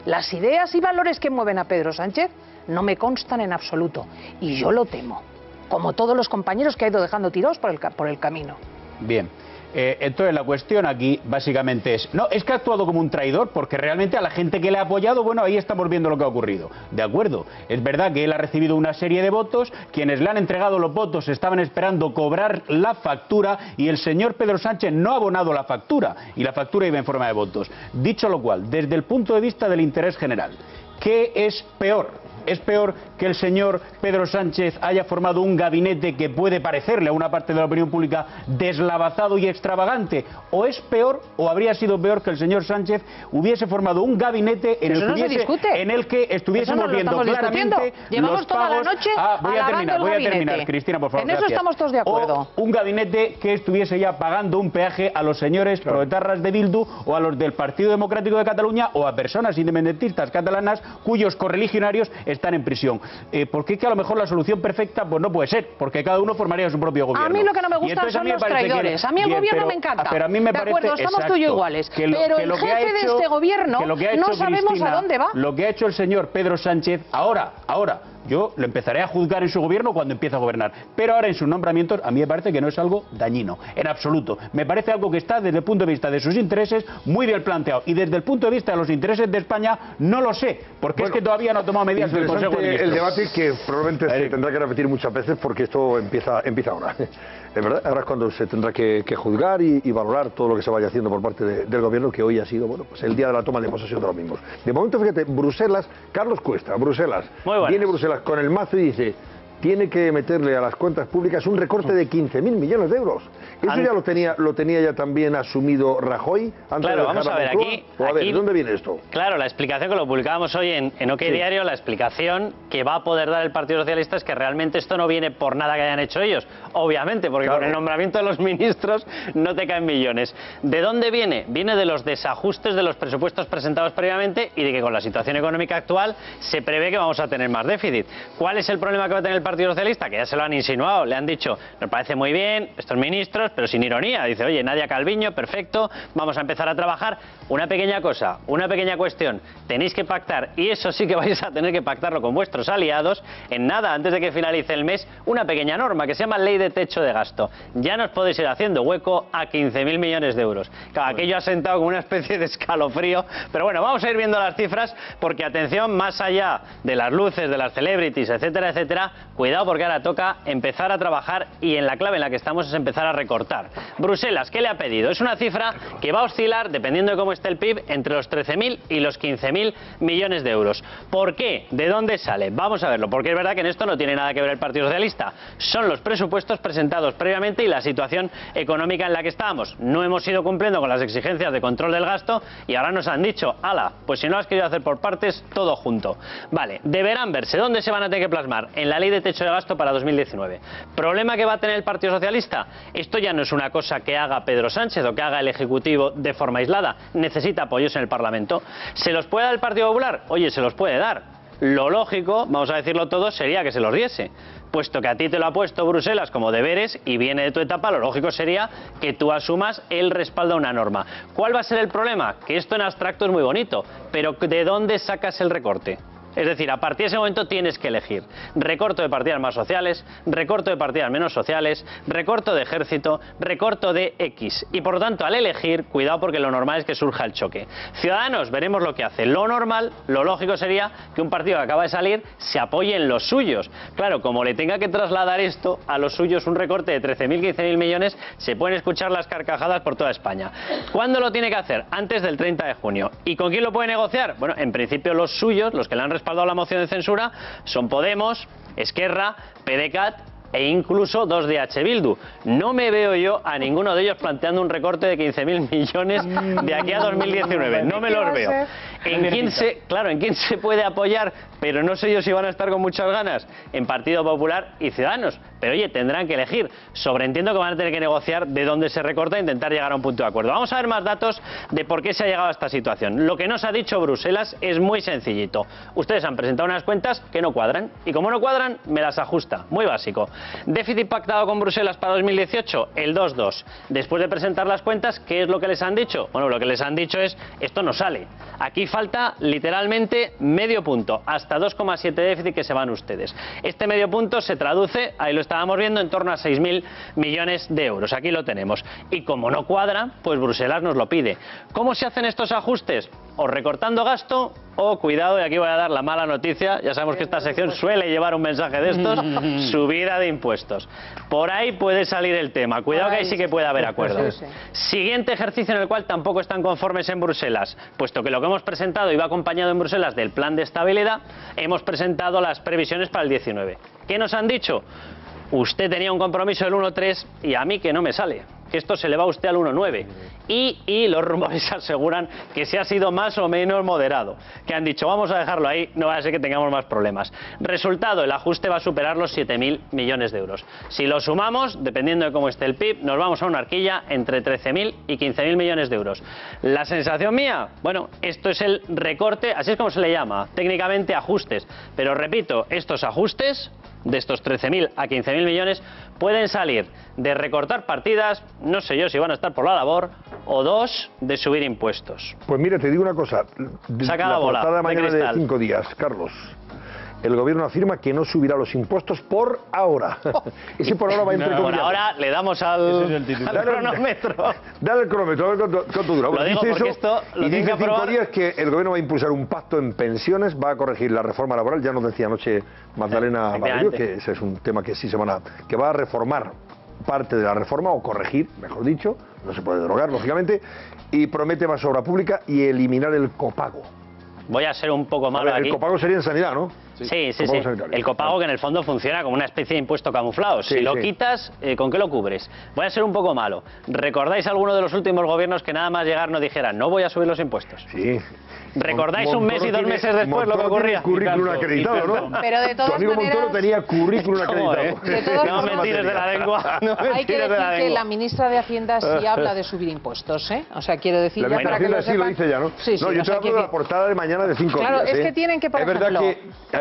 las ideas y valores que mueven a Pedro Sánchez no me constan en absoluto. Y yo lo temo, como todos los compañeros que ha ido dejando tirados por el camino. Bien. Entonces la cuestión aquí básicamente es, no, es que ha actuado como un traidor porque realmente a la gente que le ha apoyado, bueno, ahí estamos viendo lo que ha ocurrido. De acuerdo, es verdad que él ha recibido una serie de votos, quienes le han entregado los votos estaban esperando cobrar la factura y el señor Pedro Sánchez no ha abonado la factura y la factura iba en forma de votos. Dicho lo cual, desde el punto de vista del interés general, ¿qué es peor? ¿Es peor que el señor Pedro Sánchez haya formado un gabinete que puede parecerle a una parte de la opinión pública deslavazado y extravagante? ¿O es peor, o habría sido peor que el señor Sánchez hubiese formado un gabinete en el que estuviésemos viendo claramente Llevamos los pagos? Toda la noche voy a terminar, Cristina, por favor. En eso gracias. estamos todos de acuerdo. O un gabinete que estuviese ya pagando un peaje a los señores proetarras de Bildu o a los del Partido Democrático de Cataluña o a personas independentistas catalanas cuyos correligionarios están en prisión. Porque es que a lo mejor la solución perfecta pues no puede ser, porque cada uno formaría su propio gobierno. A mí lo que no me gusta son los traidores. A mí el gobierno me encanta. Pero a mí me parece, de acuerdo, estamos tú y yo iguales. Pero el jefe de este gobierno no sabemos a dónde va. Lo que ha hecho el señor Pedro Sánchez ahora, yo lo empezaré a juzgar en su gobierno cuando empiece a gobernar. Pero ahora en sus nombramientos a mí me parece que no es algo dañino, en absoluto. Me parece algo que está desde el punto de vista de sus intereses muy bien planteado. Y desde el punto de vista de los intereses de España no lo sé, porque es que todavía no ha tomado medidas del Consejo de Ministros. El debate que probablemente se tendrá que repetir muchas veces porque esto empieza ahora. Es verdad, ahora es cuando se tendrá que juzgar y valorar todo lo que se vaya haciendo por parte del gobierno, que hoy ha sido pues el día de la toma de posesión de los mismos. De momento, fíjate, Bruselas, Carlos Cuesta, Bruselas, viene Bruselas con el mazo y dice, tiene que meterle a las cuentas públicas un recorte de 15.000 millones de euros. ¿Eso ya lo tenía ya también asumido Rajoy? Claro, vamos a ver, aquí... ¿dónde viene esto? Claro, la explicación que lo publicábamos hoy en OK Diario, la explicación que va a poder dar el Partido Socialista es que realmente esto no viene por nada que hayan hecho ellos, obviamente, porque con el nombramiento de los ministros no te caen millones. ¿De dónde viene? Viene de los desajustes de los presupuestos presentados previamente y de que con la situación económica actual se prevé que vamos a tener más déficit. ¿Cuál es el problema que va a tener el Partido Socialista? Que ya se lo han insinuado, le han dicho, nos parece muy bien estos ministros, pero sin ironía. Dice, oye, Nadia Calviño, perfecto, vamos a empezar a trabajar. Una pequeña cosa, una pequeña cuestión, tenéis que pactar, y eso sí que vais a tener que pactarlo con vuestros aliados, en nada, antes de que finalice el mes, una pequeña norma que se llama Ley de Techo de Gasto. Ya nos podéis ir haciendo hueco a 15.000 millones de euros. Claro, aquello ha sentado como una especie de escalofrío, pero bueno, vamos a ir viendo las cifras, porque atención, más allá de las luces, de las celebrities, etcétera, etcétera, cuidado porque ahora toca empezar a trabajar y en la clave en la que estamos es empezar a recortar. Bruselas, ¿qué le ha pedido? Es una cifra que va a oscilar, dependiendo de cómo esté el PIB, entre los 13.000 y los 15.000 millones de euros. ¿Por qué? ¿De dónde sale? Vamos a verlo, porque es verdad que en esto no tiene nada que ver el Partido Socialista. Son los presupuestos presentados previamente y la situación económica en la que estábamos. No hemos ido cumpliendo con las exigencias de control del gasto y ahora nos han dicho, ala, pues si no lo has querido hacer por partes, todo junto. Vale, deberán verse. ¿Dónde se van a tener que plasmar? En la Ley de techo de gasto para 2019. ¿Problema que va a tener el Partido Socialista? Esto ya no es una cosa que haga Pedro Sánchez o que haga el Ejecutivo de forma aislada. Necesita apoyos en el Parlamento. ¿Se los puede dar el Partido Popular? Oye, se los puede dar. Lo lógico, vamos a decirlo todo, sería que se los diese. Puesto que a ti te lo ha puesto Bruselas como deberes y viene de tu etapa, lo lógico sería que tú asumas el respaldo a una norma. ¿Cuál va a ser el problema? Que esto en abstracto es muy bonito, pero ¿de dónde sacas el recorte? Es decir, a partir de ese momento tienes que elegir recorto de partidas más sociales, recorto de partidas menos sociales, recorto de ejército, recorto de X. Y por lo tanto, al elegir, cuidado porque lo normal es que surja el choque. Ciudadanos, veremos lo que hace. Lo normal, lo lógico sería que un partido que acaba de salir se apoye en los suyos. Claro, como le tenga que trasladar esto a los suyos, un recorte de 13.000, 15.000 millones, se pueden escuchar las carcajadas por toda España. ¿Cuándo lo tiene que hacer? Antes del 30 de junio. ¿Y con quién lo puede negociar? Bueno, en principio los suyos, los que le han respaldado la moción de censura, son Podemos, Esquerra, PDeCAT e incluso 2 de H. Bildu. No me veo yo a ninguno de ellos planteando un recorte de 15.000 millones de aquí a 2019. No me los veo. ¿En quién se puede apoyar? Pero no sé yo si van a estar con muchas ganas. En Partido Popular y Ciudadanos. Pero oye, tendrán que elegir. Sobreentiendo que van a tener que negociar de dónde se recorta e intentar llegar a un punto de acuerdo. Vamos a ver más datos de por qué se ha llegado a esta situación. Lo que nos ha dicho Bruselas es muy sencillito. Ustedes han presentado unas cuentas que no cuadran. Y como no cuadran, me las ajusta. Muy básico. Déficit pactado con Bruselas para 2018, el 2,2. Después de presentar las cuentas, ¿qué es lo que les han dicho? Bueno, lo que les han dicho es, esto no sale. Aquí falta literalmente medio punto, hasta 2,7 de déficit que se van ustedes. Este medio punto se traduce, ahí lo estábamos viendo, en torno a 6.000 millones de euros. Aquí lo tenemos. Y como no cuadra, pues Bruselas nos lo pide. ¿Cómo se hacen estos ajustes? O recortando gasto, o cuidado, y aquí voy a dar la mala noticia, ya sabemos que esta sección suele llevar un mensaje de estos, subida de impuestos. Por ahí puede salir el tema, cuidado que ahí sí que puede haber acuerdo. Siguiente ejercicio en el cual tampoco están conformes en Bruselas, puesto que lo que hemos presentado iba acompañado en Bruselas del plan de estabilidad, hemos presentado las previsiones para el 19. ¿Qué nos han dicho? Usted tenía un compromiso del 1,3 y a mí que no me sale. Que esto se le va a usted al 1,9. Y los rumores aseguran que se ha sido más o menos moderado. Que han dicho, vamos a dejarlo ahí, no va a ser que tengamos más problemas. Resultado, el ajuste va a superar los 7.000 millones de euros. Si lo sumamos, dependiendo de cómo esté el PIB, nos vamos a una horquilla entre 13.000 y 15.000 millones de euros. La sensación mía, bueno, esto es el recorte, así es como se le llama, técnicamente ajustes. Pero repito, estos ajustes, de estos 13.000 a 15.000 millones, pueden salir de recortar partidas, no sé yo si van a estar por la labor, o 2, de subir impuestos. Pues mire, te digo una cosa. Saca la bola, portada de mañana de 5 días, Carlos. El gobierno afirma que no subirá los impuestos por ahora. Ese por ahora va entre comillas. Por ahora le damos al cronómetro. Dale el cronómetro, a ver cuánto dura. Lo digo porque esto lo tiene que aprobar. 5 días que el gobierno va a impulsar un pacto en pensiones, va a corregir la reforma laboral. Ya nos decía anoche Magdalena Barrio que ese es un tema que sí que va a reformar parte de la reforma, o corregir, mejor dicho, no se puede derogar, lógicamente, y promete más obra pública y eliminar el copago. Voy a ser un poco malo aquí. El copago sería en sanidad, ¿no? Sí. El copago, que en el fondo funciona como una especie de impuesto camuflado. Si lo quitas, ¿con qué lo cubres? Voy a ser un poco malo. ¿Recordáis alguno de los últimos gobiernos que nada más llegar nos dijeran, no voy a subir los impuestos? Sí. ¿Recordáis un mes y 2 meses después lo que ocurría? Currículum acreditado, ¿no? Pero de todas tu amigo maneras, Montoro tenía currículum acreditado. No me tires de la lengua. Hay que decir que la ministra de Hacienda sí habla de subir impuestos, ¿eh? O sea, quiero decir ya para que lo sepan. Sí lo dice ya, ¿no? Sí, no, yo te hablo de la portada de mañana de 5 días. Claro, es que tienen que, por ejemplo...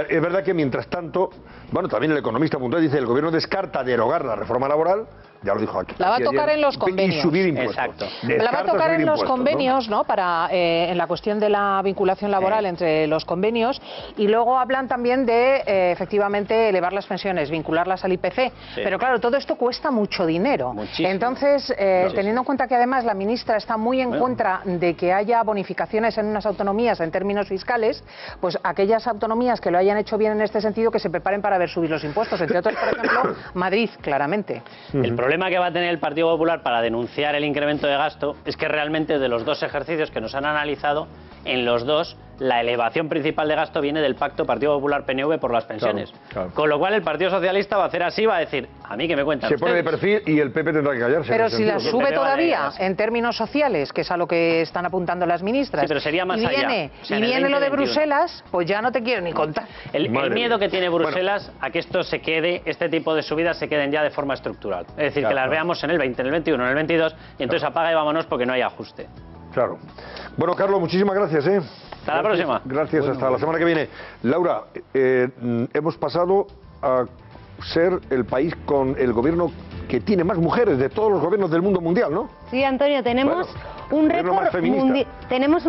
Es verdad que mientras tanto, bueno, también el economista puntual dice, el gobierno descarta derogar la reforma laboral, ya lo dijo aquí. La va a tocar en los convenios. Y subir impuestos. Exacto. La va a tocar en los convenios, ¿no? Para, en la cuestión de la vinculación laboral entre los convenios. Y luego hablan también de, efectivamente, elevar las pensiones, vincularlas al IPC. Sí. Pero claro, todo esto cuesta mucho dinero. Muchísimo. Entonces, teniendo en cuenta que además la ministra está muy en contra de que haya bonificaciones en unas autonomías en términos fiscales, pues aquellas autonomías que lo hayan hecho bien en este sentido, que se preparen para ver subir los impuestos. Entre otros, por ejemplo, Madrid, claramente. El problema que va a tener el Partido Popular para denunciar el incremento de gasto es que realmente de los 2 ejercicios que nos han analizado, en los 2 la elevación principal de gasto viene del pacto Partido Popular-PNV por las pensiones. Claro. Con lo cual el Partido Socialista va a hacer así, va a decir, a mí que me cuentan Se pone de ustedes. perfil y el PP tendrá que callarse. Pero si la sube todavía vale, en términos sociales, que es a lo que están apuntando las ministras, sí, pero sería más y allá. viene, O sea, y en el viene lo de 2021. Bruselas, pues ya no te quiero ni contar. El miedo que tiene Bruselas a que esto se quede, este tipo de subidas se queden ya de forma estructural. Es decir, que las veamos en el 20, en el 21, en el 22, y entonces apaga y vámonos porque no hay ajuste. Claro. Bueno, Carlos, muchísimas gracias. Hasta la próxima. Gracias, hasta la semana que viene. Laura, hemos pasado a ser el país con el gobierno que tiene más mujeres de todos los gobiernos del mundo mundial, ¿no? Sí, Antonio, tenemos un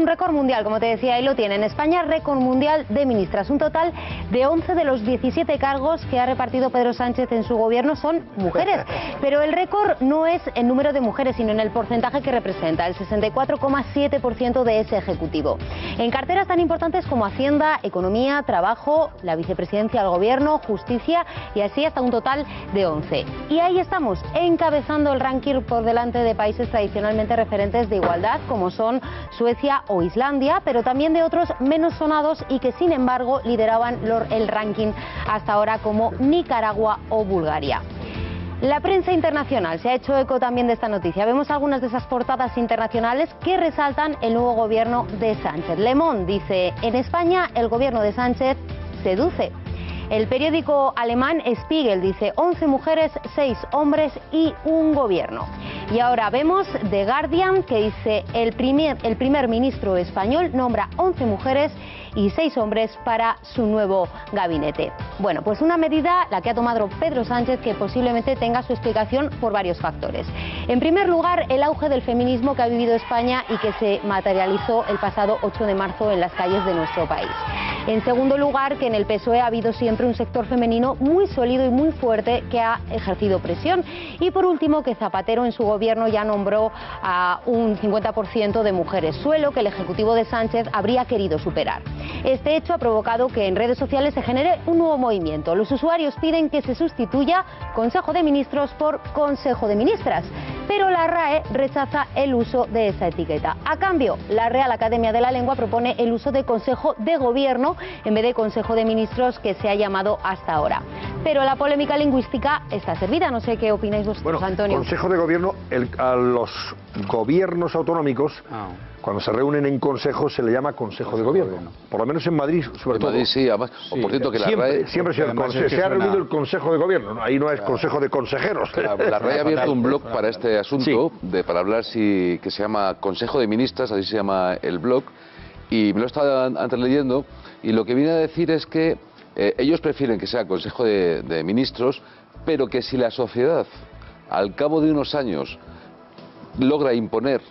récord mundial, como te decía, ahí lo tienen. España, récord mundial de ministras. Un total de 11 de los 17 cargos que ha repartido Pedro Sánchez en su gobierno son mujeres. Pero el récord no es en número de mujeres, sino en el porcentaje que representa, el 64,7% de ese ejecutivo. En carteras tan importantes como Hacienda, Economía, Trabajo, la vicepresidencia del Gobierno, Justicia, y así hasta un total de 11. Y ahí estamos, encabezando el ranking por delante de países tradicionalmente referentes de igualdad, como son Suecia o Islandia, pero también de otros menos sonados y que sin embargo lideraban el ranking hasta ahora, como Nicaragua o Bulgaria. La prensa internacional se ha hecho eco también de esta noticia. Vemos algunas de esas portadas internacionales que resaltan el nuevo gobierno de Sánchez. Le Monde dice: en España el gobierno de Sánchez seduce. El periódico alemán Spiegel dice: 11 mujeres, 6 hombres y un gobierno. Y ahora vemos The Guardian, que dice: el primer ministro español nombra 11 mujeres y 6 hombres para su nuevo gabinete. Bueno, pues una medida la que ha tomado Pedro Sánchez que posiblemente tenga su explicación por varios factores. En primer lugar, el auge del feminismo que ha vivido España y que se materializó el pasado 8 de marzo en las calles de nuestro país. En segundo lugar, que en el PSOE ha habido siempre un sector femenino muy sólido y muy fuerte que ha ejercido presión. Y por último, que Zapatero en su gobierno ya nombró a un 50% de mujeres, suelo que el Ejecutivo de Sánchez habría querido superar. Este hecho ha provocado que en redes sociales se genere un nuevo movimiento. Los usuarios piden que se sustituya Consejo de Ministros por Consejo de Ministras, pero la RAE rechaza el uso de esa etiqueta. A cambio, la Real Academia de la Lengua propone el uso de Consejo de Gobierno en vez de Consejo de Ministros, que se ha llamado hasta ahora. Pero la polémica lingüística está servida. No sé qué opináis vosotros, Antonio. Consejo de Gobierno, a los gobiernos autonómicos, cuando se reúnen en consejo, se le llama Consejo de Gobierno. Por lo menos en Madrid, sobre todo. En Madrid sí, además. Sí, por cierto, que la siempre, RAE... siempre se ha reunido el Consejo de Gobierno, ¿no? Ahí no es Consejo de Consejeros. La RAE ha abierto un blog para este asunto, para hablar, que se llama Consejo de Ministras, así se llama el blog, y me lo estaba antes leyendo, y lo que viene a decir es que ellos prefieren que sea Consejo de Ministros, pero que si la sociedad, al cabo de unos años, logra imponer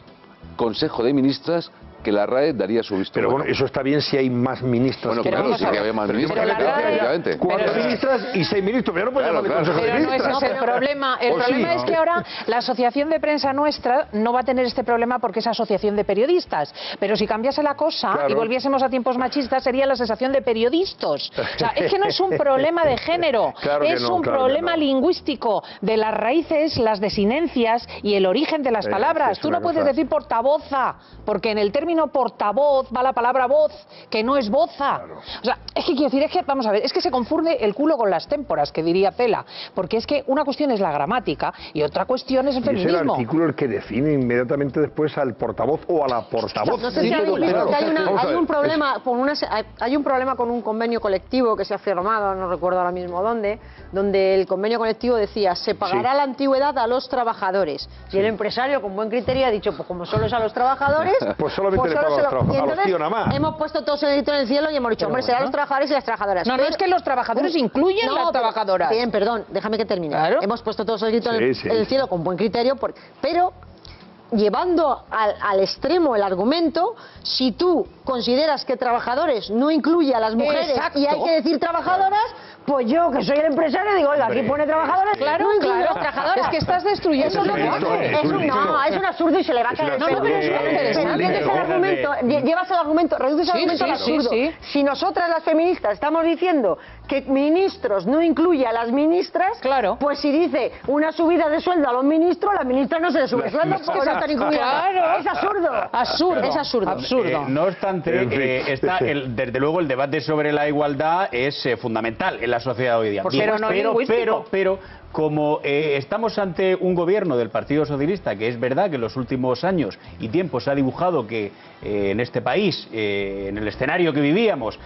Consejo de Ministras, que la RAE daría su visto bueno. Pero bueno, eso está bien si hay más ministras. Bueno, claro, sí que había más ministras, efectivamente. 4 ministras y 6 ministros, pero no puede llamarle Consejo de Ministras. Pero no ese es el problema. El problema es que ahora la Asociación de Prensa Nuestra no va a tener este problema porque es asociación de periodistas. Pero si cambiase la cosa y volviésemos a tiempos machistas, sería la asociación de periodistas. O sea, es que no es un problema de género, es un problema lingüístico de las raíces, las desinencias y el origen de las palabras. Tú no puedes decir portavoza, porque en el término portavoz va la palabra voz, que no es boza. O sea, es que quiero decir, vamos a ver, es que se confunde el culo con las témporas, que diría Cela, porque es que una cuestión es la gramática y otra cuestión es el feminismo. Es el artículo el que define inmediatamente después al portavoz o a la portavoz. No sé si habéis visto que hay un problema con un convenio colectivo que se ha firmado, no recuerdo ahora mismo dónde, donde el convenio colectivo decía: se pagará la antigüedad a los trabajadores. Y el empresario, con buen criterio, ha dicho: pues como solo es a los trabajadores, pues solamente le pago a los tíos nada más. Hemos puesto todos el grito en el cielo y hemos dicho: hombre, serán los trabajadores y las trabajadoras. No, es que los trabajadores incluyen las trabajadoras. Bien, perdón, déjame que termine. Claro. Hemos puesto todos el grito en el cielo con buen criterio, pero llevando al extremo el argumento, si tú consideras que trabajadores no incluye a las mujeres y hay que decir trabajadoras, Pues yo, que soy el empresario, digo, oiga, aquí pone trabajadores, claro, no incluye claro. los trabajadores. Es que estás destruyendo eso lo que es un absurdo y se le va a caer. No, pero es interesante. Llevas el argumento, reduces el argumento al absurdo. Si nosotras las feministas estamos diciendo que ministros no incluye a las ministras, pues si dice una subida de sueldo a los ministros, las ministras no se les sube sueldo porque no están incluidas. Es absurdo. Absurdo. Es absurdo. No obstante, desde luego el debate sobre la igualdad es fundamental en la sociedad hoy día. Pero como estamos ante un gobierno del Partido Socialista, que es verdad que en los últimos años y tiempos se ha dibujado que en este país, en el escenario que vivíamos,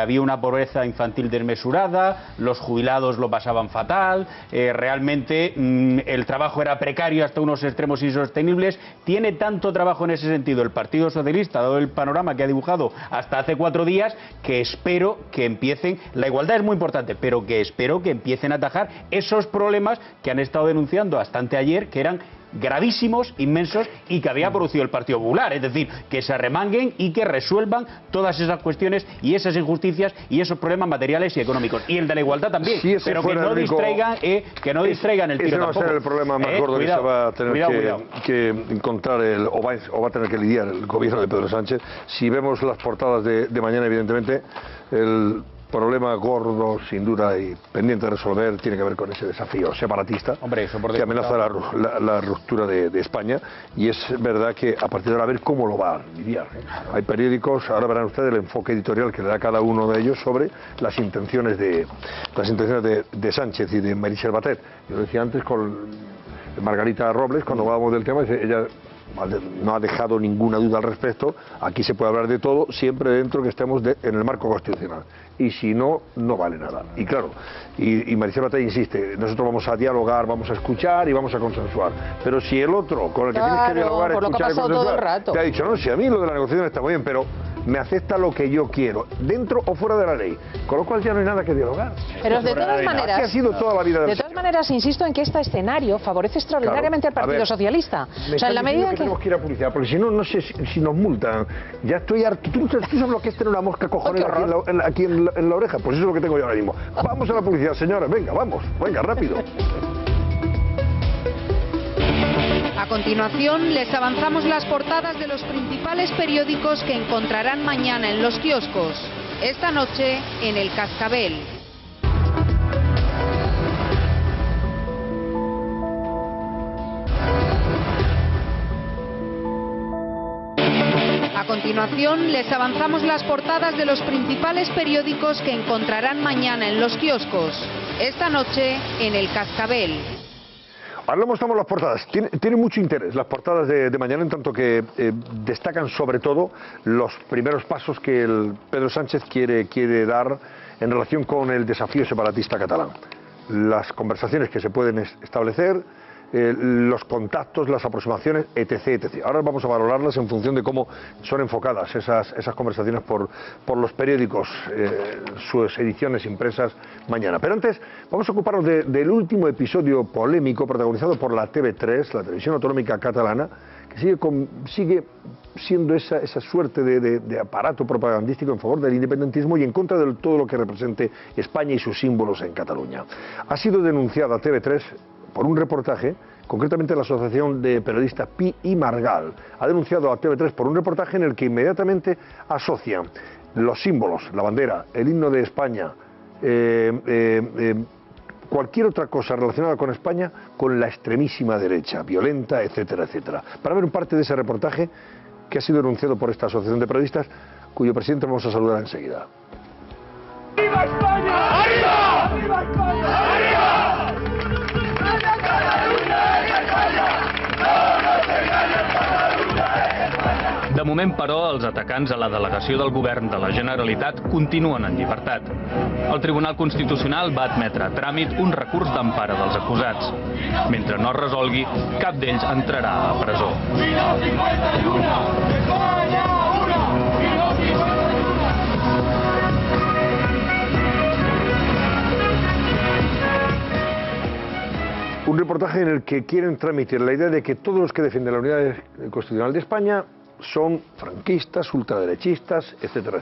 había una pobreza infantil desmesurada, los jubilados lo pasaban fatal, realmente el trabajo era precario hasta unos extremos insostenibles. Tiene tanto trabajo en ese sentido el Partido Socialista, dado el panorama que ha dibujado hasta hace 4 días, que espero que empiecen, la igualdad es muy importante, pero que espero que empiecen a atajar esos problemas que han estado denunciando hasta anteayer, que eran gravísimos, inmensos y que había producido el Partido Popular, es decir, que se arremanguen y que resuelvan todas esas cuestiones y esas injusticias y esos problemas materiales y económicos, y el de la igualdad también, pero que no distraigan el tiro tampoco. Ese va a ser el problema más gordo que se va a tener que encontrar o va a tener que lidiar el gobierno de Pedro Sánchez. Si vemos las portadas de mañana, evidentemente el problema gordo, sin duda, y pendiente de resolver, tiene que ver con ese desafío separatista que amenaza la ruptura de España, y es verdad que a partir de ahora a ver cómo lo va a lidiar. Hay periódicos, ahora verán ustedes el enfoque editorial que le da cada uno de ellos sobre las intenciones de Sánchez y de Meritxell Batet. Yo decía antes con Margarita Robles, cuando hablábamos del tema, ella no ha dejado ninguna duda al respecto. Aquí se puede hablar de todo, siempre dentro que estemos en el marco constitucional, y si no, no vale nada. Y claro, y Meritxell Batet insiste, nosotros vamos a dialogar, vamos a escuchar y vamos a consensuar, pero si el otro con el que tienes que dialogar, escuchar y consensuar te ha dicho, no, si a mí lo de la negociación está muy bien, pero me acepta lo que yo quiero, dentro o fuera de la ley, con lo cual ya no hay nada que dialogar. Pero de todas maneras, ha sido toda la vida de todas maneras, insisto en que este escenario favorece extraordinariamente al Partido Socialista. O sea, en la medida que tenemos que ir a publicidad, porque si no, no sé si nos multan. Ya estoy harto. ¿Tú sabes lo que es tener una mosca cojonera aquí en la oreja? Pues eso es lo que tengo yo ahora mismo. Vamos a la publicidad, señores. Venga, vamos. Venga, rápido. A continuación, les avanzamos las portadas de los principales periódicos que encontrarán mañana en los kioscos. Esta noche, en El Cascabel. A continuación, les avanzamos las portadas de los principales periódicos que encontrarán mañana en los kioscos. Esta noche, en El Cascabel. Ahora le mostramos las portadas. Tiene mucho interés las portadas de mañana, en tanto que destacan sobre todo los primeros pasos que el Pedro Sánchez quiere dar en relación con el desafío separatista catalán. Las conversaciones que se pueden establecer, los contactos, las aproximaciones, etc. Ahora vamos a valorarlas en función de cómo son enfocadas esas conversaciones por los periódicos, sus ediciones impresas mañana. Pero antes vamos a ocuparnos del último episodio polémico protagonizado por la TV3, la televisión autonómica catalana, que sigue siendo esa suerte de aparato propagandístico en favor del independentismo y en contra de todo lo que represente España y sus símbolos en Cataluña. Ha sido denunciada TV3 por un reportaje, concretamente la Asociación de Periodistas Pi y Margal ha denunciado a TV3 por un reportaje en el que inmediatamente asocian los símbolos, la bandera, el himno de España, cualquier otra cosa relacionada con España, con la extremísima derecha, violenta, etcétera. Para ver parte de ese reportaje que ha sido denunciado por esta Asociación de Periodistas, cuyo presidente vamos a saludar enseguida. ¡Viva España! ¡Arriba! ¡Arriba España! ¡Arriba! De moment, però, els atacants a la delegació del govern de la Generalitat continuen en llibertat. El Tribunal Constitucional va admetre a tràmit un recurs d'empara dels acusats. Mentre no es resolgui, cap d'ells entrarà a presó. Un reportaje en el que quieren transmitir la idea de que todos los que defienden la unidad constitucional de España son franquistas, ultraderechistas, etcétera,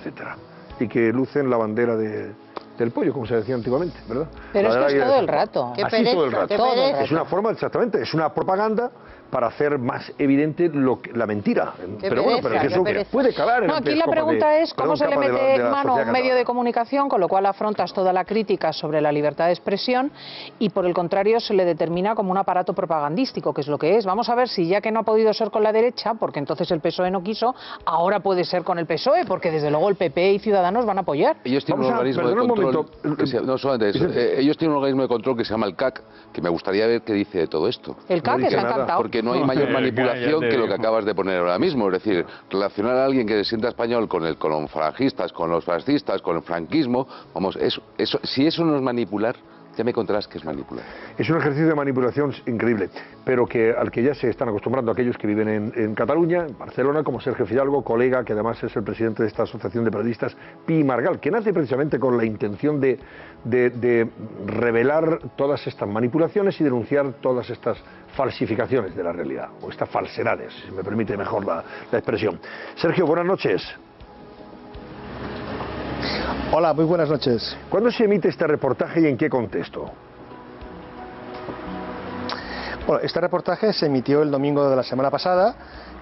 y que lucen la bandera de del pollo, como se decía antiguamente, ¿verdad? Pero es que es todo el rato. Así todo el rato. Es una forma, exactamente, es una propaganda para hacer más evidente la mentira. Pero bueno, pero es que eso puede calar en aquí la pregunta es cómo se le mete en mano un medio de comunicación, con lo cual afrontas toda la crítica sobre la libertad de expresión y por el contrario se le determina como un aparato propagandístico, que es lo que es. Vamos a ver si ya que no ha podido ser con la derecha, porque entonces el PSOE no quiso, ahora puede ser con el PSOE, porque desde luego el PP y Ciudadanos van a apoyar. Ellos tienen un organismo de control, no solamente eso, ellos tienen un organismo de control que se llama el CAC, que me gustaría ver qué dice de todo esto. El CAC está encantado. Porque no hay mayor manipulación que lo que acabas de poner ahora mismo. Es decir, relacionar a alguien que se sienta español con los falangistas, con los fascistas, con el franquismo, vamos, si eso no es manipular, ya me contarás que es manipular. Es un ejercicio de manipulación increíble, pero al que ya se están acostumbrando aquellos que viven en Cataluña, en Barcelona, como Sergio Fidalgo, colega, que además es el presidente de esta asociación de periodistas, Pi Margal, que nace precisamente con la intención de revelar todas estas manipulaciones y denunciar todas estas falsificaciones de la realidad, o estas falsedades, si me permite mejor la expresión. Sergio, buenas noches. Hola, muy buenas noches. ¿Cuándo se emite este reportaje y en qué contexto? Bueno, este reportaje se emitió el domingo de la semana pasada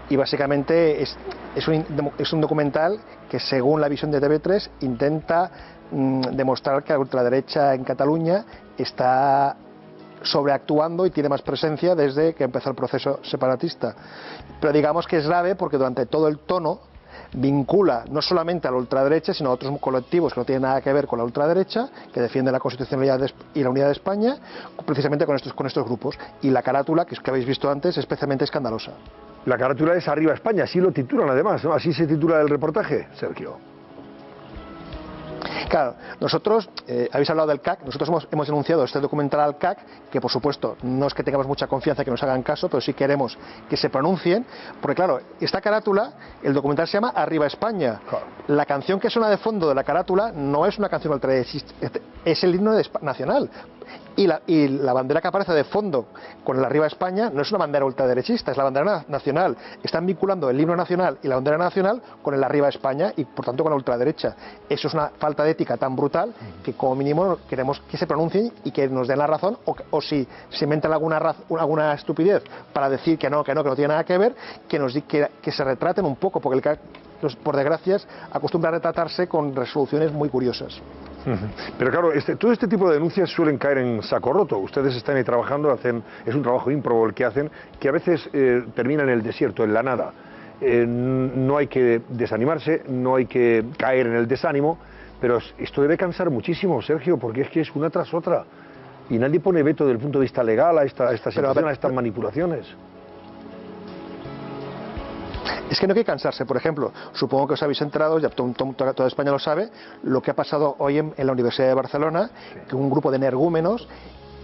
y básicamente es un documental que, según la visión de TV3, intenta demostrar que la ultraderecha en Cataluña está sobreactuando y tiene más presencia desde que empezó el proceso separatista. Pero digamos que es grave porque durante todo el tono vincula no solamente a la ultraderecha, sino a otros colectivos que no tienen nada que ver con la ultraderecha, que defienden la constitucionalidad y la unidad de España, precisamente con estos grupos. Y la carátula, que habéis visto antes, es especialmente escandalosa. La carátula es Arriba España, así lo titulan además, ¿no? Así se titula el reportaje, Sergio. Claro, nosotros, habéis hablado del CAC, nosotros hemos denunciado este documental al CAC, que por supuesto no es que tengamos mucha confianza que nos hagan caso, pero sí queremos que se pronuncien, porque claro, esta carátula, el documental se llama Arriba España. La canción que suena de fondo de la carátula no es una canción ultraderechista, es el himno nacional. Y la bandera que aparece de fondo con el Arriba España no es una bandera ultraderechista, es la bandera nacional. Están vinculando el himno nacional y la bandera nacional con el Arriba España y por tanto con la ultraderecha. Eso es una falta de ética tan brutal que como mínimo queremos que se pronuncien y que nos den la razón, o si se inventan alguna estupidez para decir que no tiene nada que ver, que se retraten un poco, porque el CAC, por desgracia, acostumbra a retratarse con resoluciones muy curiosas. Pero claro, todo este tipo de denuncias suelen caer en saco roto. Ustedes están ahí trabajando, es un trabajo ímprobo el que hacen, que a veces termina en el desierto, en la nada. No hay que desanimarse, no hay que caer en el desánimo, pero esto debe cansar muchísimo, Sergio, porque es que es una tras otra. Y nadie pone veto desde el punto de vista legal a esta situación, a estas manipulaciones. Es que no hay que cansarse. Por ejemplo, supongo que os habéis enterado, ya toda España lo sabe, lo que ha pasado hoy en la Universidad de Barcelona, que un grupo de energúmenos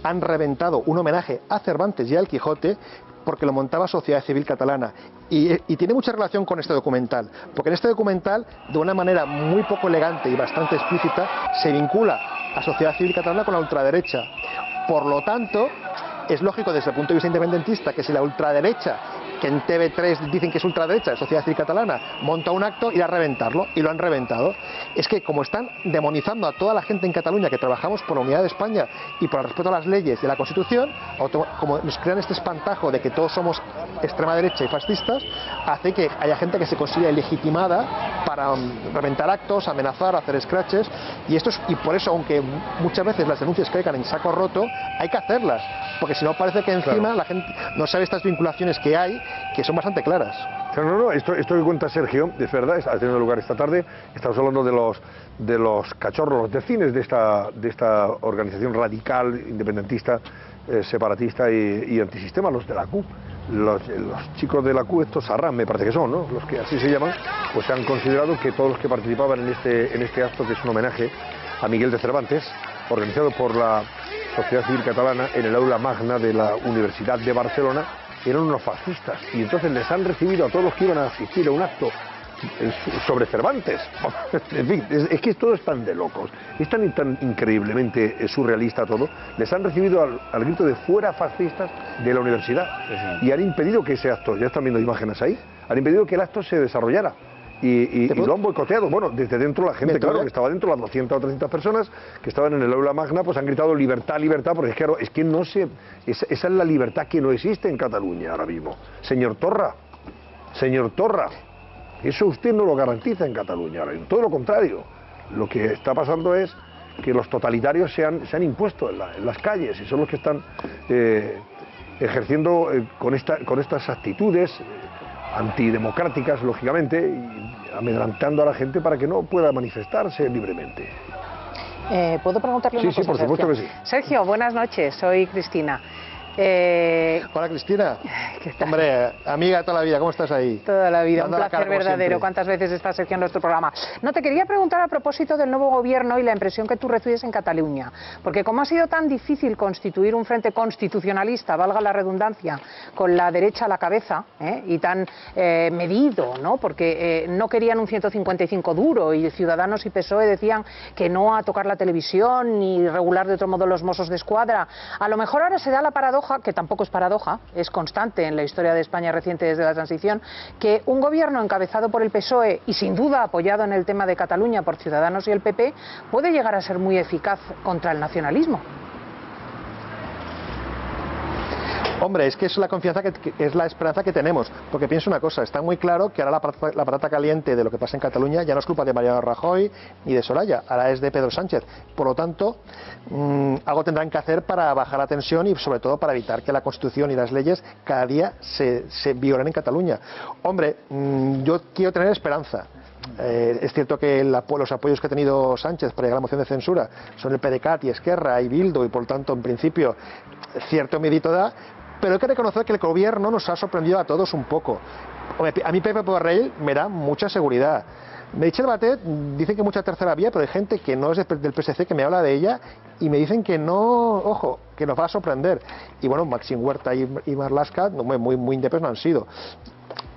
han reventado un homenaje a Cervantes y al Quijote porque lo montaba Sociedad Civil Catalana. Y tiene mucha relación con este documental, porque en este documental, de una manera muy poco elegante y bastante explícita, se vincula a Sociedad Civil Catalana con la ultraderecha. Por lo tanto, es lógico desde el punto de vista independentista que si la ultraderecha, que en TV3 dicen que es ultraderecha, Sociedad Civil Catalana, monta un acto, irá a reventarlo, y lo han reventado. Es que como están demonizando a toda la gente en Cataluña que trabajamos por la unidad de España y por el respeto a las leyes y a la Constitución, como nos crean este espantajo de que todos somos extrema derecha y fascistas, hace que haya gente que se considera legitimada para reventar actos, amenazar, hacer scratches, y por eso, aunque muchas veces las denuncias caigan en saco roto, hay que hacerlas, porque si no parece que encima la gente no sabe estas vinculaciones que hay, que son bastante claras. No, esto que cuenta Sergio, es verdad, ha tenido lugar esta tarde. Estamos hablando de los cachorros, los delfines de esta organización radical, independentista, separatista y antisistema, los de la CUP. Los chicos de la CUP, estos Arran, me parece que son, ¿no? Los que así se llaman, pues han considerado que todos los que participaban en este acto, que es un homenaje a Miguel de Cervantes, organizado por la Sociedad Civil Catalana en el aula magna de la Universidad de Barcelona, eran unos fascistas, y entonces les han recibido a todos los que iban a asistir a un acto sobre Cervantes. En fin, es que todo es tan de locos, es tan increíblemente surrealista todo. Les han recibido al grito de fuera fascistas de la universidad, y han impedido que ese acto, ya están viendo imágenes ahí, han impedido que el acto se desarrollara. y lo han boicoteado. Bueno, desde dentro la gente, claro, que estaba dentro, las 200 o 300 personas que estaban en el aula magna, pues han gritado libertad, libertad, porque claro, es que no se... Esa es la libertad que no existe en Cataluña ahora mismo. Señor Torra, eso usted no lo garantiza en Cataluña ahora mismo, todo lo contrario. Lo que está pasando es que los totalitarios se han impuesto en las calles y son los que están ejerciendo con estas actitudes antidemocráticas, lógicamente, y amedrentando a la gente para que no pueda manifestarse libremente. ¿Puedo preguntarle una cosa? Sí, por supuesto que sí. Sergio, buenas noches, soy Cristina. Hola, Cristina. ¿Qué tal? Hombre, amiga de toda la vida, ¿cómo estás ahí? Toda la vida, Dando un la placer cara, como verdadero. siempre. ¿Cuántas veces está Sergio en nuestro programa? No, te quería preguntar a propósito del nuevo gobierno y la impresión que tú recibes en Cataluña. Porque como ha sido tan difícil constituir un frente constitucionalista, valga la redundancia, con la derecha a la cabeza, y tan medido, ¿no? Porque no querían un 155 duro y Ciudadanos y PSOE decían que no a tocar la televisión ni regular de otro modo los Mossos de Escuadra. A lo mejor ahora se da la paradoja, que tampoco es paradoja, es constante en la historia de España reciente desde la transición, que un gobierno encabezado por el PSOE y sin duda apoyado en el tema de Cataluña por Ciudadanos y el PP puede llegar a ser muy eficaz contra el nacionalismo. Hombre, es que es la confianza, es la esperanza que tenemos, porque pienso una cosa, está muy claro que ahora la patata caliente de lo que pasa en Cataluña ya no es culpa de Mariano Rajoy ni de Soraya, ahora es de Pedro Sánchez. Por lo tanto, algo tendrán que hacer para bajar la tensión y sobre todo para evitar que la Constitución y las leyes cada día se violen en Cataluña. Hombre, yo quiero tener esperanza. Es cierto que los apoyos que ha tenido Sánchez para llegar a la moción de censura son el PDeCAT y Esquerra y Bildu, y por tanto, en principio, cierto miedito da. Pero hay que reconocer que el gobierno nos ha sorprendido a todos un poco. A mí Pepe Borrell me da mucha seguridad. Meritxell Batet dicen que mucha tercera vía, pero hay gente que no es del PSC que me habla de ella y me dicen que no, ojo, que nos va a sorprender. Y bueno, Maxim Huerta y Marlaska muy independientes no han sido.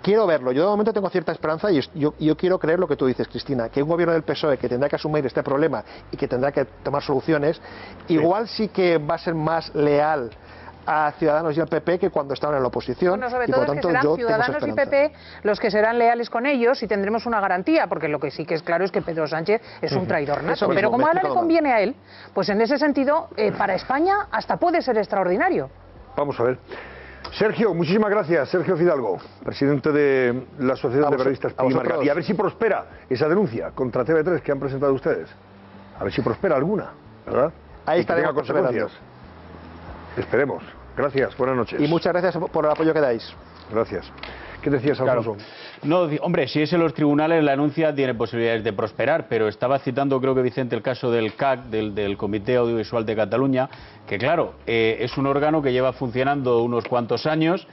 Quiero verlo. Yo de momento tengo cierta esperanza y yo quiero creer lo que tú dices, Cristina, que un gobierno del PSOE que tendrá que asumir este problema y que tendrá que tomar soluciones, igual sí que va a ser más leal a Ciudadanos y al PP que cuando estaban en la oposición. Bueno, sobre y todo por tanto, es que serán yo Ciudadanos tengo y esa PP los que serán leales con ellos y tendremos una garantía, porque lo que sí que es claro es que Pedro Sánchez es un traidor nato. Pero como ahora le conviene a él, pues en ese sentido, para España hasta puede ser extraordinario. Vamos a ver. Sergio, muchísimas gracias. Sergio Fidalgo, presidente de la Asociación de Periodistas Pimarca. Y a ver si prospera esa denuncia contra TV3 que han presentado ustedes. A ver si prospera alguna, ¿verdad? Ahí estaremos consecuencias. Esperemos. Gracias, buenas noches. Y muchas gracias por el apoyo que dais. Gracias. ¿Qué decías, Alfonso? Claro. No, hombre, si es en los tribunales la denuncia tiene posibilidades de prosperar, pero estaba citando, creo que Vicente, el caso del CAC, del Comité Audiovisual de Cataluña, que claro, es un órgano que lleva funcionando unos cuantos años,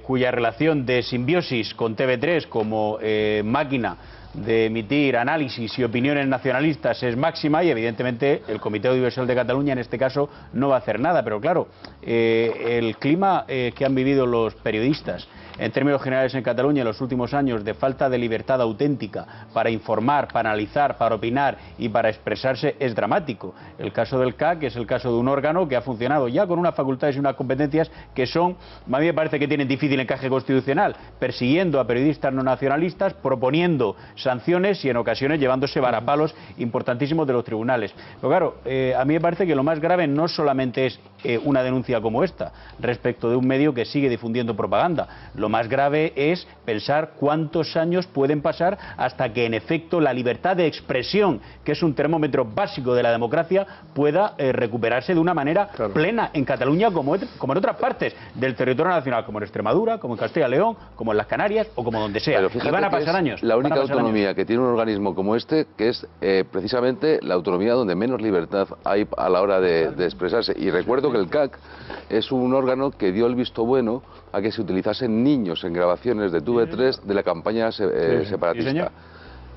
cuya relación de simbiosis con TV3 como máquina de emitir análisis y opiniones nacionalistas es máxima y evidentemente el Comité Audiovisual de Cataluña en este caso no va a hacer nada, pero claro, el clima que han vivido los periodistas en términos generales en Cataluña en los últimos años de falta de libertad auténtica para informar, para analizar, para opinar y para expresarse es dramático. El caso del CAC es el caso de un órgano que ha funcionado ya con unas facultades y unas competencias que son, a mí me parece que tienen difícil encaje constitucional, persiguiendo a periodistas no nacionalistas, proponiendo sanciones y en ocasiones llevándose varapalos importantísimos de los tribunales. Pero claro, a mí me parece que lo más grave no solamente es una denuncia como esta respecto de un medio que sigue difundiendo propaganda. Lo más grave es pensar cuántos años pueden pasar hasta que en efecto la libertad de expresión, que es un termómetro básico de la democracia, pueda recuperarse de una manera plena en Cataluña como en otras partes del territorio nacional, como en Extremadura, como en Castilla y León, como en las Canarias o como donde sea. Y van a pasar años. La única autonomía que tiene un organismo como este, que es precisamente la autonomía donde menos libertad hay a la hora de expresarse. Y recuerdo que el CAC es un órgano que dio el visto bueno a que se utilizasen niños en grabaciones de TV3 de la campaña separatista.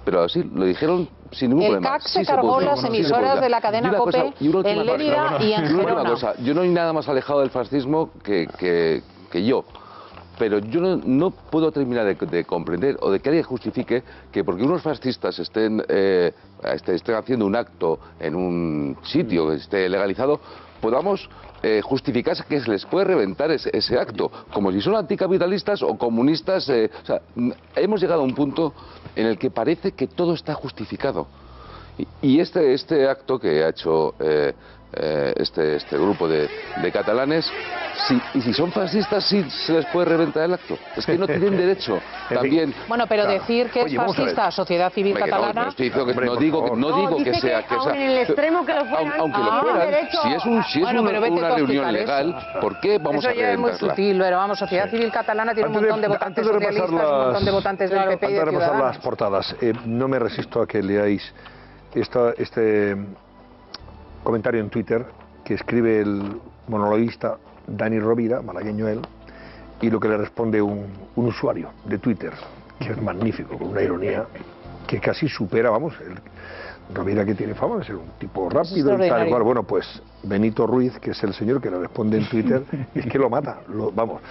Pero así, lo dijeron sin ningún problema. El CAC se cargó las emisoras de la cadena COPE en Lérida y en Gerona. Yo no hay nada más alejado del fascismo que yo. Pero yo no puedo terminar de comprender o de que alguien justifique que porque unos fascistas estén haciendo un acto en un sitio que esté legalizado, podamos justificarse que se les puede reventar ese acto, como si son anticapitalistas o comunistas. O sea, hemos llegado a un punto en el que parece que todo está justificado. Y este acto que ha hecho este grupo de catalanes, si son fascistas, sí se les puede reventar el acto. Es que no tienen derecho también. Bueno, pero decir que es fascista Sociedad Civil Catalana. No digo que sea. En el extremo que lo fueran, aunque lo fueran, si es una reunión legal, ¿por qué vamos a reventarla? Eso ya es muy sutil, pero vamos, Sociedad Civil Catalana tiene un montón de votantes socialistas, un montón de votantes del PP y de Ciudadanos. Antes de repasar las portadas, no me resisto a que leáis este comentario en Twitter que escribe el monologuista Dani Rovira, malagueño él, y lo que le responde un usuario de Twitter, que es magnífico, con una ironía que casi supera, vamos, Rovira, que tiene fama de ser un tipo rápido y tal y cual. Bueno, pues Benito Ruiz, que es el señor que le responde en Twitter, es que lo mata. Vamos,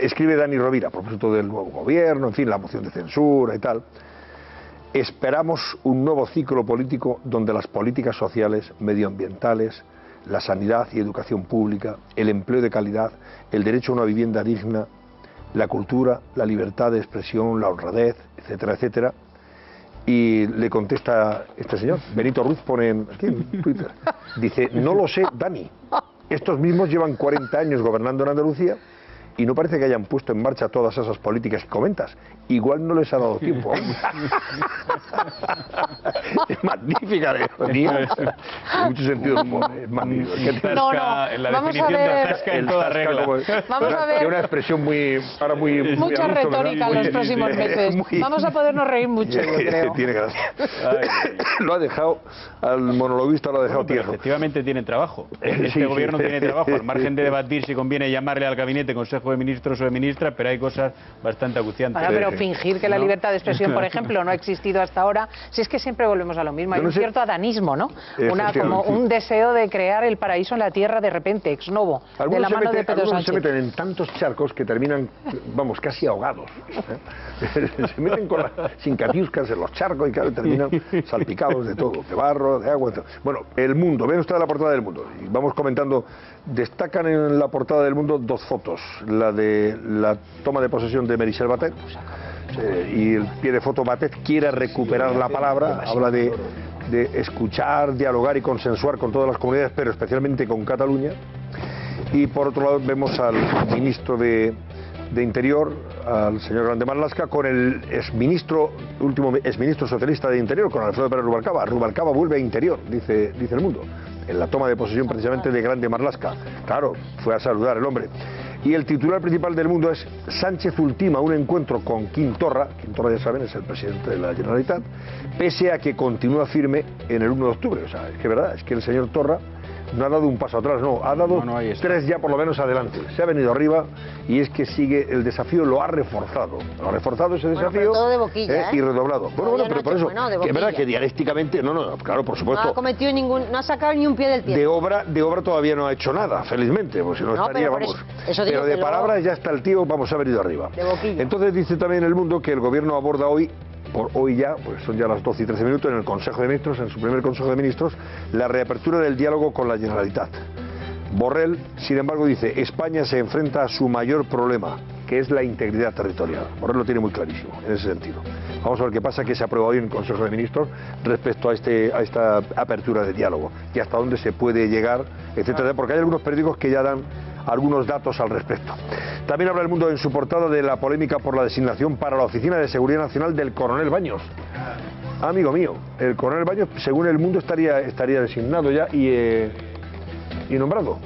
escribe Dani Rovira a propósito del nuevo gobierno, en fin, la moción de censura y tal. Esperamos un nuevo ciclo político donde las políticas sociales, medioambientales, la sanidad y educación pública, el empleo de calidad, el derecho a una vivienda digna, la cultura, la libertad de expresión, la honradez, etcétera, etcétera. Y le contesta este señor, Benito Ruiz, pone aquí en Twitter, dice: no lo sé, Dani, estos mismos llevan 40 años gobernando en Andalucía y no parece que hayan puesto en marcha todas esas políticas que comentas. Igual no les ha dado tiempo. Es magnífica la ironía. En mucho sentido, es magnífica. No, la vamos definición a ver. de zasca en toda regla. Vamos a ver. Tiene una expresión muy mucha retórica en los próximos meses. Vamos a podernos reír mucho, yo creo. Tiene gracia. Lo ha dejado, al monologuista lo ha dejado tierno. Efectivamente tiene trabajo. Este gobierno tiene trabajo, al margen de debatir si conviene llamarle al gabinete Consejo de Ministros o de Ministra, pero hay cosas bastante acuciantes. Pero fingir que la libertad de expresión, por ejemplo, no ha existido hasta ahora, si es que siempre volvemos a lo mismo. Hay un cierto adanismo, ¿no? Como un deseo de crear el paraíso en la tierra de repente, ex novo, de la mano de Pedro Sánchez. Se meten en tantos charcos que terminan, vamos, casi ahogados. Se meten sin catiuscas en los charcos y claro, terminan salpicados de todo, de barro, de agua. Bueno, El Mundo, ven ustedes la portada del Mundo. Y vamos comentando, destacan en la portada del Mundo dos fotos. La de la toma de posesión de Meritxell Batet, y el pie de foto: Batet quiere recuperar la palabra, habla de escuchar, dialogar y consensuar con todas las comunidades, pero especialmente con Cataluña. Y por otro lado vemos al ministro de Interior, al señor Grande Marlaska, con el último exministro socialista de Interior, con Alfredo Pérez Rubalcaba. Rubalcaba vuelve a Interior, dice El Mundo, en la toma de posesión precisamente de Grande Marlaska. Claro, fue a saludar el hombre. Y el titular principal del Mundo es: Sánchez ultima un encuentro con Quim Torra. Quim Torra, ya saben, es el presidente de la Generalitat, pese a que continúa firme en el 1 de octubre. O sea, es que verdad, es que el señor Torra no ha dado un paso atrás, no, ha dado tres ya por lo menos adelante. Se ha venido arriba y es que sigue el desafío, lo ha reforzado ese desafío. Pero todo de boquilla, y redoblado. Bueno, pero por eso, que es verdad que dialécticamente, claro, por supuesto. No ha cometido no ha sacado ni un pie del pie. De obra todavía no ha hecho nada, felizmente, pues si no estaría, vamos. Pero de palabras ya está el tío, vamos, ha venido arriba. De boquilla. Entonces dice también El Mundo que el gobierno aborda hoy ya, pues son ya las 12 y 13 minutos, en el Consejo de Ministros, en su primer Consejo de Ministros, la reapertura del diálogo con la Generalitat. Borrell, sin embargo, dice: España se enfrenta a su mayor problema, que es la integridad territorial. Borrell lo tiene muy clarísimo, en ese sentido. Vamos a ver qué pasa, que se aprueba hoy en el Consejo de Ministros respecto a esta apertura de diálogo y hasta dónde se puede llegar, etcétera, porque hay algunos periódicos que ya dan algunos datos al respecto. También habla El Mundo en su portada de la polémica por la designación para la Oficina de Seguridad Nacional del coronel Baños. Amigo mío, el coronel Baños, según El Mundo, estaría designado ya y nombrado.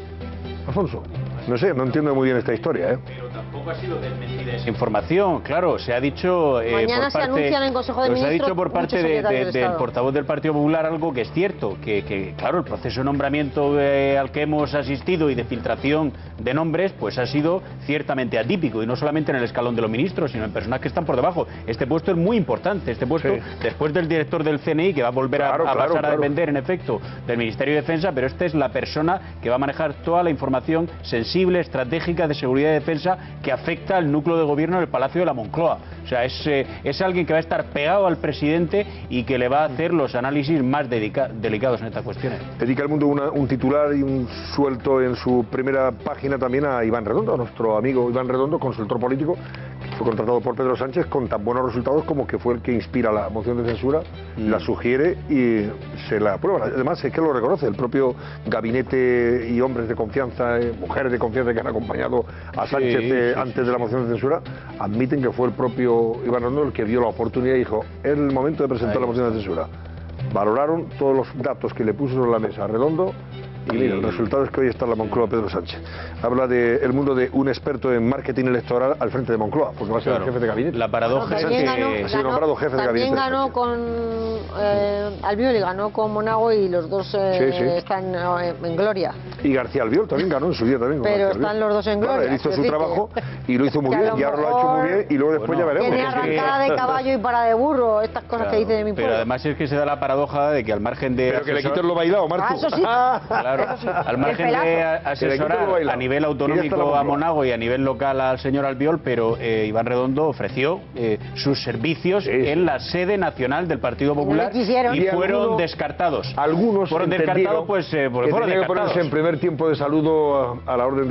Alfonso, no sé, no entiendo muy bien esta historia, ¿eh? Pero tampoco ha sido desmentida esa información, claro, se ha dicho mañana se anuncia en el Consejo de Ministros, se ha dicho por parte del portavoz del Partido Popular algo que es cierto, que claro, el proceso de nombramiento al que hemos asistido y de filtración de nombres, pues ha sido ciertamente atípico, y no solamente en el escalón de los ministros, sino en personas que están por debajo. Este puesto es muy importante, este puesto, después del director del CNI, que va a volver a pasar a depender, en efecto, del Ministerio de Defensa, pero esta es la persona que va a manejar toda la información sensible sensible, estratégica de seguridad y defensa que afecta al núcleo de gobierno del Palacio de la Moncloa. O sea, es alguien que va a estar pegado al presidente y que le va a hacer los análisis más delicados en estas cuestiones. Dedica el Mundo un titular y un suelto en su primera página también a Iván Redondo, a nuestro amigo Iván Redondo, consultor político, que fue contratado por Pedro Sánchez con tan buenos resultados como que fue el que inspira la moción de censura, la sugiere y se la aprueba. Además es que lo reconoce, el propio gabinete y hombres de confianza, mujeres de confianza que han acompañado a Sánchez antes de la moción de censura, admiten que fue el propio Iván Redondo el que vio la oportunidad y dijo, es el momento de presentar la moción de censura. Valoraron todos los datos que le puso sobre la mesa a Redondo y mira, el resultado es que hoy está en la Moncloa Pedro Sánchez. Habla de El Mundo de un experto en marketing electoral al frente de Moncloa, porque va a ser el jefe de gabinete. La paradoja es que ha sido nombrado jefe de gabinete. También ganó con Albiol y ganó con Monago y los dos están en gloria. Y García Albiol también ganó en su día también. Pero están los dos en gloria. Él hizo su trabajo y lo hizo muy bien y ahora lo ha hecho muy bien y luego después ya veremos. Tiene arrancada de caballo y para de burro, estas cosas que dice de mi pueblo. Pero además es que se da la paradoja de que al margen de... Pero que le quiten lo bailado, Marco. Eso sí. Claro, al margen de asesorar a nivel autonómico a Monago y a nivel local al señor Albiol, pero Iván Redondo ofreció sus servicios en la sede nacional del Partido Popular y fueron descartados. Algunos fueron descartados porque fueron descartados. Que ponerse en primer tiempo de saludo a la orden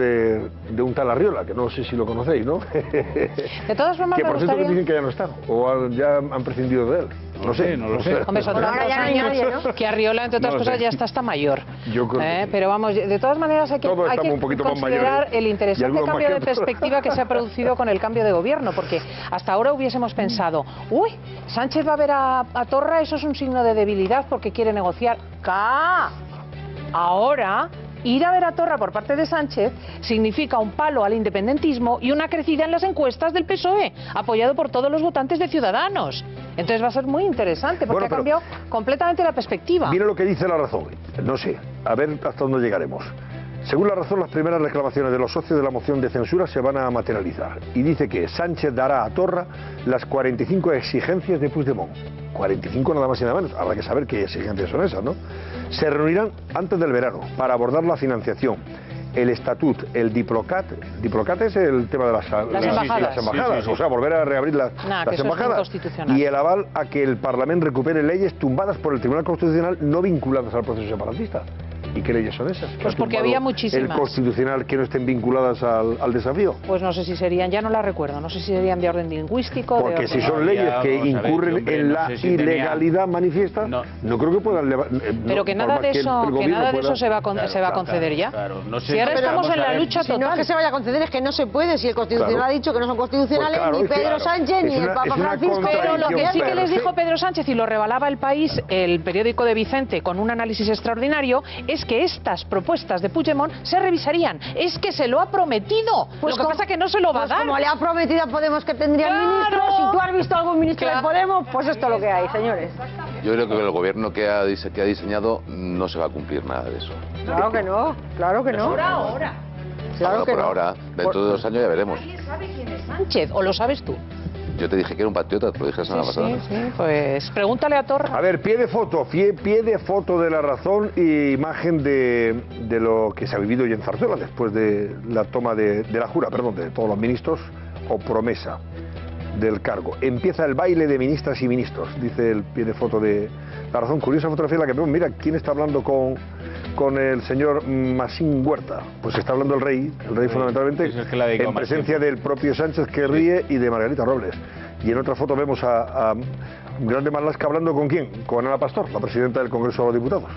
de un tal Arriola, que no sé si lo conocéis, ¿no? De todas formas, que por cierto dicen que ya no está, o ya han prescindido de él. No sé. Hombre, son tantos años que Arriola, entre otras cosas, ya está mayor. Yo creo pero vamos, de todas maneras hay que considerar el interesante cambio de perspectiva que se ha producido con el cambio de gobierno, porque hasta ahora hubiésemos pensado, uy, Sánchez va a ver a Torra, eso es un signo de debilidad porque quiere negociar. Ahora, ir a ver a Torra por parte de Sánchez significa un palo al independentismo y una crecida en las encuestas del PSOE, apoyado por todos los votantes de Ciudadanos. Entonces va a ser muy interesante porque ha cambiado completamente la perspectiva. Mira lo que dice La Razón. No sé, a ver hasta dónde llegaremos. Según La Razón, las primeras reclamaciones de los socios de la moción de censura se van a materializar. Y dice que Sánchez dará a Torra las 45 exigencias de Puigdemont. 45 nada más y nada menos. Habrá que saber qué exigencias son esas, ¿no? Se reunirán antes del verano para abordar la financiación, el estatut, el Diplocat. Diplocat es el tema de las embajadas. O sea, volver a reabrir las embajadas. Y el aval a que el Parlamento recupere leyes tumbadas por el Tribunal Constitucional no vinculadas al proceso separatista. ¿Y qué leyes son esas? Pues porque había muchísimas. ¿El constitucional que no estén vinculadas al desafío? Pues no sé si serían, ya no las recuerdo, no sé si serían de orden lingüístico. Porque si son leyes que incurren en la ilegalidad manifiesta, no creo que puedan... Pero que nada de eso se va a conceder ya. Si ahora estamos en la lucha total. Si no es que se vaya a conceder, es que no se puede. Si el Constitucional ha dicho que no son constitucionales, ni Pedro Sánchez, ni el Papa Francisco. Pero lo que sí que les dijo Pedro Sánchez, y lo revelaba El País, el periódico de Vicente, con un análisis extraordinario, es que estas propuestas de Puigdemont se revisarían. Es que se lo ha prometido. Pues lo que pasa es que no se lo va a dar. Como le ha prometido a Podemos que tendría ministro, si tú has visto algún ministro de Podemos, pues esto es lo que hay, señores. Yo creo que el gobierno que ha diseñado no se va a cumplir nada de eso. Claro que no, claro que no. Por ahora. Claro que por ahora, dentro de 2 años ya veremos. ¿Nadie sabe quién es Sánchez? ¿O lo sabes tú? Yo te dije que era un patriota, te lo dije la semana pasada. Sí, pues pregúntale a Torra. A ver, pie de foto de La Razón y imagen de lo que se ha vivido hoy en Zarzuela después de la toma de la jura, de todos los ministros, o promesa del cargo. Empieza el baile de ministras y ministros, dice el pie de foto de La Razón. Curiosa fotografía la que vemos. Mira, ¿quién está hablando con el señor Masín Huerta? Pues está hablando el rey fundamentalmente, en presencia del propio Sánchez, que ríe, y de Margarita Robles. Y en otra foto vemos a Grande Marlaska hablando ¿con quién? Con Ana Pastor, la presidenta del Congreso de los Diputados.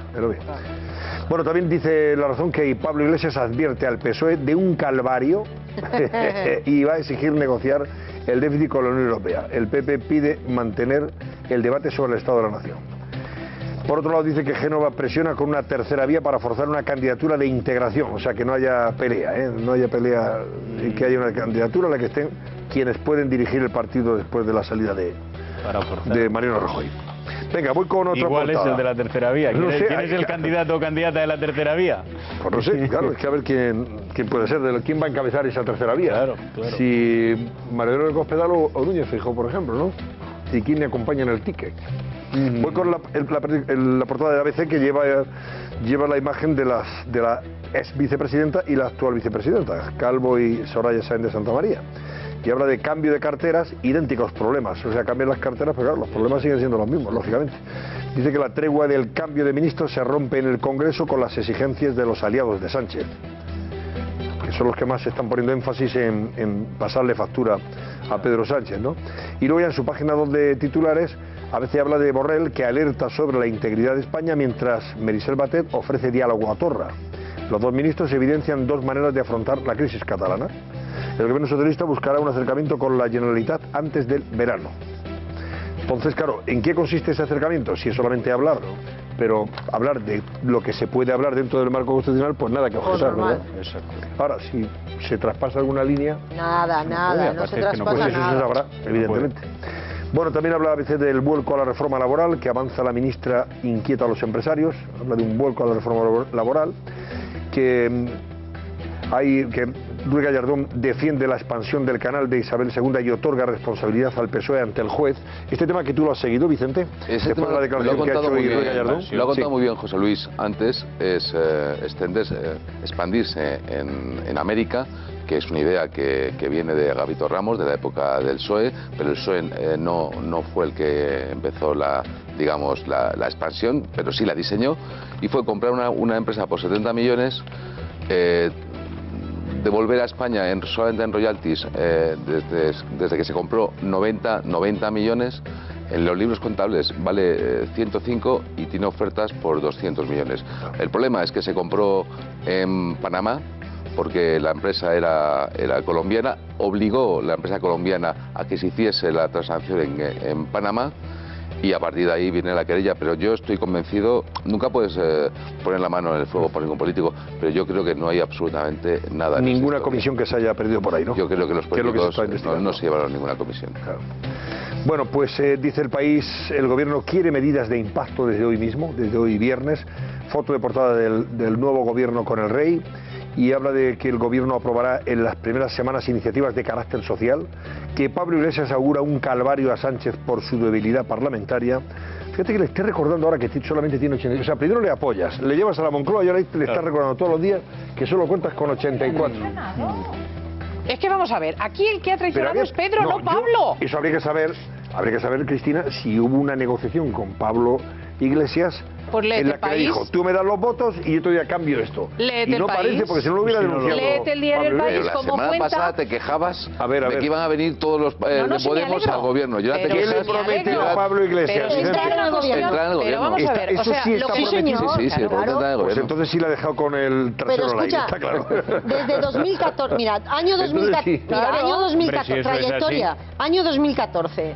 Bueno, también dice La Razón que Pablo Iglesias advierte al PSOE de un calvario y va a exigir negociar el déficit con la Unión Europea. El PP pide mantener el debate sobre el Estado de la Nación. Por otro lado, dice que Génova presiona con una tercera vía para forzar una candidatura de integración, o sea, que no haya pelea, no haya pelea, y que haya una candidatura en la que estén quienes pueden dirigir el partido después de la salida de Mariano Rajoy. Venga, voy con otra Igual portada. es el de la tercera vía. ¿Quién es el candidato o candidata de la tercera vía? Pues no sé, claro, es que a ver quién puede ser, quién va a encabezar esa tercera vía. Claro. Si Mariano del Cospedal o Núñez Feijóo, por ejemplo, ¿no? Y quién le acompaña en el ticket. Voy con la portada de ABC, que lleva la imagen de la ex vicepresidenta y la actual vicepresidenta, Calvo y Soraya Sáenz de Santamaría. Y habla de cambio de carteras, idénticos problemas. O sea, cambian las carteras, pero claro, los problemas siguen siendo los mismos, lógicamente. Dice que la tregua del cambio de ministros se rompe en el Congreso con las exigencias de los aliados de Sánchez, que son los que más están poniendo énfasis en pasarle factura a Pedro Sánchez, ¿no? Y luego ya en su página 2 de titulares, a veces habla de Borrell, que alerta sobre la integridad de España, mientras Meritxell Batet ofrece diálogo a Torra. Los dos ministros evidencian dos maneras de afrontar la crisis catalana. El gobierno socialista buscará un acercamiento con la Generalitat antes del verano. Entonces, claro, ¿en qué consiste ese acercamiento? Si es solamente hablar, ¿no? Pero hablar de lo que se puede hablar dentro del marco constitucional, pues nada que objetar, ¿verdad? Exacto. Ahora, si se traspasa alguna línea... Nada, no se traspasa nada. Eso se sabrá, evidentemente. Bueno, también habla a veces del vuelco a la reforma laboral, que avanza la ministra, inquieta a los empresarios. Habla de un vuelco a la reforma laboral, que Ruiz Gallardón defiende la expansión del canal de Isabel II y otorga responsabilidad al PSOE ante el juez. Este tema que tú lo has seguido, Vicente, después de la declaración que ha hecho Ruiz Gallardón. Lo ha contado muy bien José Luis antes, es expandirse en América, que es una idea que viene de Gavito Ramos, de la época del PSOE, pero el PSOE no fue el que empezó la expansión, pero sí la diseñó, y fue comprar una empresa por 70 millones, devolver a España solamente en royalties desde que se compró 90 millones. En los libros contables vale 105 y tiene ofertas por 200 millones. El problema es que se compró en Panamá, porque la empresa era colombiana, obligó la empresa colombiana a que se hiciese la transacción en Panamá, y a partir de ahí viene la querella. Pero yo estoy convencido, nunca puedes poner la mano en el fuego por ningún político, pero yo creo que no hay absolutamente nada. Ninguna comisión que se haya perdido por ahí, ¿no? Yo creo que los políticos no se llevaron ninguna comisión. Claro. Bueno, pues dice El País, el gobierno quiere medidas de impacto desde hoy mismo, desde hoy viernes. Foto de portada del nuevo gobierno con el rey. Y habla de que el gobierno aprobará en las primeras semanas iniciativas de carácter social, que Pablo Iglesias augura un calvario a Sánchez por su debilidad parlamentaria. Fíjate que le estoy recordando ahora que solamente tiene 84. O sea, primero le apoyas, le llevas a la Moncloa y ahora le estás recordando todos los días que solo cuentas con 84. Es que vamos a ver, aquí el que ha traicionado es Pedro, no Pablo. Eso habría que saber, Cristina, si hubo una negociación con Pablo Iglesias, pues en la que le dijo, tú me das los votos y yo te doy a cambio esto. Léete y no parece, porque si no lo hubiera denunciado. Léete el diario El País, como cuenta. La semana pasada te quejabas de que iban a venir todos los de Podemos al gobierno. Yo ¿Qué le prometió a Pablo Iglesias? Entrar en el gobierno. Pero vamos a ver, o sea, sí está prometido. Sí, pues entonces sí la ha dejado con el trasero al aire, está claro. Desde 2014, mira, año 2014, trayectoria, año 2014.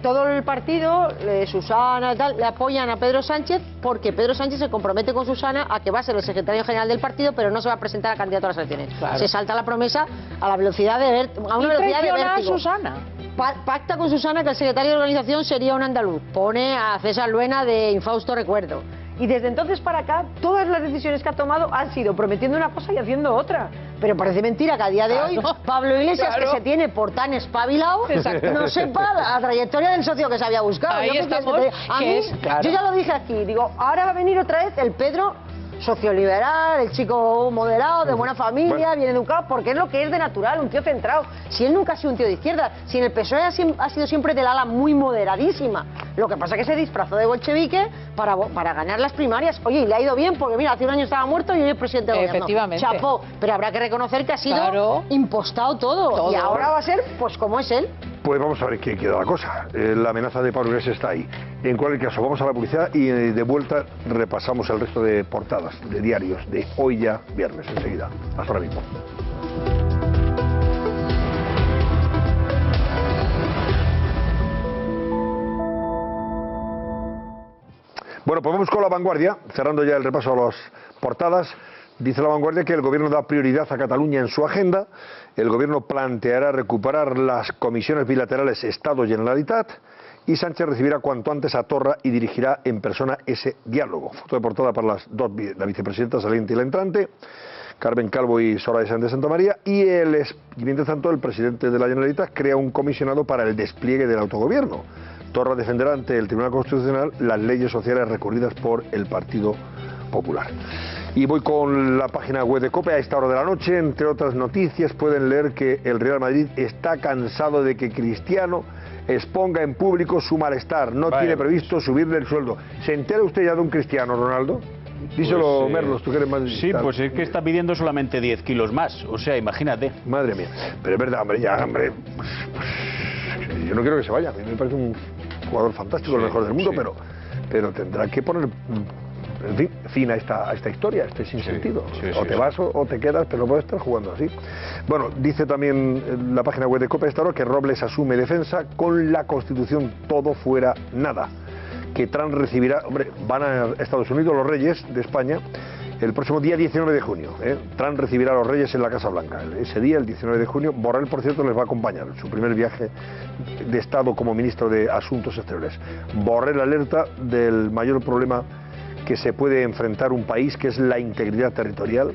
Todo el partido, Susana y tal, le apoyan a Pedro Sánchez, porque Pedro Sánchez se compromete con Susana a que va a ser el secretario general del partido, pero no se va a presentar a candidato a las elecciones. Claro. Se salta la promesa a la velocidad de vértigo. A Susana. Pacta con Susana que el secretario de organización sería un andaluz. Pone a César Luena de infausto recuerdo. Y desde entonces para acá, todas las decisiones que ha tomado han sido prometiendo una cosa y haciendo otra. Pero parece mentira que a día de hoy Pablo Iglesias, que se tiene por tan espabilado, no sepa la trayectoria del socio que se había buscado. Ahí estamos, yo ya lo dije aquí, digo, ahora va a venir otra vez el Pedro socioliberal, el chico moderado, de buena familia, bien educado, porque es lo que es de natural, un tío centrado. Si él nunca ha sido un tío de izquierda, si en el PSOE ha sido siempre del ala muy moderadísima. Lo que pasa es que se disfrazó de bolchevique para ganar las primarias. Oye, y le ha ido bien, porque mira, hace un año estaba muerto y hoy es presidente del gobierno. Efectivamente. Chapó, pero habrá que reconocer que ha sido impostado todo. Y ahora va a ser, pues como es él. Pues vamos a ver qué queda la cosa. La amenaza de Pablo Iglesias está ahí. En cualquier caso, vamos a la publicidad y de vuelta repasamos el resto de portadas, de diarios, de hoy ya viernes, enseguida. Hasta ahora mismo. Bueno, pues vamos con La Vanguardia, cerrando ya el repaso a las portadas. Dice La Vanguardia que el gobierno da prioridad a Cataluña en su agenda. El gobierno planteará recuperar las comisiones bilaterales Estado-Generalitat y Sánchez recibirá cuanto antes a Torra y dirigirá en persona ese diálogo. Foto de portada para las dos, la vicepresidenta saliente y la entrante, Carmen Calvo y Soraya Sáenz de Santamaría, y mientras tanto el presidente de la Generalitat crea un comisionado para el despliegue del autogobierno. Torra defenderá ante el Tribunal Constitucional las leyes sociales recurridas por el Partido Popular. Y voy con la página web de COPE. A esta hora de la noche, entre otras noticias, pueden leer que el Real Madrid está cansado de que Cristiano exponga en público su malestar. No tiene previsto subirle el sueldo. ¿Se entera usted ya de un Cristiano, Ronaldo? Díselo, pues, Merlos, tú que eres más... Sí, pues es que está pidiendo solamente 10 kilos más. O sea, imagínate. Madre mía. Pero es verdad, hombre, ya, hombre... yo no quiero que se vaya. A mí me parece un jugador fantástico, el mejor del mundo, pero tendrá que poner... En fin, fin a esta historia, este sinsentido. O te vas o te quedas, pero no puedes estar jugando así. Bueno, dice también la página web de COPE esta hora que Robles asume defensa con la Constitución todo fuera nada. Que Trump recibirá, hombre, van a Estados Unidos los reyes de España el próximo día 19 de junio. Trump recibirá a los reyes en la Casa Blanca. Ese día, el 19 de junio, Borrell, por cierto, les va a acompañar en su primer viaje de Estado como ministro de Asuntos Exteriores. Borrell alerta del mayor problema que se puede enfrentar un país, que es la integridad territorial,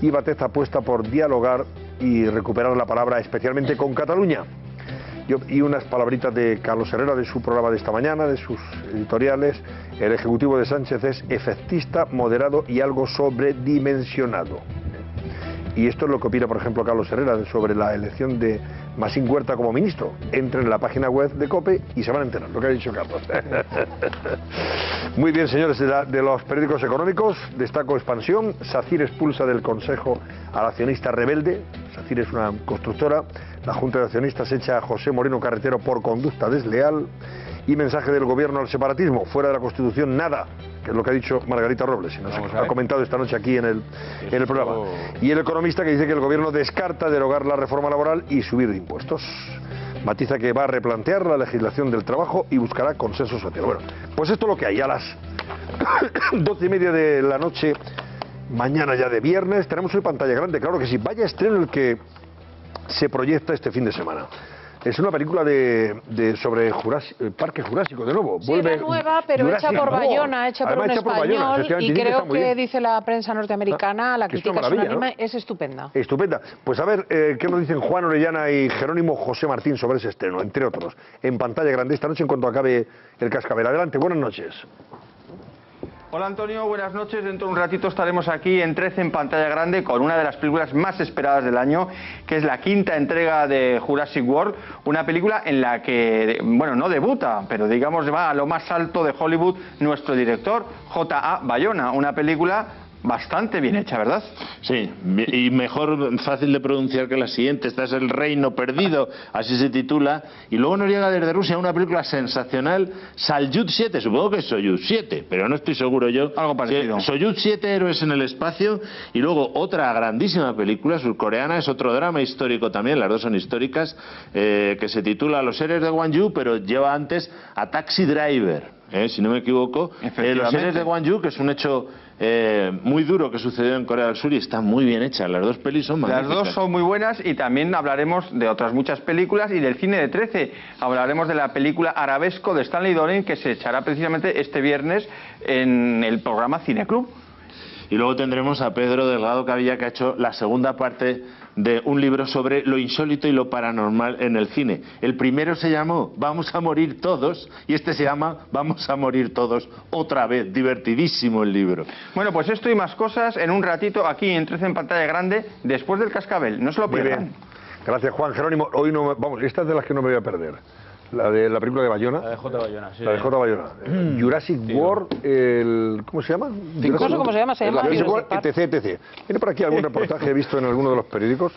y Batet apuesta por dialogar y recuperar la palabra, especialmente con Cataluña. Y unas palabritas de Carlos Herrera, de su programa de esta mañana, de sus editoriales. El ejecutivo de Sánchez es efectista, moderado y algo sobredimensionado. Y esto es lo que opina, por ejemplo, Carlos Herrera sobre la elección de Masín Huerta como ministro. Entren en la página web de COPE y se van a enterar lo que ha dicho Carlos. Muy bien, señores, de los periódicos económicos, destaco Expansión. SACIR expulsa del Consejo al accionista rebelde. SACIR es una constructora. La Junta de Accionistas echa a José Moreno Carretero por conducta desleal. Y mensaje del gobierno al separatismo. Fuera de la Constitución nada, que es lo que ha dicho Margarita Robles, y nos ha comentado esta noche aquí en el programa. Y el economista que dice que el gobierno descarta derogar la reforma laboral y subir impuestos. Matiza que va a replantear la legislación del trabajo y buscará consenso social. Bueno, pues esto es lo que hay. A las 12:30 de la noche, mañana ya de viernes, tenemos hoy pantalla grande, claro que sí. Vaya estreno el que se proyecta este fin de semana. Es una película sobre Parque Jurásico, de nuevo. Sí, vuelve nueva, pero Jurassic hecha por Bayona, hecha por un español, y creo que dice la prensa norteamericana, la crítica es unánime, ¿no? Es estupenda. Estupenda. Pues a ver, ¿qué nos dicen Juan Orellana y Jerónimo José Martín sobre ese estreno, entre otros? En pantalla grande esta noche en cuanto acabe el Cascabel. Adelante, buenas noches. Hola Antonio, buenas noches. Dentro de un ratito estaremos aquí en 13 en pantalla grande con una de las películas más esperadas del año, que es la quinta entrega de Jurassic World, una película en la que, bueno, no debuta, pero digamos va a lo más alto de Hollywood nuestro director, J.A. Bayona, una película bastante bien hecha, ¿verdad? Sí, y mejor, fácil de pronunciar que la siguiente. Esta es El Reino Perdido, así se titula. Y luego nos llega desde Rusia una película sensacional, Salyut 7, supongo que es Soyuz 7, pero no estoy seguro yo. Algo parecido. Soyuz 7, Héroes en el Espacio. Y luego otra grandísima película surcoreana, es otro drama histórico también, las dos son históricas, que se titula Los Héroes de Gwangju, pero lleva antes a Taxi Driver. Si no me equivoco, Los Héroes de Gwangju, que es un hecho muy duro que sucedió en Corea del Sur y está muy bien hecha. Las dos pelis son magníficas. Las dos son muy buenas y también hablaremos de otras muchas películas y del cine de 13. Hablaremos de la película Arabesco de Stanley Donen, que se echará precisamente este viernes en el programa Cineclub. Y luego tendremos a Pedro Delgado Cavilla, que ha hecho la segunda parte de un libro sobre lo insólito y lo paranormal en el cine. El primero se llamó Vamos a morir todos y este se llama Vamos a morir todos otra vez. Divertidísimo el libro. Bueno, pues esto y más cosas en un ratito aquí en 13 en pantalla grande, después del Cascabel. No se lo pierdan. Muy bien. Gracias, Juan. Jerónimo, hoy no, vamos, esta es de las que no me voy a perder. La de la película de Bayona. La de J. Bayona, sí. La de J. Bayona. Jurassic World, ¿cómo se llama? ¿Cómo se llama? Se llama Jurassic World, etc. Viene por aquí algún reportaje he visto en alguno de los periódicos.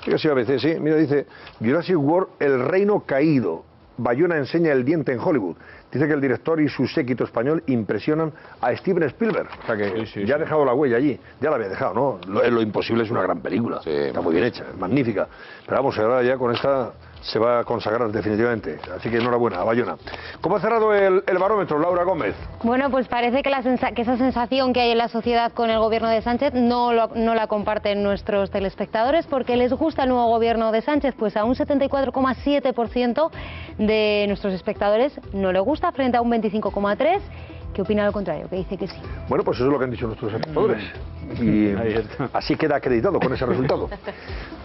Creo que sí, ABC, sí. Mira, dice Jurassic World, el reino caído. Bayona enseña el diente en Hollywood. Dice que el director y su séquito español impresionan a Steven Spielberg. O sea que ya ha dejado la huella allí. Ya la había dejado, ¿no? Lo Imposible es una gran película. Sí, está muy bien hecha, es magnífica. Pero vamos, ahora ya con esta se va a consagrar definitivamente. Así que enhorabuena a Bayona. ¿Cómo ha cerrado el barómetro, Laura Gómez? Bueno, pues parece que, que esa sensación que hay en la sociedad con el gobierno de Sánchez no la comparten nuestros telespectadores, porque les gusta el nuevo gobierno de Sánchez. Pues a un 74,7% de nuestros espectadores no le gusta, frente a un 25,3%. que opina lo contrario, que dice que sí. Bueno, pues eso es lo que han dicho nuestros espectadores. Y así queda acreditado con ese resultado.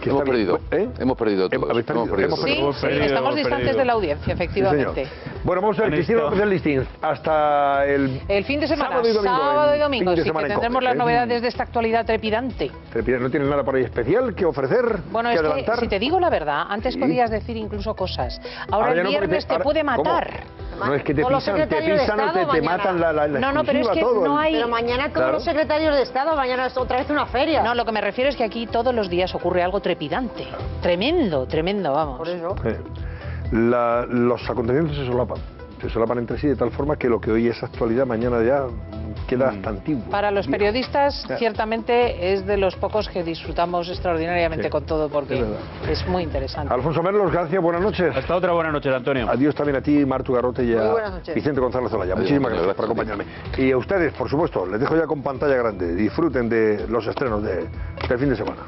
Hemos perdido. Hemos perdido todos. Sí, estamos distantes de la audiencia, efectivamente. Sí, bueno, vamos a ver, Cristina López del Listín, hasta el fin de semana, sábado y domingo, sí, que tendremos las novedades de esta actualidad trepidante. ¿No tienes nada por ahí especial que ofrecer? Bueno, que es adelantar? que, si te digo la verdad, antes podías decir incluso cosas. Ahora el viernes te puede matar. No, es que te pisan, te matan la no, pero es que no hay... Pero mañana todos los secretarios de Estado, mañana es otra vez una feria. No, lo que me refiero es que aquí todos los días ocurre algo trepidante. Tremendo, vamos. Por eso. Los acontecimientos se solapan entre sí de tal forma que lo que hoy es actualidad, mañana ya queda hasta antiguo. Para los periodistas, ciertamente, es de los pocos que disfrutamos extraordinariamente con todo, porque es muy interesante. Alfonso Merlos, gracias, buenas noches. Hasta otra, buenas noches, Antonio. Adiós también a ti, Martu Garrote, y a Vicente González Olaya. Muchísimas gracias por acompañarme. Y a ustedes, por supuesto, les dejo ya con pantalla grande. Disfruten de los estrenos del fin de semana.